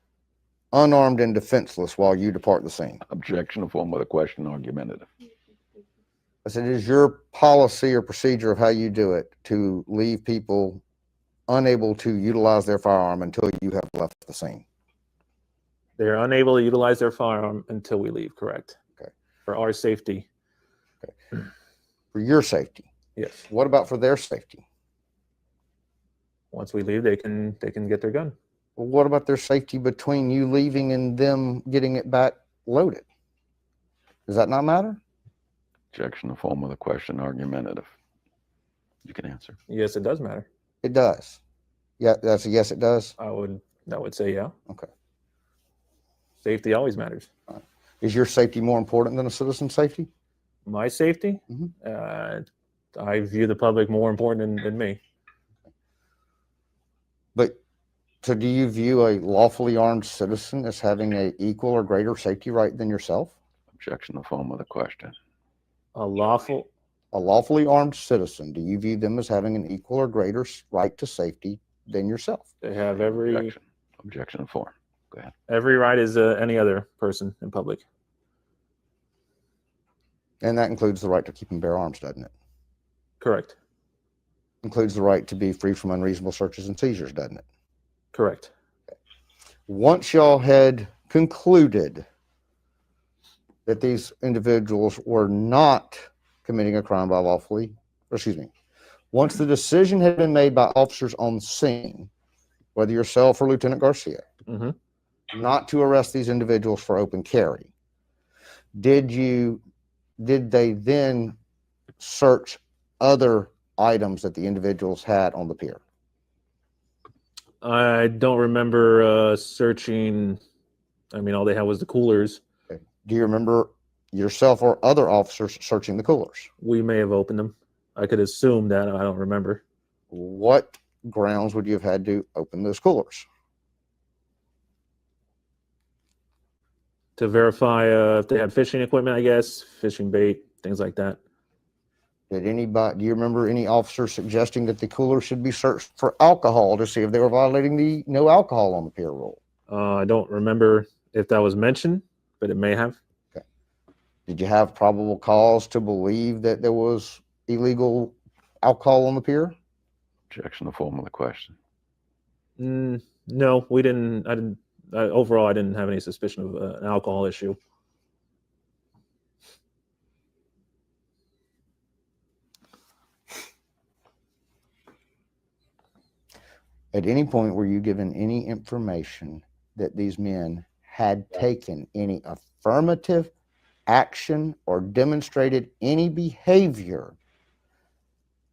Speaker 9: unarmed and defenseless while you depart the scene.
Speaker 11: Objection, form of the question, argumentative.
Speaker 9: I said, it is your policy or procedure of how you do it to leave people unable to utilize their firearm until you have left the scene.
Speaker 14: They're unable to utilize their firearm until we leave, correct?
Speaker 9: Okay.
Speaker 14: For our safety.
Speaker 9: Okay. For your safety.
Speaker 14: Yes.
Speaker 9: What about for their safety?
Speaker 14: Once we leave, they can get their gun.
Speaker 9: Well, what about their safety between you leaving and them getting it back loaded? Does that not matter?
Speaker 11: Objection, form of the question, argumentative. You can answer.
Speaker 14: Yes, it does matter.
Speaker 9: It does. Yeah, that's a yes, it does.
Speaker 14: I would say yeah.
Speaker 9: Okay.
Speaker 14: Safety always matters.
Speaker 9: Right. Is your safety more important than a citizen's safety?
Speaker 14: My safety? I view the public more important than me.
Speaker 9: But so do you view a lawfully armed citizen as having a equal or greater safety right than yourself?
Speaker 11: Objection, the form of the question.
Speaker 9: A lawfully armed citizen, do you view them as having an equal or greater right to safety than yourself?
Speaker 14: They have every
Speaker 11: objection form. Go ahead.
Speaker 14: Every right as any other person in public.
Speaker 9: And that includes the right to keep and bear arms, doesn't it?
Speaker 14: Correct.
Speaker 9: Includes the right to be free from unreasonable searches and seizures, doesn't it?
Speaker 14: Correct.
Speaker 9: Once y'all had concluded that these individuals were not committing a crime by once the decision had been made by officers on the scene, whether yourself or Lieutenant Garcia, not to arrest these individuals for open carry, did they then search other items that the individuals had on the pier?
Speaker 14: I don't remember searching. I mean, all they had was the coolers.
Speaker 9: Okay. Do you remember yourself or other officers searching the coolers?
Speaker 14: We may have opened them. I could assume that. I don't remember.
Speaker 9: What grounds would you have had to open those coolers?
Speaker 14: To verify if they had fishing equipment, I guess, fishing bait, things like that.
Speaker 9: Do you remember any officer suggesting that the cooler should be searched for alcohol to see if they were violating the no alcohol on the pier rule?
Speaker 14: I don't remember if that was mentioned, but it may have.
Speaker 9: Okay. Did you have probable cause to believe that there was illegal alcohol on the pier?
Speaker 11: Objection, the form of the question.
Speaker 14: No, we didn't. Overall, I didn't have any suspicion of an alcohol issue.
Speaker 9: At any point were you given any information that these men had taken any affirmative action or demonstrated any behavior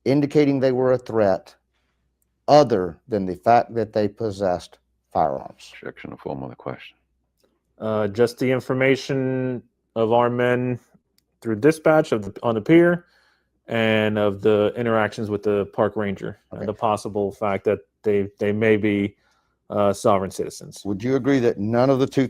Speaker 9: indicating they were a threat other than the fact that they possessed firearms?
Speaker 11: Objection, the form of the question.
Speaker 14: Just the information of our men through dispatch on the pier and of the interactions with the park ranger and the possible fact that they may be sovereign citizens.
Speaker 9: Would you agree that none of the two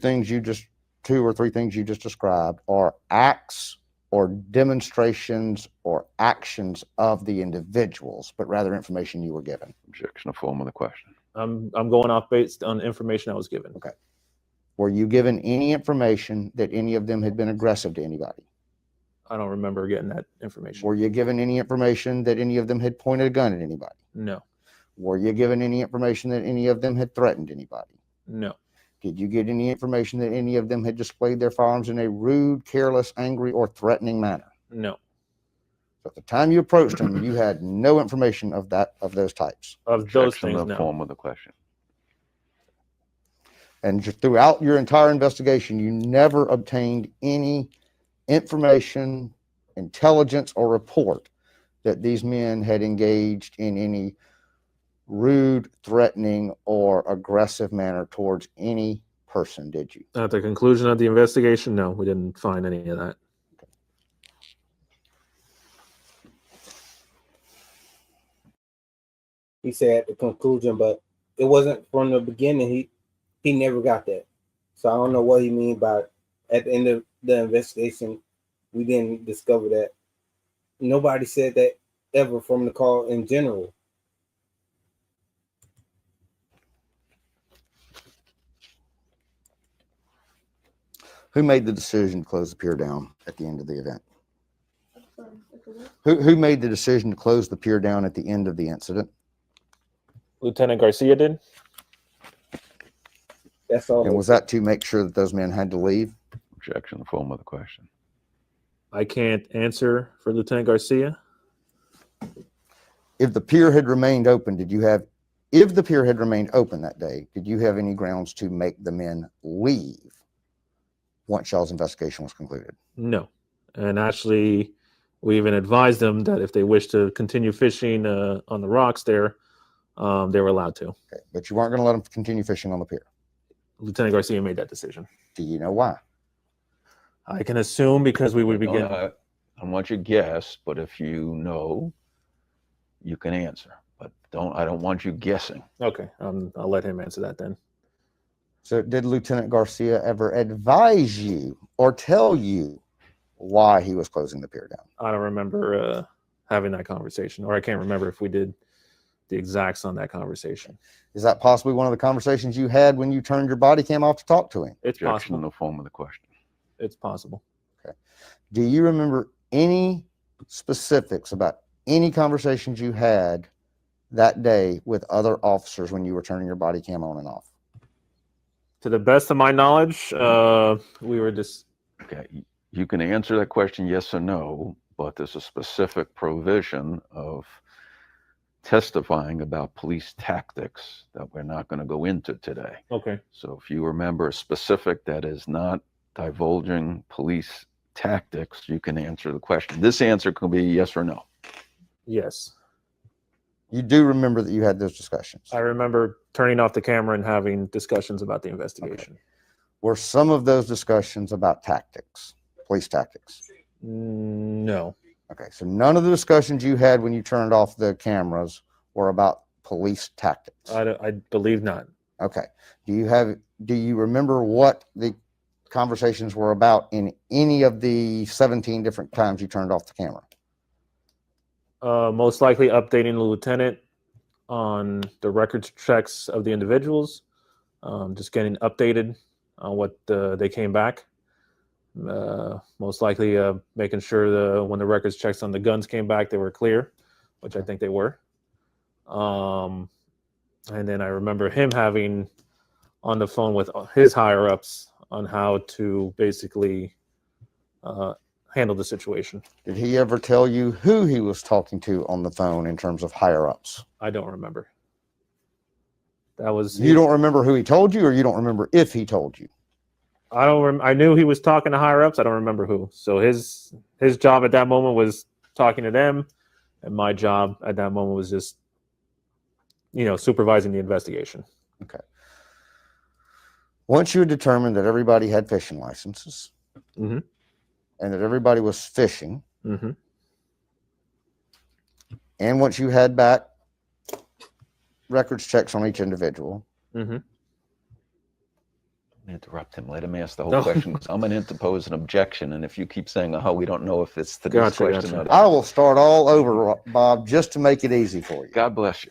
Speaker 9: or three things you just described are acts or demonstrations or actions of the individuals, but rather information you were given?
Speaker 11: Objection, the form of the question.
Speaker 14: I'm going off based on information I was given.
Speaker 9: Okay. Were you given any information that any of them had been aggressive to anybody?
Speaker 14: I don't remember getting that information.
Speaker 9: Were you given any information that any of them had pointed a gun at anybody?
Speaker 14: No.
Speaker 9: Were you given any information that any of them had threatened anybody?
Speaker 14: No.
Speaker 9: Did you get any information that any of them had displayed their firearms in a rude, careless, angry, or threatening manner?
Speaker 14: No.
Speaker 9: So at the time you approached them, you had no information of those types.
Speaker 14: Of those things,
Speaker 11: the
Speaker 14: no.
Speaker 11: form of the question.
Speaker 9: And throughout your entire investigation, you never obtained any information, intelligence, or report that these men had engaged in any rude, threatening, or aggressive manner towards any person, did you?
Speaker 14: At the conclusion of the investigation, no, we didn't find any of that.
Speaker 1: He said at the conclusion, but it wasn't from the beginning. He never got that. So I don't know what he mean by at the end of the investigation, we didn't discover that. Nobody said that ever from the call in general.
Speaker 9: Who made the decision to close the pier down at the end of the event? Who made the decision to close the pier down at the end of the incident?
Speaker 14: Lieutenant Garcia did.
Speaker 1: That's all.
Speaker 9: And was that to make sure that those men had to leave?
Speaker 11: Objection, the form of the question.
Speaker 14: I can't answer for Lieutenant Garcia.
Speaker 9: If the pier had remained open, if the pier had remained open that day, did you have any grounds to make the men leave once y'all's investigation was concluded?
Speaker 14: No. And actually, we even advised them that if they wish to continue fishing on the rocks there, they were allowed to.
Speaker 9: Okay. But you weren't going to let them continue fishing on the pier?
Speaker 14: Lieutenant Garcia made that decision.
Speaker 9: Do you know why?
Speaker 14: I can assume because we would begin.
Speaker 11: I want you to guess, but if you know, you can answer. But I don't want you guessing.
Speaker 14: Okay, I'll let him answer that then.
Speaker 9: So did Lieutenant Garcia ever advise you or tell you why he was closing the pier down?
Speaker 14: I don't remember having that conversation, or I can't remember if we did the exacts on that conversation.
Speaker 9: Is that possibly one of the conversations you had when you turned your body cam off to talk to him?
Speaker 14: It's possible.
Speaker 11: In the form of the question.
Speaker 14: It's possible.
Speaker 9: Okay. Do you remember any specifics about any conversations you had that day with other officers when you were turning your body cam on and off?
Speaker 14: To the best of my knowledge, we were just...
Speaker 11: Okay, you can answer that question yes or no, but there's a specific provision of testifying about police tactics that we're not going to go into today.
Speaker 14: Okay.
Speaker 11: So if you remember a specific that is not divulging police tactics, you can answer the question. This answer can be yes or no.
Speaker 14: Yes.
Speaker 9: You do remember that you had those discussions?
Speaker 14: I remember turning off the camera and having discussions about the investigation.
Speaker 9: Okay. Were some of those discussions about tactics, police tactics?
Speaker 14: No.
Speaker 9: Okay, so none of the discussions you had when you turned off the cameras were about police tactics?
Speaker 14: I believe not.
Speaker 9: Okay. Do you remember what the conversations were about in any of the 17 different times you turned off the camera?
Speaker 14: Most likely updating the lieutenant on the records checks of the individuals, just getting updated on what they came back. Most likely making sure when the records checks on the guns came back, they were clear, which I think they were. And then I remember him having on the phone with his higher ups on how to basically handle the situation.
Speaker 9: Did he ever tell you who he was talking to on the phone in terms of higher ups?
Speaker 14: I don't remember. That was...
Speaker 9: You don't remember who he told you, or you don't remember if he told you?
Speaker 14: I knew he was talking to higher ups. I don't remember who. So his job at that moment was talking to them, and my job at that moment was just, supervising the investigation.
Speaker 9: Okay. Once you had determined that everybody had fishing licenses,
Speaker 14: mm-hmm.
Speaker 9: and that everybody was fishing,
Speaker 14: mm-hmm.
Speaker 9: and once you had back records checks on each individual,
Speaker 14: mm-hmm.
Speaker 11: Interrupt him. Let him ask the whole question, because I'm going to interpose an objection, and if you keep saying, "Oh, we don't know if it's to this question,"
Speaker 14: gotcha.
Speaker 9: I will start all over, Bob, just to make it easy for you.
Speaker 11: God bless you.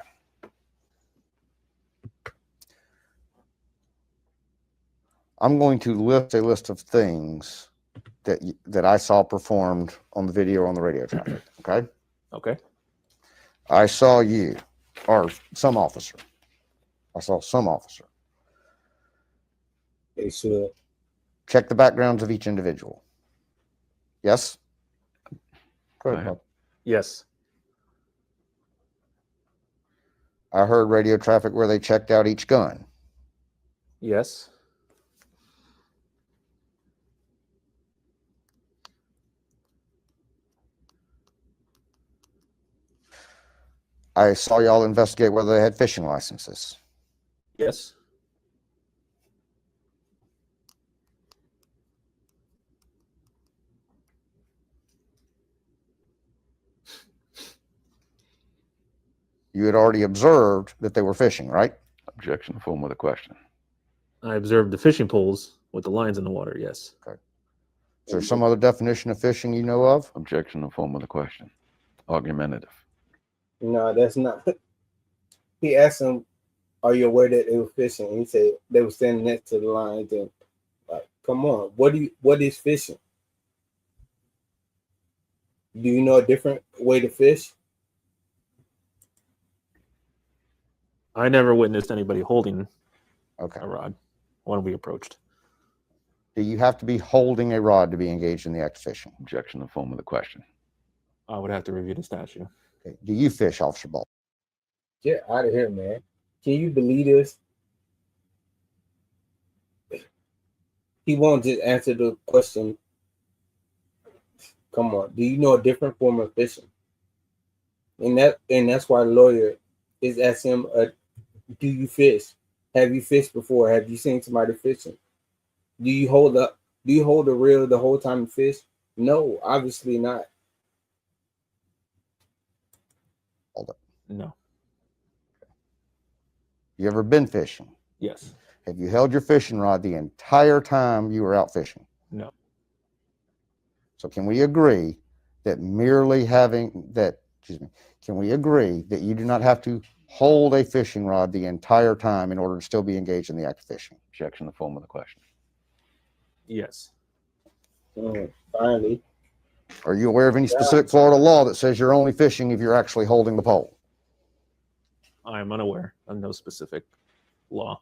Speaker 9: I'm going to list a list of things that I saw performed on the video on the radio traffic. Okay.
Speaker 14: Okay.
Speaker 9: I saw you, or some officer. I saw some officer.
Speaker 1: They should
Speaker 9: check the backgrounds of each individual. Yes? Go ahead, Bob.
Speaker 14: Yes.
Speaker 9: I heard radio traffic where they checked out each gun.
Speaker 14: Yes.
Speaker 9: I saw y'all investigate whether they had fishing licenses.
Speaker 14: Yes.
Speaker 9: You had already observed that they were fishing, right?
Speaker 11: Objection, form with a question.
Speaker 14: I observed the fishing poles with the lines in the water. Yes.
Speaker 9: Okay. Is there some other definition of fishing you know of?
Speaker 11: Objection, in form with a question. Argumentative.
Speaker 1: No, that's not. He asked him, "Are you aware that they were fishing?" And he said they were standing next to the lines. And like, come on, what is fishing? Do you know a different way to fish?
Speaker 14: I never witnessed anybody holding
Speaker 9: a
Speaker 14: rod when we approached.
Speaker 9: Do you have to be holding a rod to be engaged in the act of fishing?
Speaker 11: Objection, in form with a question.
Speaker 14: I would have to review the statute.
Speaker 9: Okay. Do you fish, Officer Ball?
Speaker 1: Get out of here, man. Can you believe this? He won't just answer the question. Come on. Do you know a different form of fishing? And that's why the lawyer is asking him, do you fish? Have you fished before? Have you seen somebody fishing? Do you hold a reel the whole time you fish? No, obviously not.
Speaker 9: Hold up.
Speaker 14: No.
Speaker 9: You ever been fishing?
Speaker 14: Yes.
Speaker 9: Have you held your fishing rod the entire time you were out fishing?
Speaker 14: No.
Speaker 9: So can we agree that merely having that, can we agree that you do not have to hold a fishing rod the entire time in order to still be engaged in the act of fishing?
Speaker 11: Objection, in the form of the question.
Speaker 14: Yes.
Speaker 1: Finally.
Speaker 9: Are you aware of any specific Florida law that says you're only fishing if you're actually holding the pole?
Speaker 14: I am unaware of no specific law.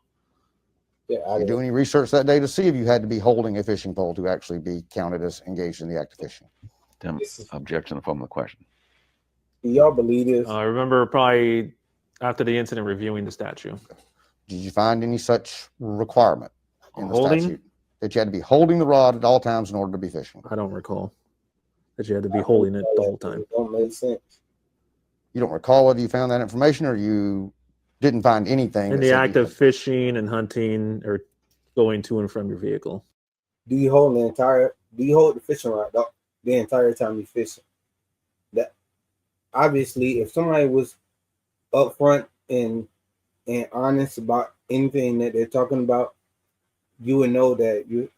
Speaker 9: Did you do any research that day to see if you had to be holding a fishing pole to actually be counted as engaged in the act of fishing?
Speaker 11: Objection, in the form of the question.
Speaker 1: Do y'all believe this?
Speaker 14: I remember probably after the incident reviewing the statute.
Speaker 9: Did you find any such requirement in the
Speaker 14: Holding?
Speaker 9: statute that you had to be holding the rod at all times in order to be fishing?
Speaker 14: I don't recall that you had to be holding it the whole time.
Speaker 1: It don't make sense.
Speaker 9: You don't recall whether you found that information or you didn't find anything?
Speaker 14: In the act of fishing and hunting or going to and from your vehicle.
Speaker 1: Do you hold the fishing rod the entire time you fishing? That obviously, if somebody was upfront and honest about anything that they're talking about, you would know that you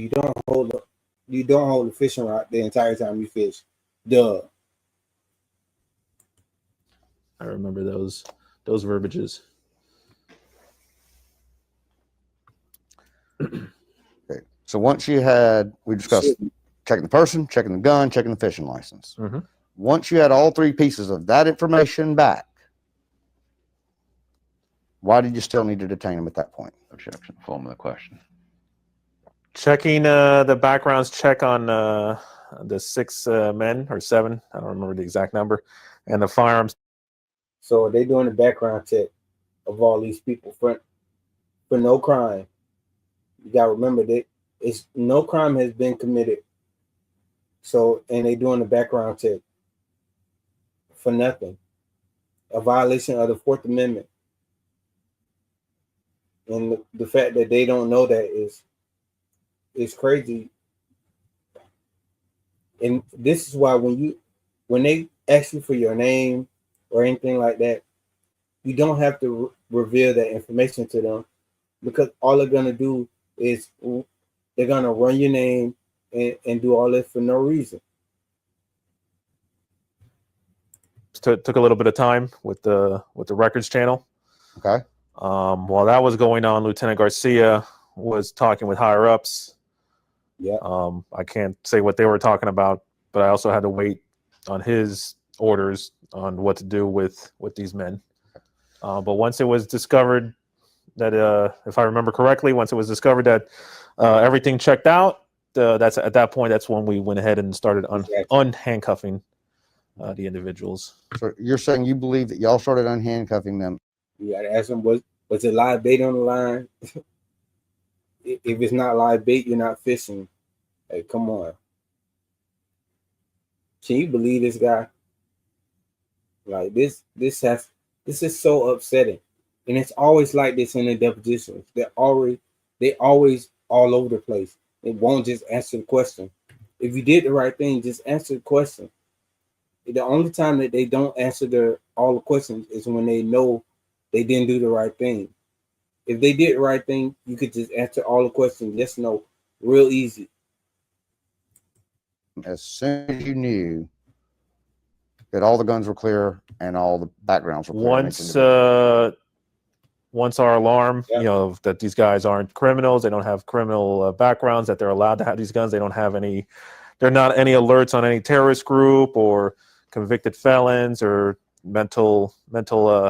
Speaker 1: don't hold the fishing rod the entire time you fish. Duh.
Speaker 14: I remember those verbiages.
Speaker 9: Okay. So once we discussed checking the person, checking the gun, checking the fishing license.
Speaker 14: Mm-hmm.
Speaker 9: Once you had all three pieces of that information back, why did you still need to detain him at that point?
Speaker 11: Objection, form of the question.
Speaker 14: Checking the backgrounds check on the 6 men or 7, I don't remember the exact number, and the firearms.
Speaker 1: So they're doing a background check of all these people for no crime. You gotta remember that no crime has been committed. So, and they're doing a background check for nothing. A violation of the 4th Amendment. And the fact that they don't know that is crazy. And this is why when they ask you for your name or anything like that, you don't have to reveal that information to them, because all they're gonna do is they're gonna run your name and do all this for no reason.
Speaker 14: Took a little bit of time with the records channel.
Speaker 9: Okay.
Speaker 14: While that was going on, Lieutenant Garcia was talking with higher ups.
Speaker 1: Yeah.
Speaker 14: I can't say what they were talking about, but I also had to wait on his orders on what to do with these men. But once it was discovered that, if I remember correctly, once it was discovered that everything checked out, that's at that point, that's when we went ahead and started unhandcuffing the individuals.
Speaker 9: So you're saying you believe that y'all started unhandcuffing them?
Speaker 1: You gotta ask them, was it live bait on the line? If it's not live bait, you're not fishing. Hey, come on. Can you believe this guy? Like this is so upsetting. And it's always like this in the depositions. They always all over the place. It won't just answer the question. If you did the right thing, just answer the question. The only time that they don't answer all the questions is when they know they didn't do the right thing. If they did the right thing, you could just answer all the questions yes, no, real easy.
Speaker 9: As soon as you knew that all the guns were clear and all the backgrounds were clear.
Speaker 14: Once our alarm, you know, that these guys aren't criminals, they don't have criminal backgrounds, that they're allowed to have these guns, they don't have any, they're not any alerts on any terrorist group or convicted felons or mental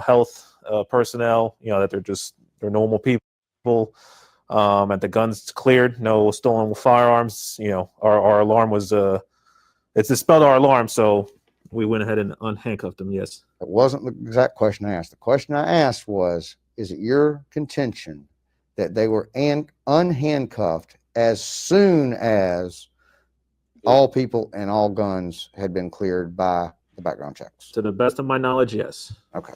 Speaker 14: health personnel, you know, that they're normal people. And the guns cleared, no stolen firearms. You know, our alarm was it's dispelled our alarm, so we went ahead and unhandcuffed them. Yes.
Speaker 9: It wasn't the exact question I asked. The question I asked was, is it your contention that they were unhandcuffed as soon as all people and all guns had been cleared by the background checks?
Speaker 14: To the best of my knowledge, yes.
Speaker 9: Okay.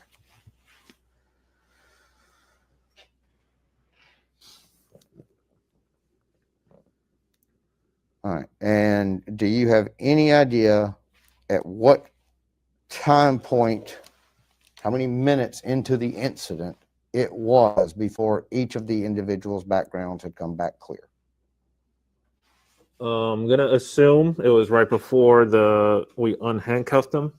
Speaker 9: All right. And do you have any idea at what time point, how many minutes into the incident it was before each of the individuals' backgrounds had come back clear?
Speaker 14: I'm gonna assume it was right before we unhandcuffed them,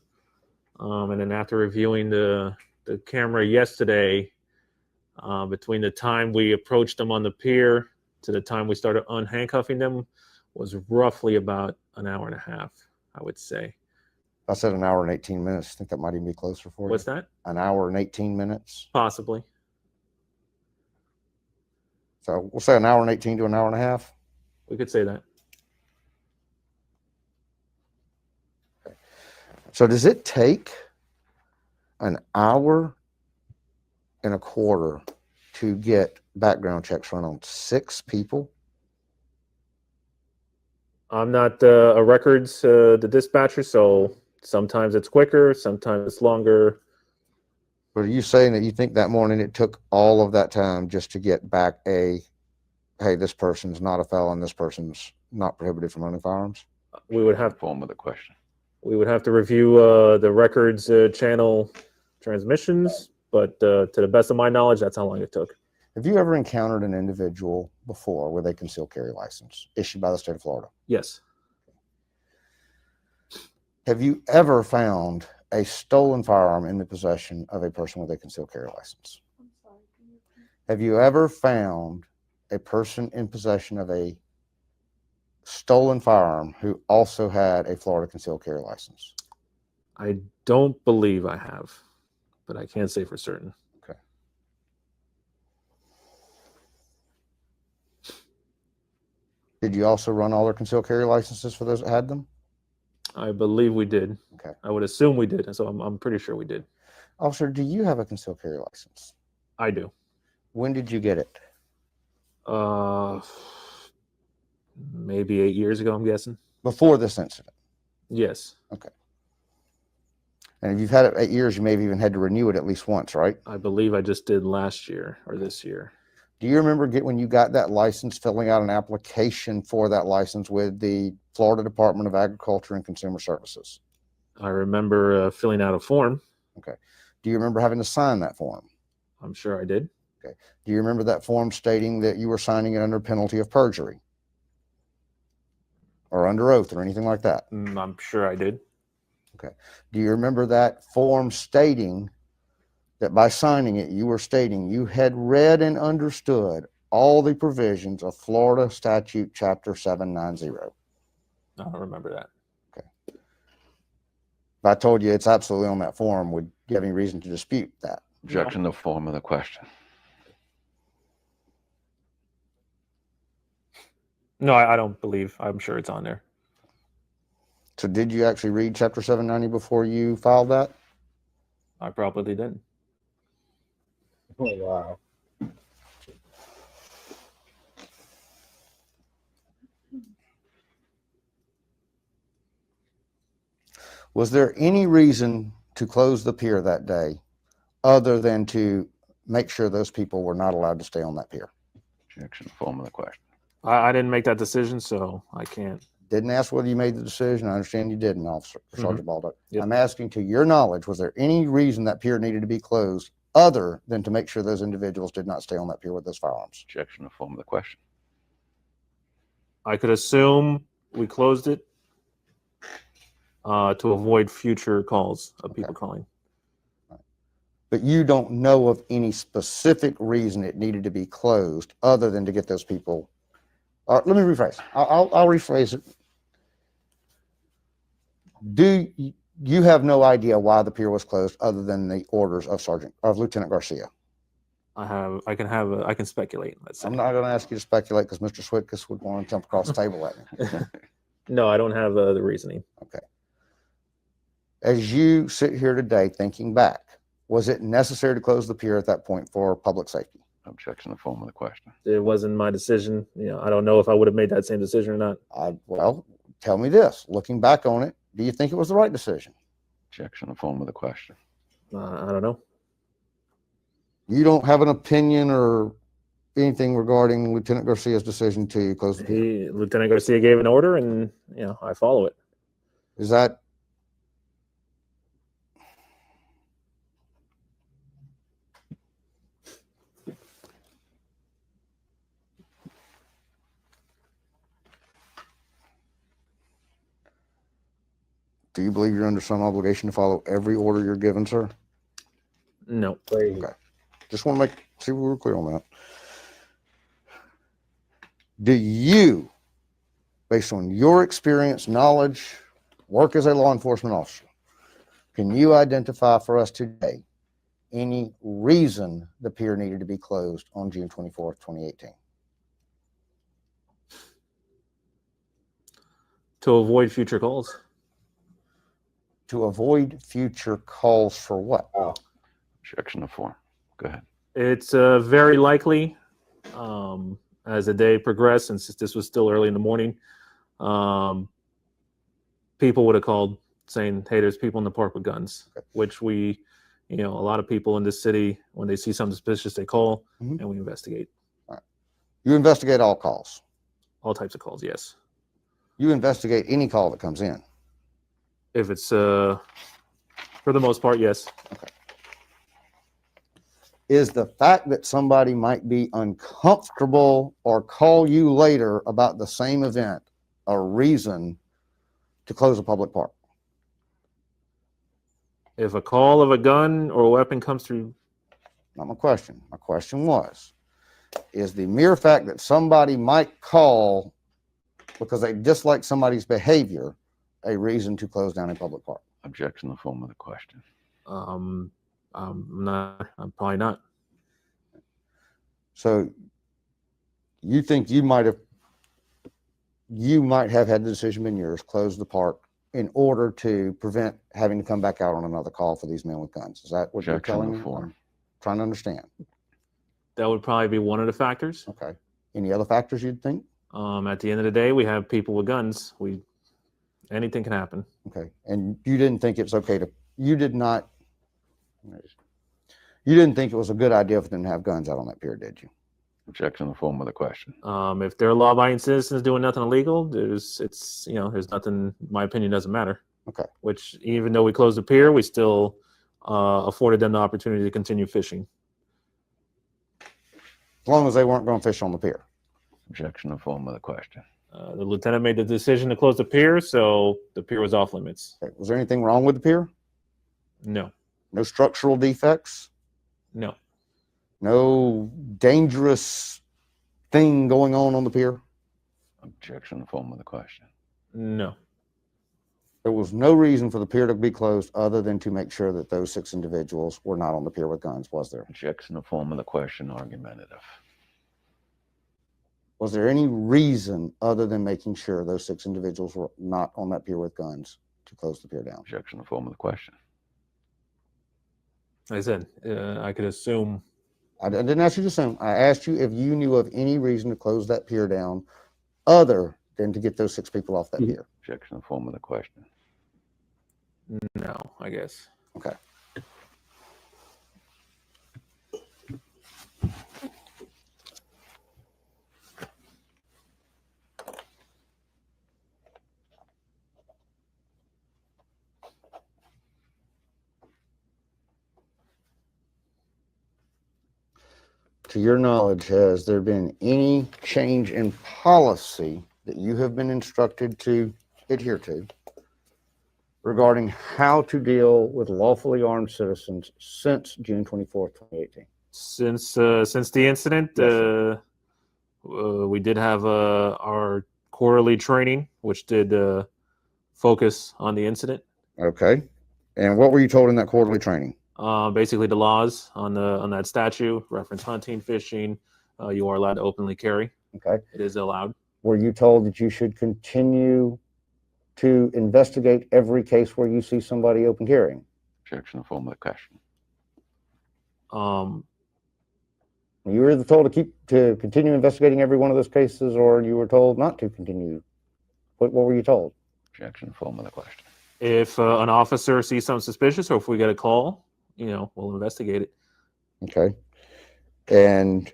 Speaker 14: and then after reviewing the camera yesterday, between the time we approached them on the pier to the time we started unhandcuffing them was roughly about an hour and a half, I would say.
Speaker 9: I said an hour and 18 minutes. I think that might even be closer for you.
Speaker 14: What's that?
Speaker 9: An hour and 18 minutes?
Speaker 14: Possibly.
Speaker 9: So we'll say an hour and 18 to an hour and a half.
Speaker 14: We could say that.
Speaker 9: Okay. So does it take an hour and a quarter to get background checks run on 6 people?
Speaker 14: I'm not a records the dispatcher, so sometimes it's quicker, sometimes it's longer.
Speaker 9: But are you saying that you think that morning it took all of that time just to get back hey, this person's not a felon, this person's not prohibited from owning firearms?
Speaker 14: We would have
Speaker 11: form of the question.
Speaker 14: We would have to review the records channel transmissions, but to the best of my knowledge, that's how long it took.
Speaker 9: Have you ever encountered an individual before with a concealed carry license issued by the state of Florida?
Speaker 14: Yes.
Speaker 9: Have you ever found a stolen firearm in the possession of a person with a concealed carry license? Have you ever found a person in possession of a stolen firearm who also had a Florida concealed carry license?
Speaker 14: I don't believe I have, but I can't say for certain.
Speaker 9: Okay. Did you also run all their concealed carry licenses for those that had them?
Speaker 14: I believe we did.
Speaker 9: Okay.
Speaker 14: I would assume we did, so I'm pretty sure we did.
Speaker 9: Officer, do you have a concealed carry license?
Speaker 14: I do.
Speaker 9: When did you get it?
Speaker 14: Maybe 8 years ago, I'm guessing.
Speaker 9: Before this incident?
Speaker 14: Yes.
Speaker 9: Okay. And if you've had it 8 years, you may have even had to renew it at least once, right?
Speaker 14: I believe I just did last year or this year.
Speaker 9: Do you remember when you got that license, filling out an application for that license with the Florida Department of Agriculture and Consumer Services?
Speaker 14: I remember filling out a form.
Speaker 9: Okay. Do you remember having to sign that form?
Speaker 14: I'm sure I did.
Speaker 9: Okay. Do you remember that form stating that you were signing it under penalty of perjury? Or under oath or anything like that?
Speaker 14: I'm sure I did.
Speaker 9: Okay. Do you remember that form stating that by signing it, you were stating you had read and understood all the provisions of Florida Statute Chapter 790?
Speaker 14: I don't remember that.
Speaker 9: Okay. If I told you it's absolutely on that form, would you have any reason to dispute that?
Speaker 11: Objection to form of the question.
Speaker 14: No, I don't believe. I'm sure it's on there.
Speaker 9: So did you actually read Chapter 790 before you filed that?
Speaker 14: I probably didn't.
Speaker 1: Oh, wow.
Speaker 9: Was there any reason to close the pier that day other than to make sure those people were not allowed to stay on that pier?
Speaker 11: Objection to form of the question.
Speaker 14: I didn't make that decision, so I can't
Speaker 9: didn't ask whether you made the decision. I understand you didn't, Officer Sergeant Bolduc.
Speaker 14: Yep.
Speaker 9: I'm asking, to your knowledge, was there any reason that pier needed to be closed other than to make sure those individuals did not stay on that pier with those firearms?
Speaker 11: Objection to form of the question.
Speaker 14: I could assume we closed it to avoid future calls of people calling.
Speaker 9: But you don't know of any specific reason it needed to be closed other than to get those people. Let me rephrase. I'll rephrase it. Do you have no idea why the pier was closed other than the orders of Lieutenant Garcia?
Speaker 14: I can speculate. Let's say.
Speaker 9: I'm not going to ask you to speculate because Mr. Switkus would want to jump across the table at me.
Speaker 14: No, I don't have the reasoning.
Speaker 9: Okay. As you sit here today thinking back, was it necessary to close the pier at that point for public safety?
Speaker 11: Objection to form of the question.
Speaker 14: It wasn't my decision. I don't know if I would have made that same decision or not.
Speaker 9: Well, tell me this. Looking back on it, do you think it was the right decision?
Speaker 11: Objection to form of the question.
Speaker 14: I don't know.
Speaker 9: You don't have an opinion or anything regarding Lieutenant Garcia's decision to close the pier?
Speaker 14: Lieutenant Garcia gave an order, and I follow it.
Speaker 9: Is that? Do you believe you're under some obligation to follow every order you're given, sir?
Speaker 14: No.
Speaker 9: Okay. Just want to see if we're clear on that. Do you, based on your experience, knowledge, work as a law enforcement officer, can you identify for us today any reason the pier needed to be closed on June 24th, 2018?
Speaker 14: To avoid future calls.
Speaker 9: To avoid future calls for what?
Speaker 11: Objection to form. Go ahead.
Speaker 14: It's very likely, as the day progressed, since this was still early in the morning, people would have called saying, hey, there's people in the park with guns, which we, a lot of people in this city, when they see something suspicious, they call and we investigate.
Speaker 9: All right. You investigate all calls?
Speaker 14: All types of calls, yes.
Speaker 9: You investigate any call that comes in?
Speaker 14: If it's, for the most part, yes.
Speaker 9: Okay. Is the fact that somebody might be uncomfortable or call you later about the same event a reason to close a public park?
Speaker 14: If a call of a gun or a weapon comes through.
Speaker 9: Not my question. My question was, is the mere fact that somebody might call because they dislike somebody's behavior a reason to close down a public park?
Speaker 11: Objection to the form of the question.
Speaker 14: I'm probably not.
Speaker 9: So you think you might have had the decision been yours, close the park in order to prevent having to come back out on another call for these men with guns? Is that what you're telling me? I'm trying to understand.
Speaker 14: That would probably be one of the factors.
Speaker 9: Okay. Any other factors you'd think?
Speaker 14: At the end of the day, we have people with guns. Anything can happen.
Speaker 9: Okay. And you didn't think it's okay you didn't think it was a good idea for them to have guns out on that pier, did you?
Speaker 11: Objection to the form of the question.
Speaker 14: If they're law-abiding citizens doing nothing illegal, there's nothing, my opinion doesn't matter.
Speaker 9: Okay.
Speaker 14: Which, even though we closed the pier, we still afforded them the opportunity to continue fishing.
Speaker 9: As long as they weren't going to fish on the pier.
Speaker 11: Objection to the form of the question.
Speaker 14: The lieutenant made the decision to close the pier, so the pier was off limits.
Speaker 9: Okay. Was there anything wrong with the pier?
Speaker 14: No.
Speaker 9: No structural defects?
Speaker 14: No.
Speaker 9: No dangerous thing going on the pier?
Speaker 11: Objection to the form of the question.
Speaker 14: No.
Speaker 9: There was no reason for the pier to be closed other than to make sure that those 6 individuals were not on the pier with guns, was there?
Speaker 11: Objection to the form of the question, argumentative.
Speaker 9: Was there any reason other than making sure those 6 individuals were not on that pier with guns to close the pier down?
Speaker 11: Objection to the form of the question.
Speaker 14: Like I said, I could assume.
Speaker 9: I didn't ask you to assume. I asked you if you knew of any reason to close that pier down other than to get those 6 people off that pier.
Speaker 11: Objection to the form of the question.
Speaker 14: No, I guess.
Speaker 9: Okay. to your knowledge, has there been any change in policy that you have been instructed to adhere to regarding how to deal with lawfully armed citizens since June 24th, 2018?
Speaker 14: Since the incident,
Speaker 9: Yes,
Speaker 14: we did have our quarterly training, which did focus on the incident.
Speaker 9: Okay. And what were you told in that quarterly training?
Speaker 14: Basically, the laws on that statute, reference hunting, fishing, you are allowed to openly carry.
Speaker 9: Okay.
Speaker 14: It is allowed.
Speaker 9: Were you told that you should continue to investigate every case where you see somebody open carrying?
Speaker 11: Objection, form of the question.
Speaker 9: You were either told to continue investigating every one of those cases, or you were told not to continue. What were you told?
Speaker 11: Objection, form of the question.
Speaker 14: If an officer sees something suspicious, or if we get a call, we'll investigate it.
Speaker 9: Okay. And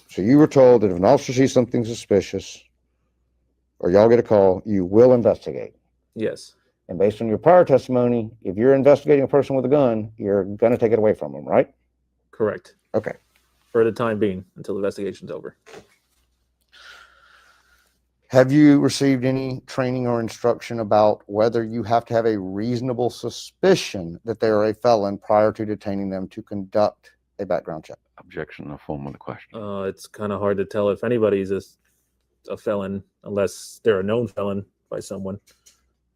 Speaker 9: so you were told that if an officer sees something suspicious, or y'all get a call, you will investigate.
Speaker 14: Yes.
Speaker 9: And based on your prior testimony, if you're investigating a person with a gun, you're going to take it away from them, right?
Speaker 14: Correct.
Speaker 9: Okay.
Speaker 14: For the time being, until the investigation's over.
Speaker 9: Have you received any training or instruction about whether you have to have a reasonable suspicion that they are a felon prior to detaining them to conduct a background check?
Speaker 11: Objection, the form of the question.
Speaker 14: It's kind of hard to tell if anybody's a felon unless they're a known felon by someone.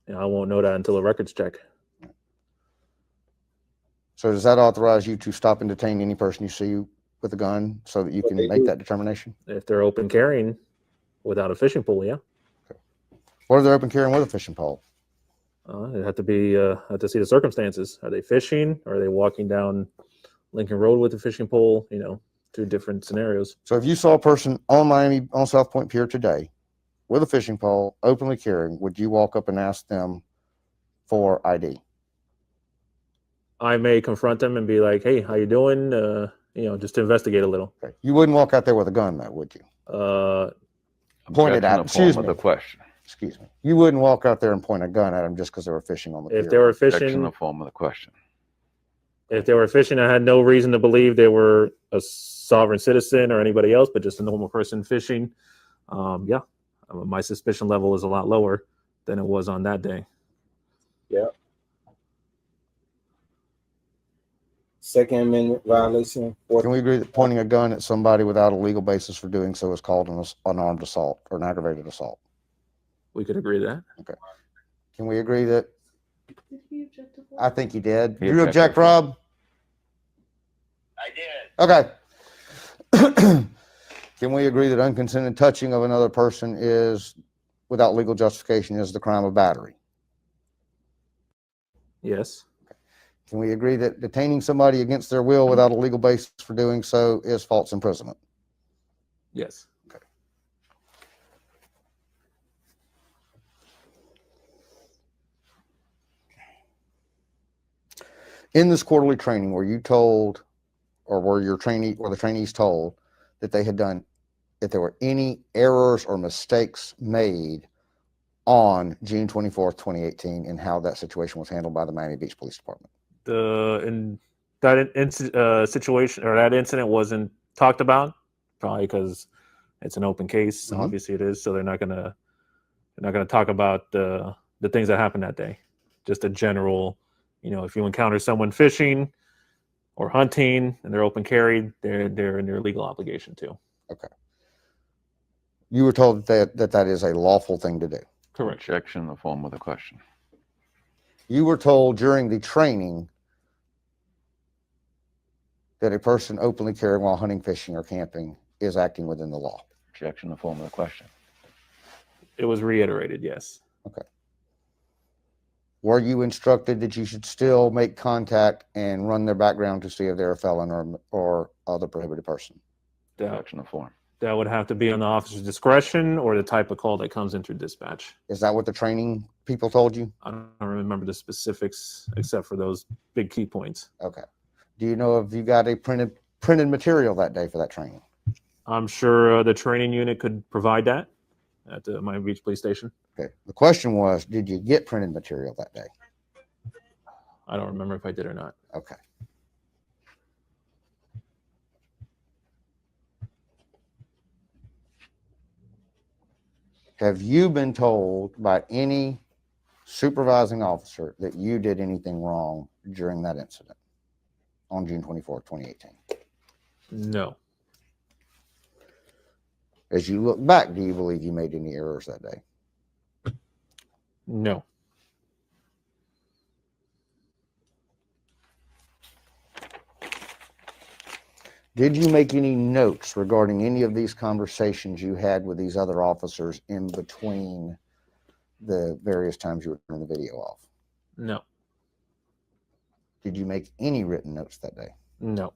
Speaker 14: I won't know that until a records check.
Speaker 9: So does that authorize you to stop and detain any person you see with a gun so that you can make that determination?
Speaker 14: If they're open carrying without a fishing pole, yeah.
Speaker 9: Okay. What if they're open carrying with a fishing pole?
Speaker 14: It have to be have to see the circumstances. Are they fishing? Or are they walking down Lincoln Road with a fishing pole? Two different scenarios.
Speaker 9: So if you saw a person on South Point Pier today with a fishing pole, openly carrying, would you walk up and ask them for ID?
Speaker 14: I may confront them and be like, "Hey, how you doing?" Just to investigate a little.
Speaker 9: Okay. You wouldn't walk out there with a gun, though, would you? Pointed at. Excuse me.
Speaker 11: The question.
Speaker 9: Excuse me. You wouldn't walk out there and point a gun at them just because they were fishing on the pier.
Speaker 14: If they were fishing,
Speaker 11: Objection, the form of the question.
Speaker 14: If they were fishing, I had no reason to believe they were a sovereign citizen or anybody else, but just a normal person fishing. My suspicion level is a lot lower than it was on that day.
Speaker 1: Yeah. Second Amendment violation.
Speaker 9: Can we agree that pointing a gun at somebody without a legal basis for doing so is called an armed assault or an aggravated assault?
Speaker 14: We could agree to that.
Speaker 9: Okay. Can we agree that?
Speaker 13: Did he object to that?
Speaker 9: I think he did.
Speaker 11: He
Speaker 9: Did you object,
Speaker 11: objected.
Speaker 9: Rob?
Speaker 12: I did.
Speaker 9: Okay. Can we agree that unconsented touching of another person is, without legal justification, is the crime of battery?
Speaker 14: Yes.
Speaker 9: Can we agree that detaining somebody against their will without a legal basis for doing so is false imprisonment?
Speaker 14: Yes.
Speaker 9: Okay. In this quarterly training, were you told, or were the trainees told that they had done, if there were any errors or mistakes made on June 24th, 2018, and how that situation was handled by the Miami Beach Police Department?
Speaker 14: Situation or that incident wasn't talked about, probably because it's an open case.
Speaker 9: Mhm.
Speaker 14: Obviously, it is. So they're not gonna talk about the things that happened that day. Just a general, if you encounter someone fishing or hunting and they're open carried, they're in their legal obligation too.
Speaker 9: Okay. You were told that is a lawful thing to do.
Speaker 14: Correct.
Speaker 11: Objection, the form of the question.
Speaker 9: You were told during the training that a person openly carrying while hunting, fishing, or camping is acting within the law.
Speaker 11: Objection, the form of the question.
Speaker 14: It was reiterated, yes.
Speaker 9: Okay. Were you instructed that you should still make contact and run their background to see if they're a felon or other prohibited person?
Speaker 11: Objection, the form.
Speaker 14: That would have to be on the officer's discretion or the type of call that comes in through dispatch.
Speaker 9: Is that what the training people told you?
Speaker 14: I don't remember the specifics except for those big key points.
Speaker 9: Okay. Do you know if you got a printed material that day for that training?
Speaker 14: I'm sure the training unit could provide that at the Miami Beach Police Station.
Speaker 9: Okay. The question was, did you get printed material that day?
Speaker 14: I don't remember if I did or not.
Speaker 9: Okay. Have you been told by any supervising officer that you did anything wrong during that incident on June 24th, 2018?
Speaker 14: No.
Speaker 9: As you look back, do you believe you made any errors that day?
Speaker 14: No.
Speaker 9: Did you make any notes regarding any of these conversations you had with these other officers in between the various times you were turning the video off?
Speaker 14: No.
Speaker 9: Did you make any written notes that day?
Speaker 14: No.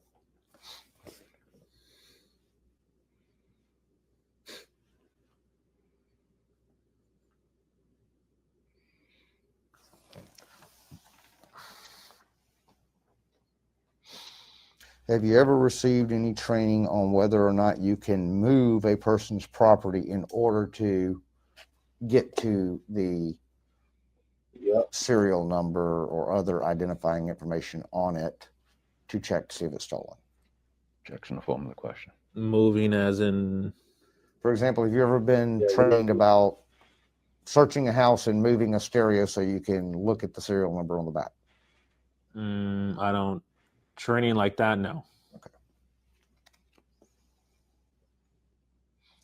Speaker 9: Have you ever received any training on whether or not you can move a person's property in order to get to the serial number or other identifying information on it to check to see if it's stolen?
Speaker 11: Objection to form of the question.
Speaker 14: Moving as in?
Speaker 9: For example, have you ever been trained about searching a house and moving a stereo so you can look at the serial number on the back?
Speaker 14: I don't. Training like that, no.
Speaker 9: Okay.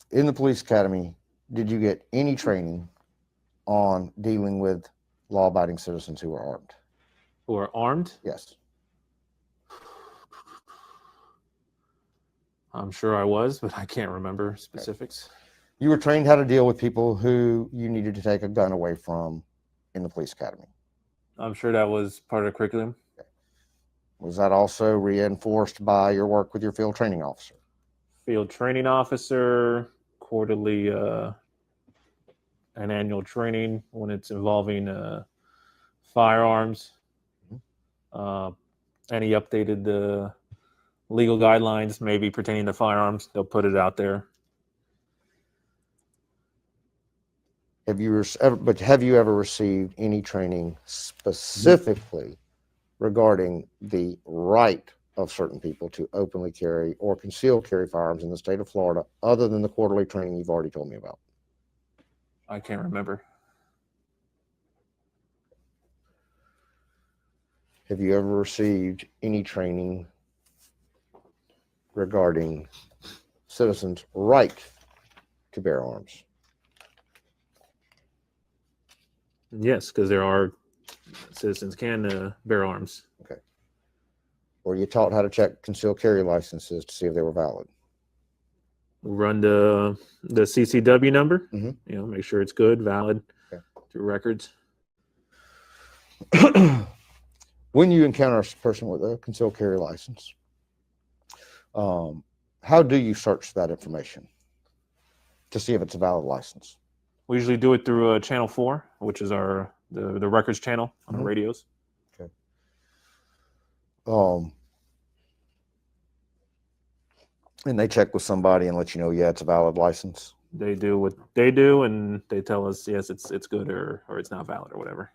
Speaker 9: In the police academy, did you get any training on dealing with law-abiding citizens who are armed?
Speaker 14: Who are armed?
Speaker 9: Yes.
Speaker 14: I'm sure I was, but I can't remember specifics.
Speaker 9: Okay. You were trained how to deal with people who you needed to take a gun away from in the police academy?
Speaker 14: I'm sure that was part of the curriculum.
Speaker 9: Okay. Was that also reinforced by your work with your field training officer?
Speaker 14: Field training officer, quarterly and annual training when it's involving firearms. Any updated legal guidelines, maybe pertaining to firearms, they'll put it out there.
Speaker 9: Have you ever received any training specifically regarding the right of certain people to openly carry or conceal carry firearms in the state of Florida, other than the quarterly training you've already told me about?
Speaker 14: I can't remember.
Speaker 9: Have you ever received any training regarding citizens' right to bear arms?
Speaker 14: Yes, because there are citizens can bear arms.
Speaker 9: Okay. Were you taught how to check concealed carry licenses to see if they were valid?
Speaker 14: Run the CCW number,
Speaker 9: Mm-hmm.
Speaker 14: Make sure it's good, valid,
Speaker 9: okay,
Speaker 14: through records.
Speaker 9: When you encounter a person with a concealed carry license, how do you search that information to see if it's a valid license?
Speaker 14: We usually do it through Channel 4, which is the records channel on the radios.
Speaker 9: Okay. And they check with somebody and let you know, yeah, it's a valid license.
Speaker 14: They do what they do, and they tell us, yes, it's good or it's not valid or whatever.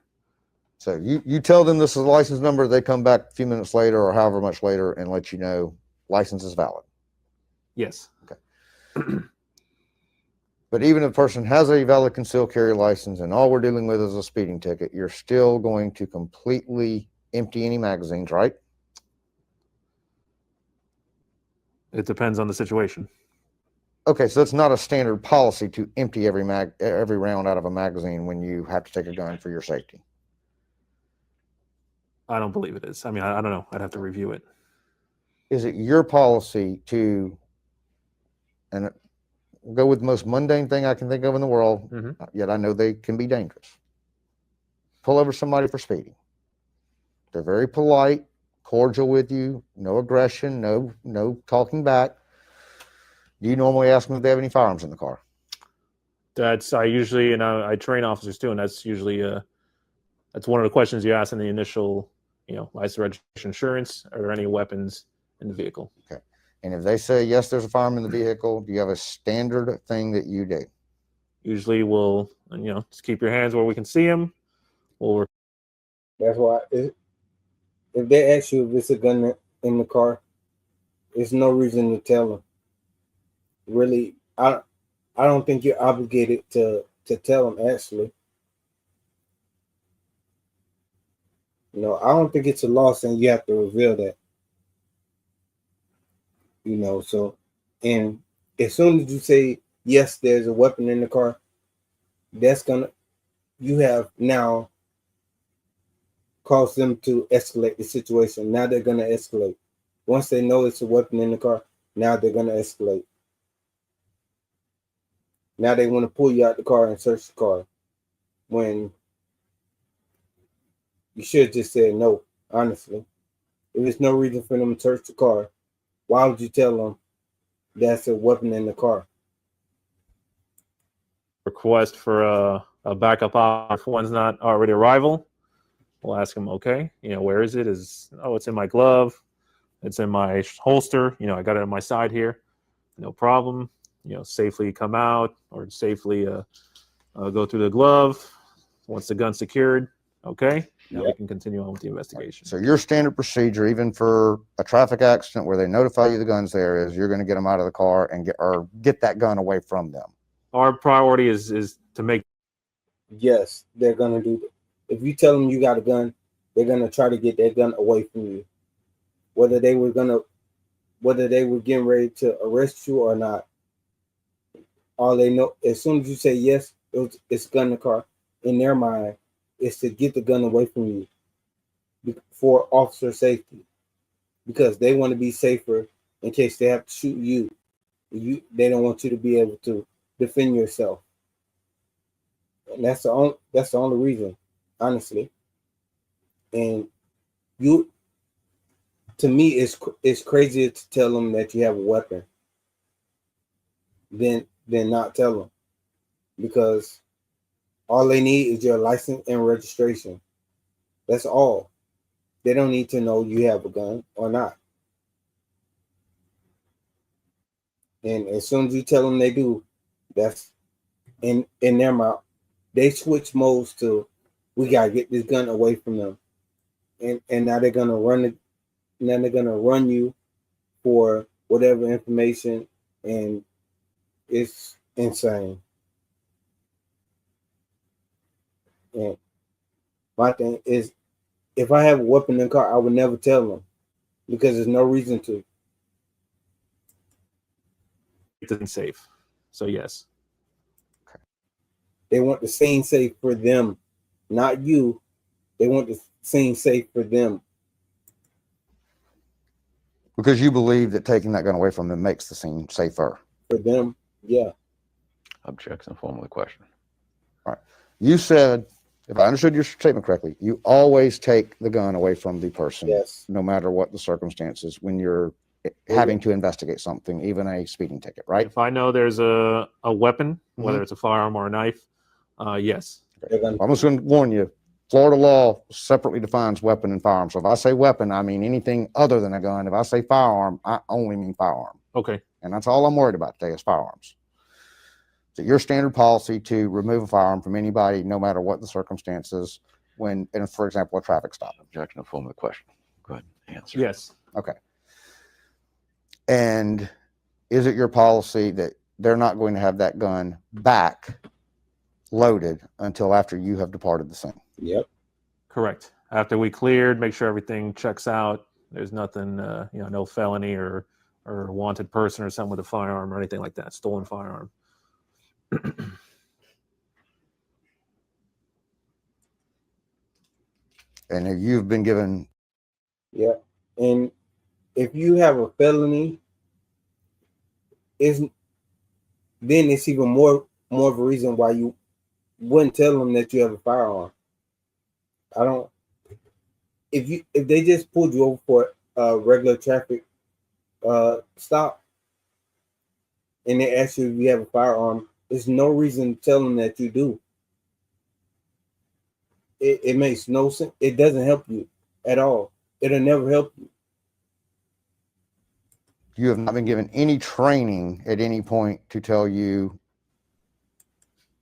Speaker 9: So you tell them this is a license number, they come back a few minutes later or however much later and let you know license is valid.
Speaker 14: Yes.
Speaker 9: Okay. But even if a person has a valid concealed carry license and all we're dealing with is a speeding ticket, you're still going to completely empty any magazines, right?
Speaker 14: It depends on the situation.
Speaker 9: Okay, so it's not a standard policy to empty every round out of a magazine when you have to take a gun for your safety.
Speaker 14: I don't believe it is. I mean, I don't know. I'd have to review it.
Speaker 9: Is it your policy to, and go with the most mundane thing I can think of in the world, yet I know they can be dangerous. Pull over somebody for speeding. They're very polite, cordial with you, no aggression, no talking back. Do you normally ask them if they have any firearms in the car?
Speaker 14: I usually, and I train officers too, and that's usually that's one of the questions you ask in the initial, license, registration, insurance. Are there any weapons in the vehicle?
Speaker 9: Okay. And if they say yes, there's a firearm in the vehicle, do you have a standard thing that you do?
Speaker 14: Usually, we'll just keep your hands where we can see them.
Speaker 1: That's why if they ask you if it's a gun in the car, there's no reason to tell them. Really, I don't think you're obligated to to tell them, actually. You know, I don't think it's a loss and you have to reveal that. You know, so, and as soon as you say, yes, there's a weapon in the car, you have now caused them to escalate the situation. Now they're going to escalate. Once they know it's a weapon in the car, now they're going to escalate. Now they want to pull you out the car and search the car, when you should have just said no, honestly. If there's no reason for them to search the car, why would you tell them that's a weapon in the car?
Speaker 14: Request for a backup option if one's not already arrival. We'll ask them, okay, you know, where is it? It's in my glove. It's in my holster. You know, I got it on my side here. No problem. You know, safely come out or safely go through the glove. Once the gun's secured, okay, now we can continue on with the investigation.
Speaker 9: So your standard procedure, even for a traffic accident where they notify you the gun's there, is you're going to get them out of the car and get that gun away from them.
Speaker 14: Our priority is to make.
Speaker 1: Yes, they're going to do that. If you tell them you got a gun, they're going to try to get that gun away from you. Whether they were getting ready to arrest you or not. All they know, as soon as you say yes, it's gun in the car, in their mind, is to get the gun away from you for officer safety. Because they want to be safer in case they have to shoot you. They don't want you to be able to defend yourself. And that's the only reason, honestly. And to me, it's crazier to tell them that you have a weapon than not tell them, because all they need is your license and registration. That's all. They don't need to know you have a gun or not. And as soon as you tell them they do, that's in their mouth. They switch modes to, we gotta get this gun away from them, and now they're gonna run it. Now they're gonna run you for whatever information, and it's insane. And my thing is, if I have a weapon in the car, I would never tell them, because there's no reason to.
Speaker 14: It's safe. So yes.
Speaker 1: They want the scene safe for them, not you. They want the scene safe for them.
Speaker 9: Because you believe that taking that gun away from them makes the scene safer.
Speaker 1: For them, yeah.
Speaker 11: Objection, formally question.
Speaker 9: All right. You said, if I understood your statement correctly, you always take the gun away from the person,
Speaker 1: yes,
Speaker 9: no matter what the circumstances, when you're having to investigate something, even a speeding ticket, right?
Speaker 14: If I know there's a weapon, whether it's a firearm or a knife, yes.
Speaker 9: I'm just going to warn you, Florida law separately defines weapon and firearm. So if I say weapon, I mean anything other than a gun. If I say firearm, I only mean firearm.
Speaker 14: Okay. And
Speaker 9: that's all I'm worried about today is firearms. So your standard policy to remove a firearm from anybody, no matter what the circumstances, when, and for example, a traffic stop.
Speaker 11: Objection, formally question. Go ahead, answer.
Speaker 14: Yes.
Speaker 9: Okay. And is it your policy that they're not going to have that gun back loaded until after you have departed the scene?
Speaker 1: Yep.
Speaker 14: Correct. After we cleared, make sure everything checks out. There's nothing, no felony or wanted person or something with a firearm or anything like that. Stolen firearm.
Speaker 9: And if you've been given.
Speaker 1: Yeah. And if you have a felony, then it's even more of a reason why you wouldn't tell them that you have a firearm. If they just pulled you over for a regular traffic stop and they ask you if you have a firearm, there's no reason to tell them that you do. It makes no sense. It doesn't help you at all. It'll never help you.
Speaker 9: You have not been given any training at any point to tell you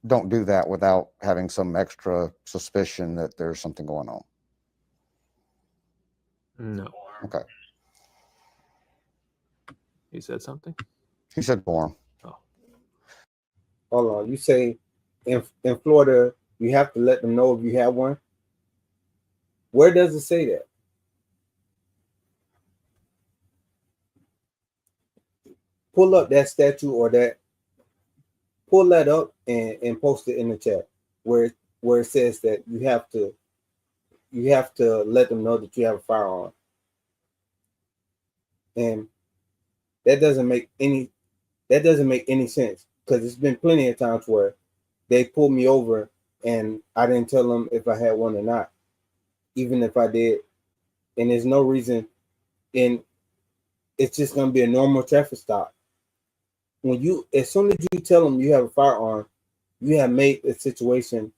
Speaker 9: don't do that without having some extra suspicion that there's something going on.
Speaker 14: No.
Speaker 9: Okay.
Speaker 14: He said something?
Speaker 9: He said form.
Speaker 14: Oh.
Speaker 1: Hold on. You say in Florida, you have to let them know if you have one. Where does it say that? Pull up that statute or that. Pull that up and post it in the chat where it says that you have to let them know that you have a firearm. And that doesn't make any sense, because it's been plenty of times where they pulled me over and I didn't tell them if I had one or not, even if I did. And there's no reason, and it's just going to be a normal traffic stop. As soon as you tell them you have a firearm, you have made the situation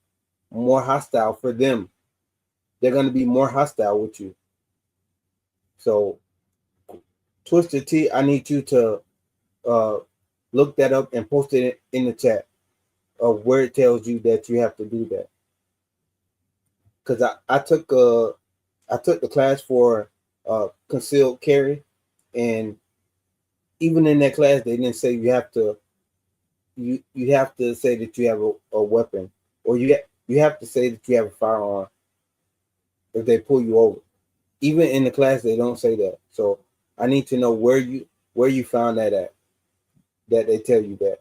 Speaker 1: more hostile for them. They're going to be more hostile with you. So, Twisted T, I need you to look that up and post it in the chat of where it tells you that you have to do that. Because I took the class for concealed carry, and even in that class they didn't say you have to say that you have a weapon, or you have to say that you have a firearm if they pull you over. Even in the class they don't say that. So I need to know where you found that at, that they tell you that.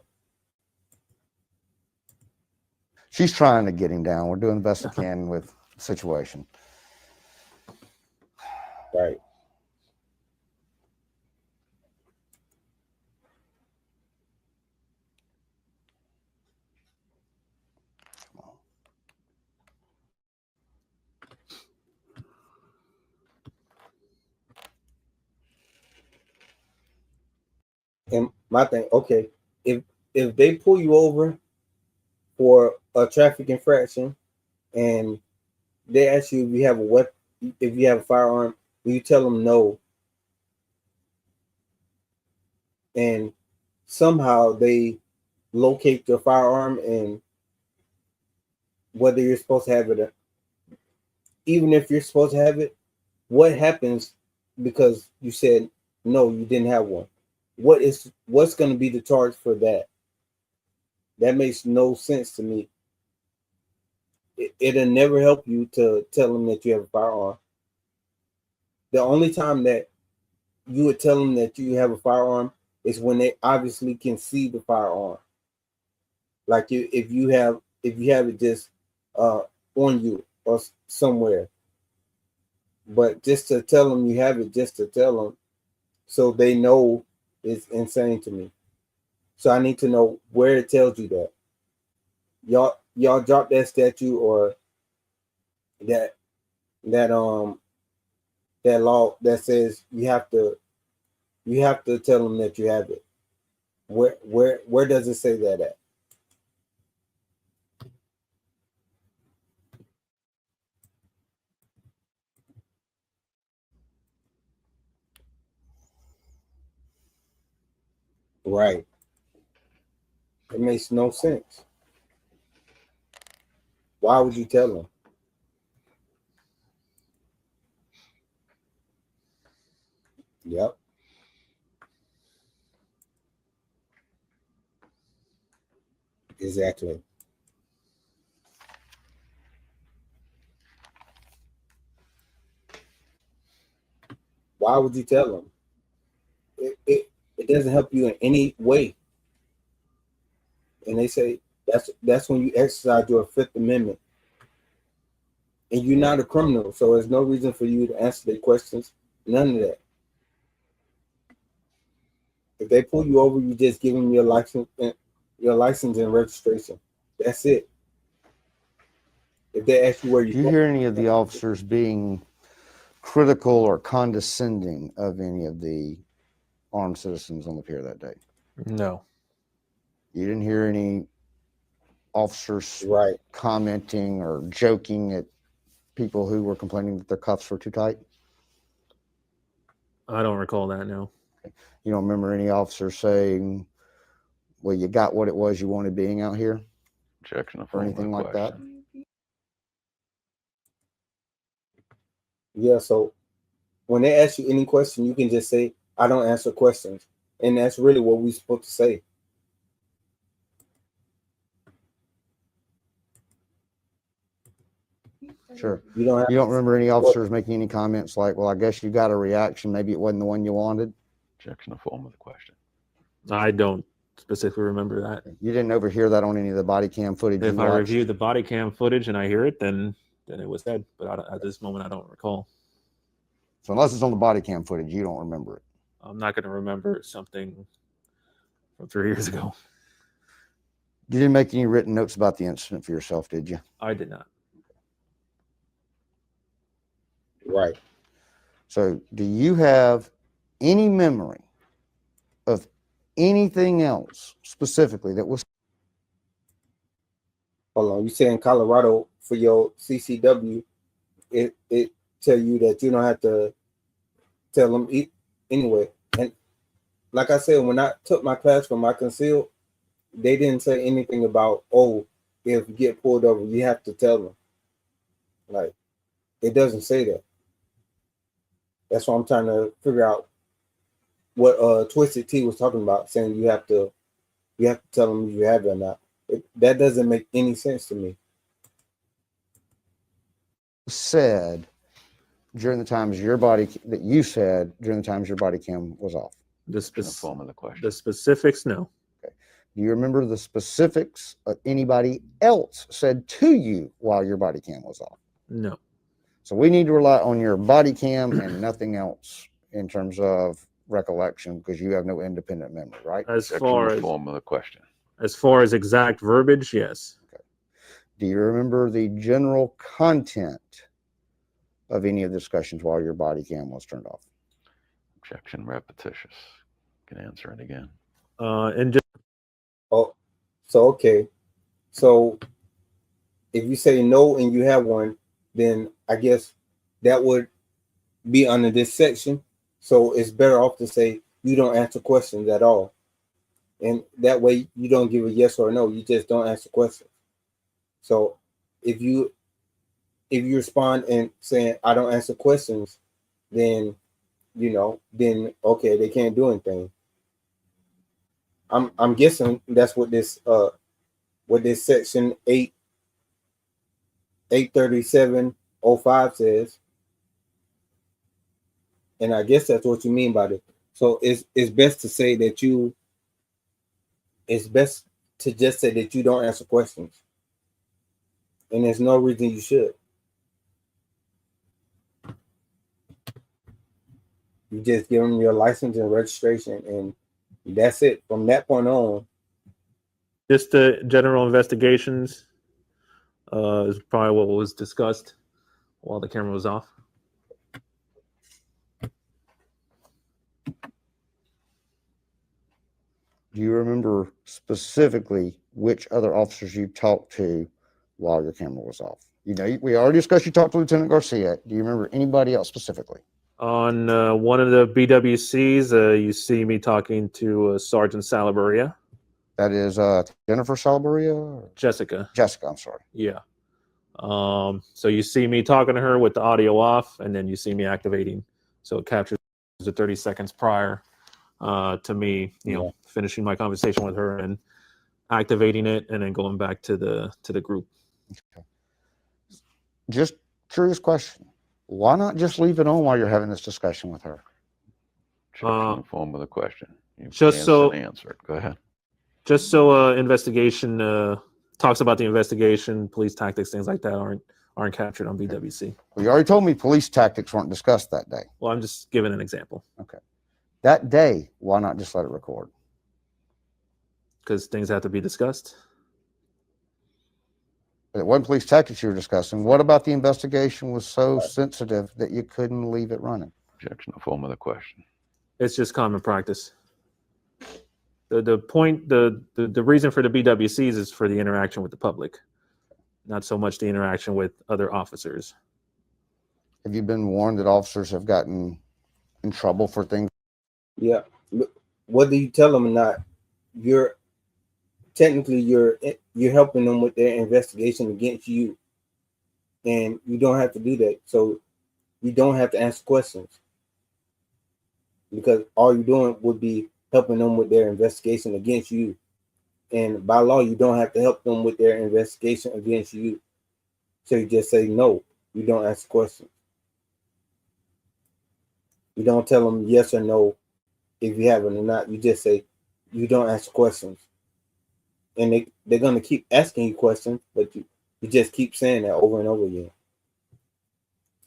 Speaker 9: She's trying to get him down. We're doing the best we can with the situation.
Speaker 1: Right. And my thing, okay, if they pull you over for a traffic infraction and they ask you if you have a weapon, if you have a firearm, you tell them no, and somehow they locate your firearm, and whether you're supposed to have it, or even if you're supposed to have it, what happens because you said no, you didn't have one? What's going to be the charge for that? That makes no sense to me. It'll never help you to tell them that you have a firearm. The only time that you would tell them that you have a firearm is when they obviously can see the firearm. Like if you have it just on you or somewhere. But just to tell them you have it, just to tell them so they know, is insane to me. So I need to know where it tells you that. Y'all drop that statute or that law that says you have to tell them that you have it. Where does it say that at? Right. It makes no sense. Why would you tell them? Yep. Exactly. Why would you tell them? It doesn't help you in any way. And they say that's when you exercise your Fifth Amendment. And you're not a criminal, so there's no reason for you to answer their questions. None of that. If they pull you over, you just give them your license and registration. That's it. If they ask you where you
Speaker 9: Do you hear any of the officers being critical or condescending of any of the armed citizens on the pier that day?
Speaker 14: No.
Speaker 9: You didn't hear any officers commenting or joking at people who were complaining that their cuffs were too tight?
Speaker 14: I don't recall that, no.
Speaker 9: You don't remember any officer saying, well, you got what it was you wanted being out here?
Speaker 11: Objection
Speaker 9: or anything like that?
Speaker 1: Yeah, so when they ask you any question, you can just say, I don't answer questions. And that's really what we're supposed to say.
Speaker 9: Sure.
Speaker 1: You don't have
Speaker 9: You don't remember any officers making any comments like, well, I guess you got a reaction. Maybe it wasn't the one you wanted.
Speaker 11: Objection to form of the question.
Speaker 14: I don't specifically remember that.
Speaker 9: You didn't overhear that on any of the body cam footage
Speaker 14: If
Speaker 9: you
Speaker 14: I
Speaker 9: watched?
Speaker 14: review the body cam footage and I hear it, then it was said. But at this moment, I don't recall.
Speaker 9: So unless it's on the body cam footage, you don't remember it.
Speaker 14: I'm not going to remember something from 3 years ago.
Speaker 9: You didn't make any written notes about the incident for yourself, did you?
Speaker 14: I did not.
Speaker 1: Right.
Speaker 9: So do you have any memory of anything else specifically that was?
Speaker 1: Hold on. You say in Colorado for your CCW, it tell you that you don't have to tell them anyway. And like I said, when I took my class for my concealed, they didn't say anything about, oh, if you get pulled over, you have to tell them. Like, it doesn't say that. That's why I'm trying to figure out what Twisted Tea was talking about, saying you have to tell them if you have it or not. That doesn't make any sense to me.
Speaker 9: Said during the times your body that you said during the times your body cam was off.
Speaker 14: The
Speaker 11: form of the question.
Speaker 14: The specifics, no.
Speaker 9: Okay. Do you remember the specifics of anybody else said to you while your body cam was off?
Speaker 14: No.
Speaker 9: So we need to rely on your body cam and nothing else in terms of recollection, because you have no independent memory, right?
Speaker 14: As far as
Speaker 11: form of the question.
Speaker 14: As far as exact verbiage, yes.
Speaker 9: Okay. Do you remember the general content of any of the discussions while your body cam was turned off?
Speaker 11: Objection repetitious. Can answer it again.
Speaker 14: And just
Speaker 1: Oh, so okay. So if you say no and you have one, then I guess that would be under this section. So it's better off to say you don't answer questions at all. And that way you don't give a yes or no, you just don't answer questions. So if you respond and saying I don't answer questions, then then okay, they can't do anything. I'm guessing that's what this section 837.05 says. And I guess that's what you mean by it. So it's best to say that it's best to just say that you don't answer questions. And there's no reason you should. You just give them your license and registration, and that's it. From that point on.
Speaker 14: just the general investigations is probably what was discussed while the camera was off.
Speaker 9: Do you remember specifically which other officers you talked to while your camera was off? You know, we already discussed you talked to Lieutenant Garcia. Do you remember anybody else specifically?
Speaker 14: On one of the BWCs, you see me talking to Sergeant Salaburia.
Speaker 9: That is Jennifer Salaburia?
Speaker 14: Jessica.
Speaker 9: Jessica, I'm sorry.
Speaker 14: Yeah. So you see me talking to her with the audio off, and then you see me activating. So it captures the 30 seconds prior to me, finishing my conversation with her and activating it, and then going back to the group.
Speaker 9: Okay. Just curious question. Why not just leave it on while you're having this discussion with her?
Speaker 11: Check in the form of the question. You
Speaker 14: Just so
Speaker 11: answer it. Go ahead.
Speaker 14: Just so investigation talks about the investigation, police tactics, things like that aren't captured on BWC.
Speaker 9: Well, you already told me police tactics weren't discussed that day.
Speaker 14: Well, I'm just giving an example.
Speaker 9: Okay. That day, why not just let it record?
Speaker 14: Because things have to be discussed.
Speaker 9: But it wasn't police tactics you were discussing. What about the investigation was so sensitive that you couldn't leave it running?
Speaker 11: Objection to form of the question.
Speaker 14: It's just common practice. The point, the reason for the BWCs is for the interaction with the public, not so much the interaction with other officers.
Speaker 9: Have you been warned that officers have gotten in trouble for things?
Speaker 1: Yeah. Whether you tell them or not, you're helping them with their investigation against you. And you don't have to do that. So you don't have to answer questions. Because all you're doing would be helping them with their investigation against you. And by law, you don't have to help them with their investigation against you. So you just say no. you don't ask questions. You don't tell them yes or no if you have it or not. You just say you don't ask questions. And they're going to keep asking you questions, but you just keep saying that over and over again.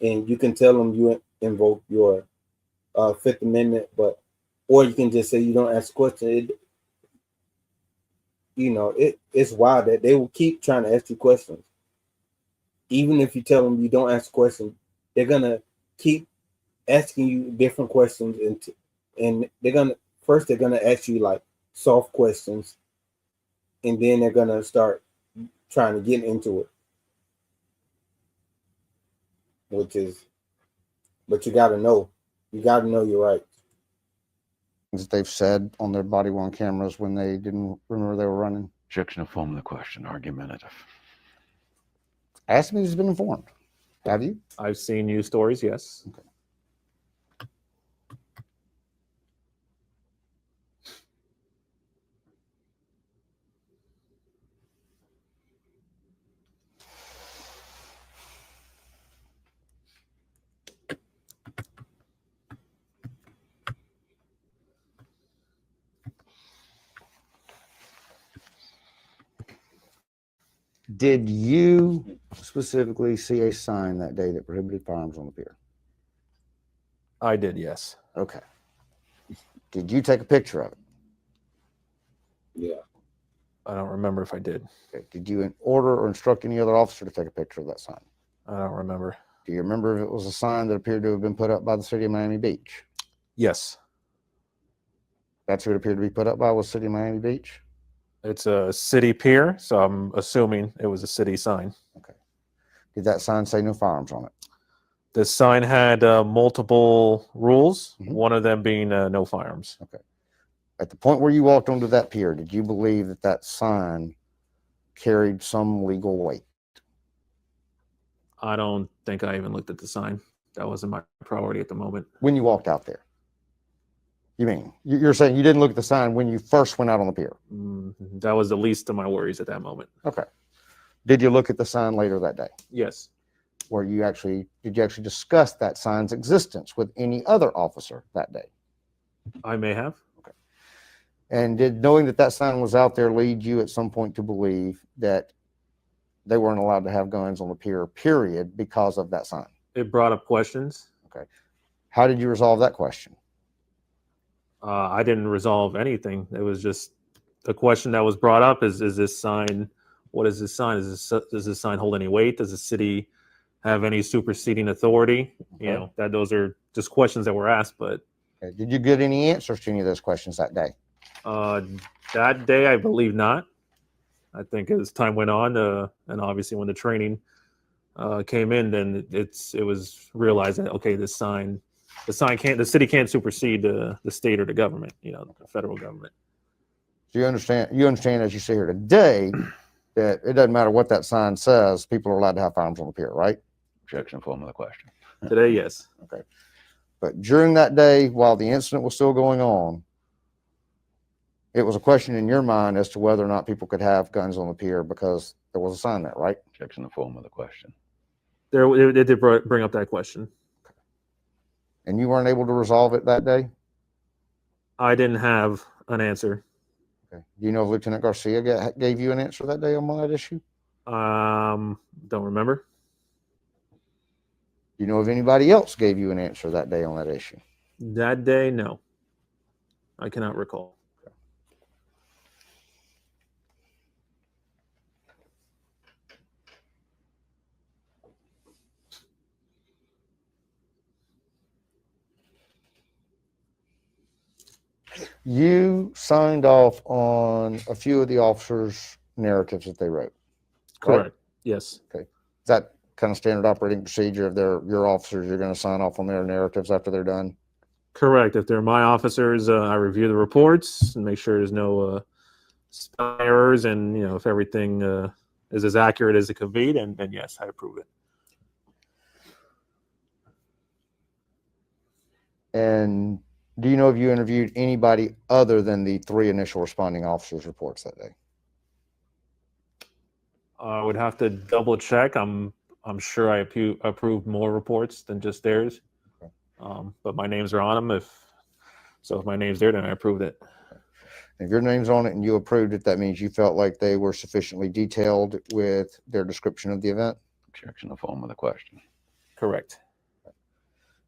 Speaker 1: And you can tell them you invoke your Fifth Amendment, or you can just say you don't ask questions. It's wild that they will keep trying to ask you questions. Even if you tell them you don't ask questions, they're going to keep asking you different questions, and they're going to ask you like soft questions, and then they're going to start trying to get into it. But you got to know your rights.
Speaker 9: That they've said on their body worn cameras when they didn't remember they were running.
Speaker 11: Objection to form of the question. Argumentative.
Speaker 9: Ask me who's been informed. Have you?
Speaker 14: I've seen news stories, yes.
Speaker 9: Okay. Did you specifically see a sign that day that prohibited firearms on the pier?
Speaker 14: I did, yes.
Speaker 9: Okay. Did you take a picture of it?
Speaker 1: Yeah.
Speaker 14: I don't remember if I did.
Speaker 9: Okay. Did you order or instruct any other officer to take a picture of that sign?
Speaker 14: I don't remember.
Speaker 9: Do you remember if it was a sign that appeared to have been put up by the city of Miami Beach?
Speaker 14: Yes.
Speaker 9: That's who it appeared to be put up by, was City of Miami Beach?
Speaker 14: It's a city pier, so I'm assuming it was a city sign.
Speaker 9: Okay. Did that sign say no firearms on it?
Speaker 14: The sign had multiple rules,
Speaker 9: Mm-hmm.
Speaker 14: one of them being no firearms.
Speaker 9: Okay. At the point where you walked onto that pier, did you believe that that sign carried some legal weight?
Speaker 14: I don't think I even looked at the sign. That wasn't my priority at the moment.
Speaker 9: When you walked out there? You mean, you're saying you didn't look at the sign when you first went out on the pier?
Speaker 14: That was the least of my worries at that moment.
Speaker 9: Okay. Did you look at the sign later that day?
Speaker 14: Yes.
Speaker 9: Did you actually discuss that sign's existence with any other officer that day?
Speaker 14: I may have.
Speaker 9: Okay. And did knowing that that sign was out there lead you at some point to believe that they weren't allowed to have guns on the pier, period, because of that sign?
Speaker 14: It brought up questions.
Speaker 9: Okay. How did you resolve that question?
Speaker 14: I didn't resolve anything. It was just the question that was brought up is this sign, what is this sign? Does this sign hold any weight? Does the city have any superseding authority?
Speaker 9: Okay.
Speaker 14: You know, those are just questions that were asked, but.
Speaker 9: Okay. Did you get any answers to any of those questions that day?
Speaker 14: That day, I believe not. I think as time went on, and obviously when the training came in, then it was realized that, okay, the city can't supersede the state or the government, the federal government.
Speaker 9: So you understand as you sit here today that it doesn't matter what that sign says, people are allowed to have firearms on the pier, right?
Speaker 11: Objection to form of the question.
Speaker 14: Today, yes.
Speaker 9: Okay. But during that day, while the incident was still going on, it was a question in your mind as to whether or not people could have guns on the pier because there was a sign there, right?
Speaker 11: Objection to form of the question.
Speaker 14: It did bring up that question.
Speaker 9: And you weren't able to resolve it that day?
Speaker 14: I didn't have an answer.
Speaker 9: Okay. Do you know if Lieutenant Garcia gave you an answer that day on that issue?
Speaker 14: Don't remember.
Speaker 9: Do you know if anybody else gave you an answer that day on that issue?
Speaker 14: That day, no. I cannot recall.
Speaker 9: You signed off on a few of the officers' narratives that they wrote.
Speaker 14: Correct.
Speaker 9: Right?
Speaker 14: Yes.
Speaker 9: Okay. Is that kind of standard operating procedure of your officers? You're going to sign off on their narratives after they're done?
Speaker 14: Correct. If they're my officers, I review the reports and make sure there's no spelling errors, and if everything is as accurate as it could be, then yes, I approve it. And
Speaker 9: do you know if you interviewed anybody other than the 3 initial responding officers' reports that day?
Speaker 14: I would have to double check. I'm I'm sure I approved more reports than just theirs. But my names are on them. If my name's there, then I approved it.
Speaker 9: If your name's on it and you approved it, that means you felt like they were sufficiently detailed with their description of the event?
Speaker 11: Objection to form of the question.
Speaker 14: Correct.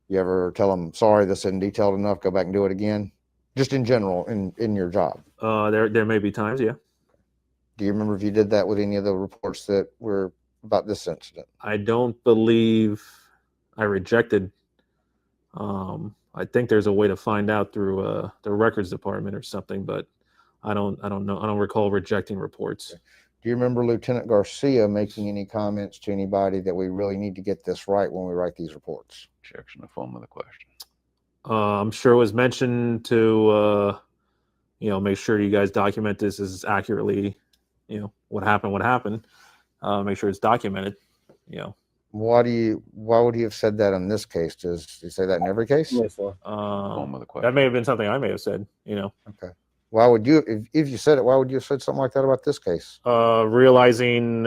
Speaker 9: You ever tell them, sorry, this isn't detailed enough, go back and do it again? Just in general, in your job?
Speaker 14: There may be times, yeah.
Speaker 9: Do you remember if you did that with any of the reports that were about this incident?
Speaker 14: I don't believe I rejected. I think there's a way to find out through the records department or something, but I don't know. I don't recall rejecting reports.
Speaker 9: Okay. Do you remember Lieutenant Garcia making any comments to anybody that we really need to get this right when we write these reports?
Speaker 11: Objection to form of the question.
Speaker 14: I'm sure it was mentioned to, make sure you guys document this as accurately, what happened. Make sure it's documented,
Speaker 9: Why would he have said that in this case? Does he say that in every case?
Speaker 14: Yes, sir. That may have been something I may have said,
Speaker 9: Okay. Why would you, if you said it, why would you have said something like that about this case?
Speaker 14: Realizing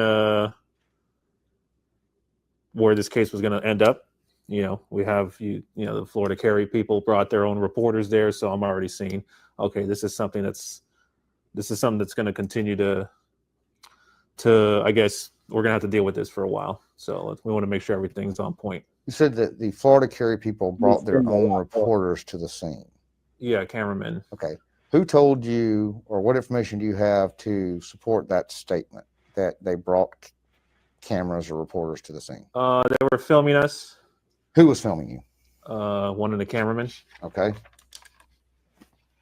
Speaker 14: where this case was going to end up. We have the Florida Carry people brought their own reporters there, so I'm already seeing, okay, this is something that's going to continue to I guess we're going to have to deal with this for a while. So we want to make sure everything's on point.
Speaker 9: You said that the Florida Carry people brought their own reporters to the scene.
Speaker 14: Yeah, cameramen.
Speaker 9: Okay. Who told you, or what information do you have to support that statement that they brought cameras or reporters to the scene?
Speaker 14: They were filming us.
Speaker 9: Who was filming you?
Speaker 14: One of the cameramen.
Speaker 9: Okay.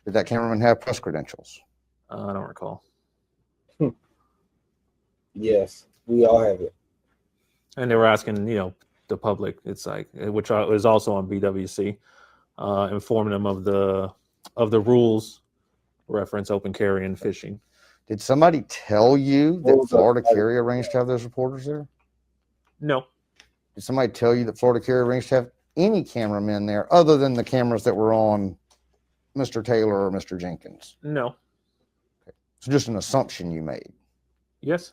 Speaker 9: Did that cameraman have press credentials?
Speaker 14: I don't recall.
Speaker 1: Yes, we all have it.
Speaker 14: And they were asking, the public, it's like, which is also on BWC, informing them of the rules, reference open carry and fishing.
Speaker 9: Did somebody tell you that Florida Carry arranged to have those reporters there?
Speaker 14: No.
Speaker 9: Did somebody tell you that Florida Carry arranged to have any cameramen there other than the cameras that were on Mr. Taylor or Mr. Jenkins?
Speaker 14: No.
Speaker 9: Okay. It's just an assumption you made.
Speaker 14: Yes.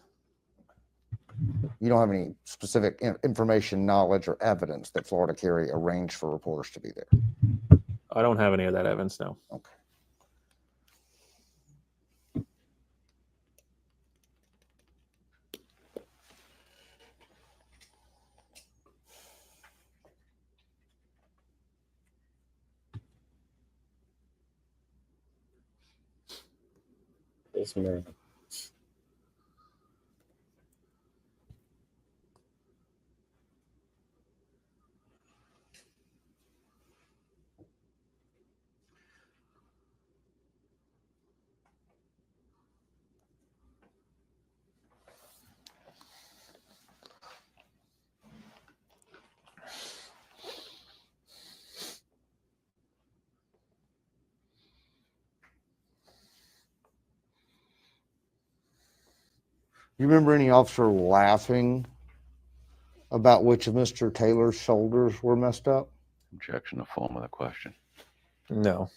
Speaker 9: You don't have any specific information, knowledge, or evidence that Florida Carry arranged for reporters to be there?
Speaker 14: I don't have any of that evidence, no.
Speaker 9: Okay.
Speaker 1: Yes, man.
Speaker 9: You remember any officer laughing about which of Mr. Taylor's shoulders were messed up?
Speaker 11: Objection to form of the question.
Speaker 14: No.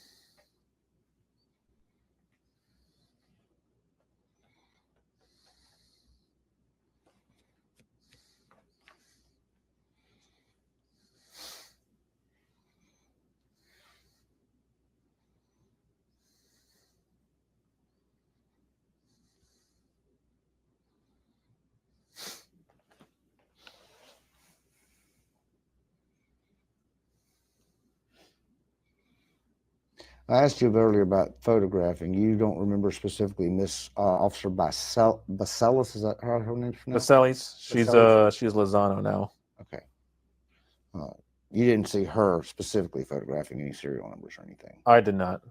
Speaker 9: I asked you earlier about photographing. You don't remember specifically Miss Officer Bacelis. Is that how her name's pronounced?
Speaker 14: Bacelis. She's Lozano now.
Speaker 9: Okay. You didn't see her specifically photographing any serial numbers or anything?
Speaker 14: I did not.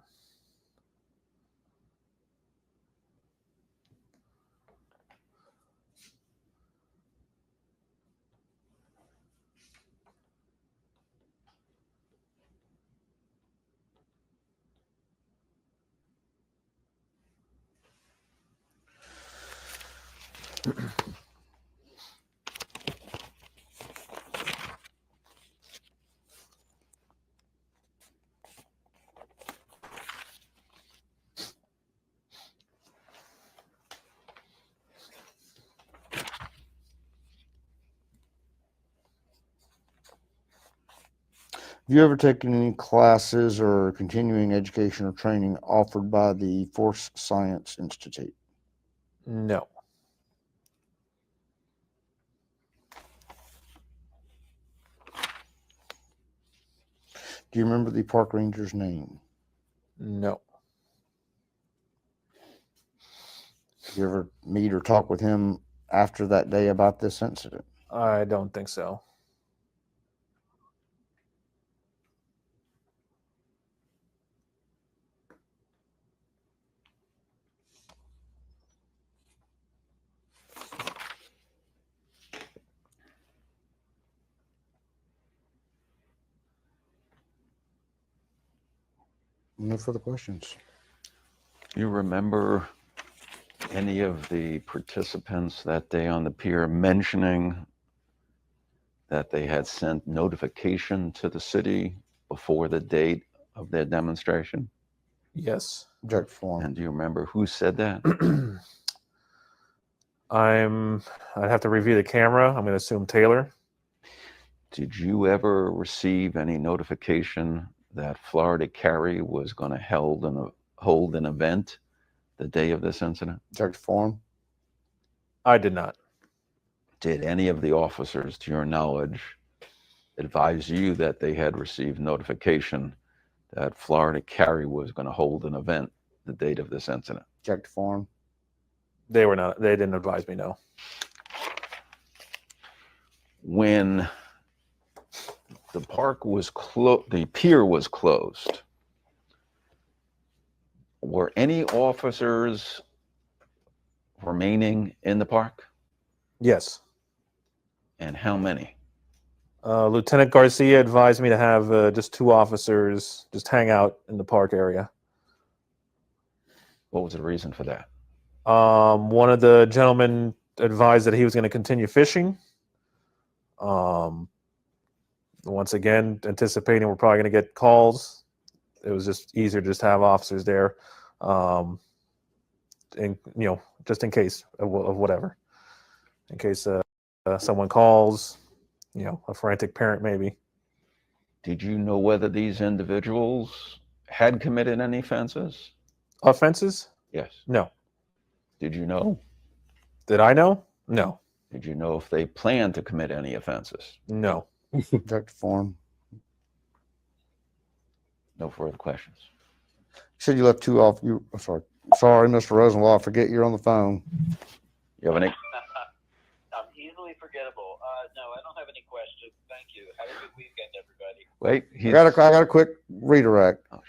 Speaker 9: Have you ever taken any classes or continuing education or training offered by the Force Science Institute?
Speaker 14: No.
Speaker 9: Do you remember the park ranger's name?
Speaker 14: No.
Speaker 9: Did you ever meet or talk with him after that day about this incident?
Speaker 14: I don't think so.
Speaker 9: No further questions.
Speaker 11: You remember any of the participants that day on the pier mentioning that they had sent notification to the city before the date of their demonstration?
Speaker 14: Yes.
Speaker 9: Object form.
Speaker 11: And do you remember who said that?
Speaker 14: I'd have to review the camera. I'm going to assume Taylor.
Speaker 11: Did you ever receive any notification that Florida Carry was going to hold an event the day of this incident?
Speaker 9: Object form.
Speaker 14: I did not.
Speaker 11: Did any of the officers, to your knowledge, advise you that they had received notification that Florida Carry was going to hold an event the date of this incident?
Speaker 9: Object form.
Speaker 14: They were not. They didn't advise me. No.
Speaker 11: When the park was closed, the pier was closed, were any officers remaining in the park?
Speaker 14: Yes.
Speaker 11: And how many?
Speaker 14: Lieutenant Garcia advised me to have just 2 officers just hang out in the park area.
Speaker 11: What was the reason for that?
Speaker 14: One of the gentlemen advised that he was going to continue fishing. Once again, anticipating we're probably going to get calls. It was just easier to just have officers there, and just in case of whatever, in case someone calls, a frantic parent maybe.
Speaker 11: Did you know whether these individuals had committed any offenses?
Speaker 14: Offenses?
Speaker 11: Yes.
Speaker 14: No.
Speaker 11: Did you know?
Speaker 14: Did I know? No.
Speaker 11: Did you know if they planned to commit any offenses?
Speaker 14: No.
Speaker 9: Object form.
Speaker 11: No further questions.
Speaker 9: You said you left 2 off. Sorry, Mr. Rosenwald. I forget you're on the phone.
Speaker 11: You have any?
Speaker 4: I'm easily forgettable. No, I don't have any questions. Thank you. Have a good weekend, everybody.
Speaker 11: Wait,
Speaker 9: I got a quick redirect.
Speaker 4: Oh, all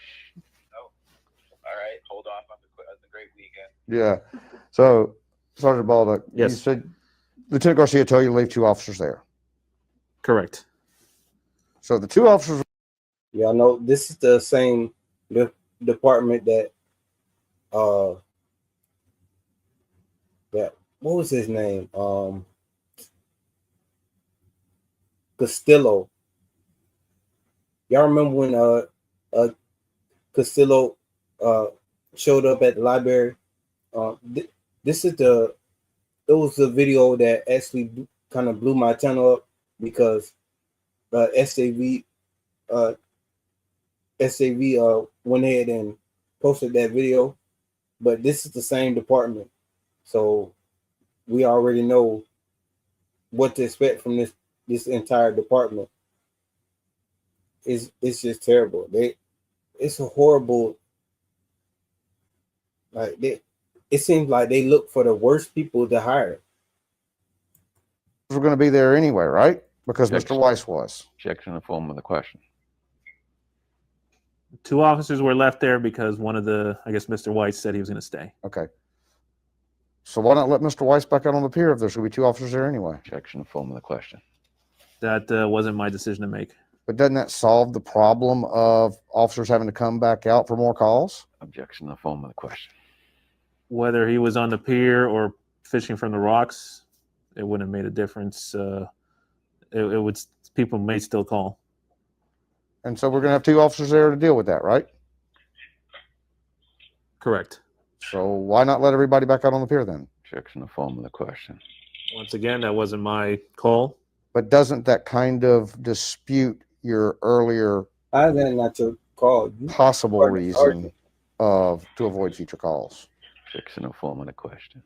Speaker 4: right. Hold off on the great weekend.
Speaker 9: Yeah. So, Sergeant Bolduc,
Speaker 14: yes.
Speaker 9: You said Lieutenant Garcia told you to leave 2 officers there.
Speaker 14: Correct.
Speaker 9: So the 2 officers.
Speaker 1: Yeah, I know this is the same department that what was his name? Castillo. Y'all remember when Castillo showed up at the library? This is it was the video that actually kind of blew my channel up because SAV went ahead and posted that video, but this is the same department, so we already know what to expect from this entire department. It's just terrible. It's a horrible. It seems like they look for the worst people to hire.
Speaker 9: We're going to be there anyway, right? Because
Speaker 11: Objection.
Speaker 9: Mr. Weiss was.
Speaker 11: Objection in the form of the question.
Speaker 14: 2 officers were left there because one of Mr. Weiss said he was going to stay.
Speaker 9: Okay. So why not let Mr. Weiss back out on the pier if there's going to be 2 officers there anyway?
Speaker 11: Objection in the form of the question.
Speaker 14: That wasn't my decision to make.
Speaker 9: But doesn't that solve the problem of officers having to come back out for more calls?
Speaker 11: Objection in the form of the question.
Speaker 14: Whether he was on the pier or fishing from the rocks, it wouldn't have made a difference. People may still call.
Speaker 9: And so we're going to have 2 officers there to deal with that, right?
Speaker 14: Correct.
Speaker 9: So why not let everybody back out on the pier then?
Speaker 11: Objection in the form of the question.
Speaker 14: Once again, that wasn't my call.
Speaker 9: But doesn't that kind of dispute your earlier
Speaker 1: How is that not your call?
Speaker 9: possible reason to avoid future calls?
Speaker 11: Fixing a form of the question.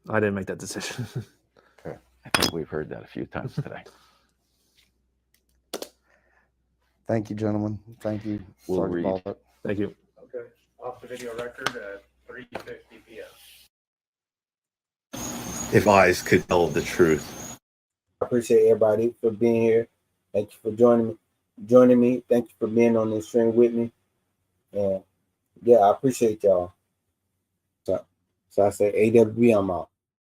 Speaker 14: I didn't make that decision.
Speaker 11: Okay. I think we've heard that a few times today.
Speaker 9: Thank you, gentlemen. Thank you,
Speaker 11: We'll
Speaker 9: Sergeant
Speaker 11: read.
Speaker 9: Bolduc.
Speaker 14: Thank you.
Speaker 6: Okay. Off the video record at 3:50 p.m.
Speaker 4: If eyes could tell the truth.
Speaker 1: I appreciate everybody for being here. Thank you for joining me. Thank you for being on this stream with me. And yeah, I appreciate y'all. So I say AWB, I'm out.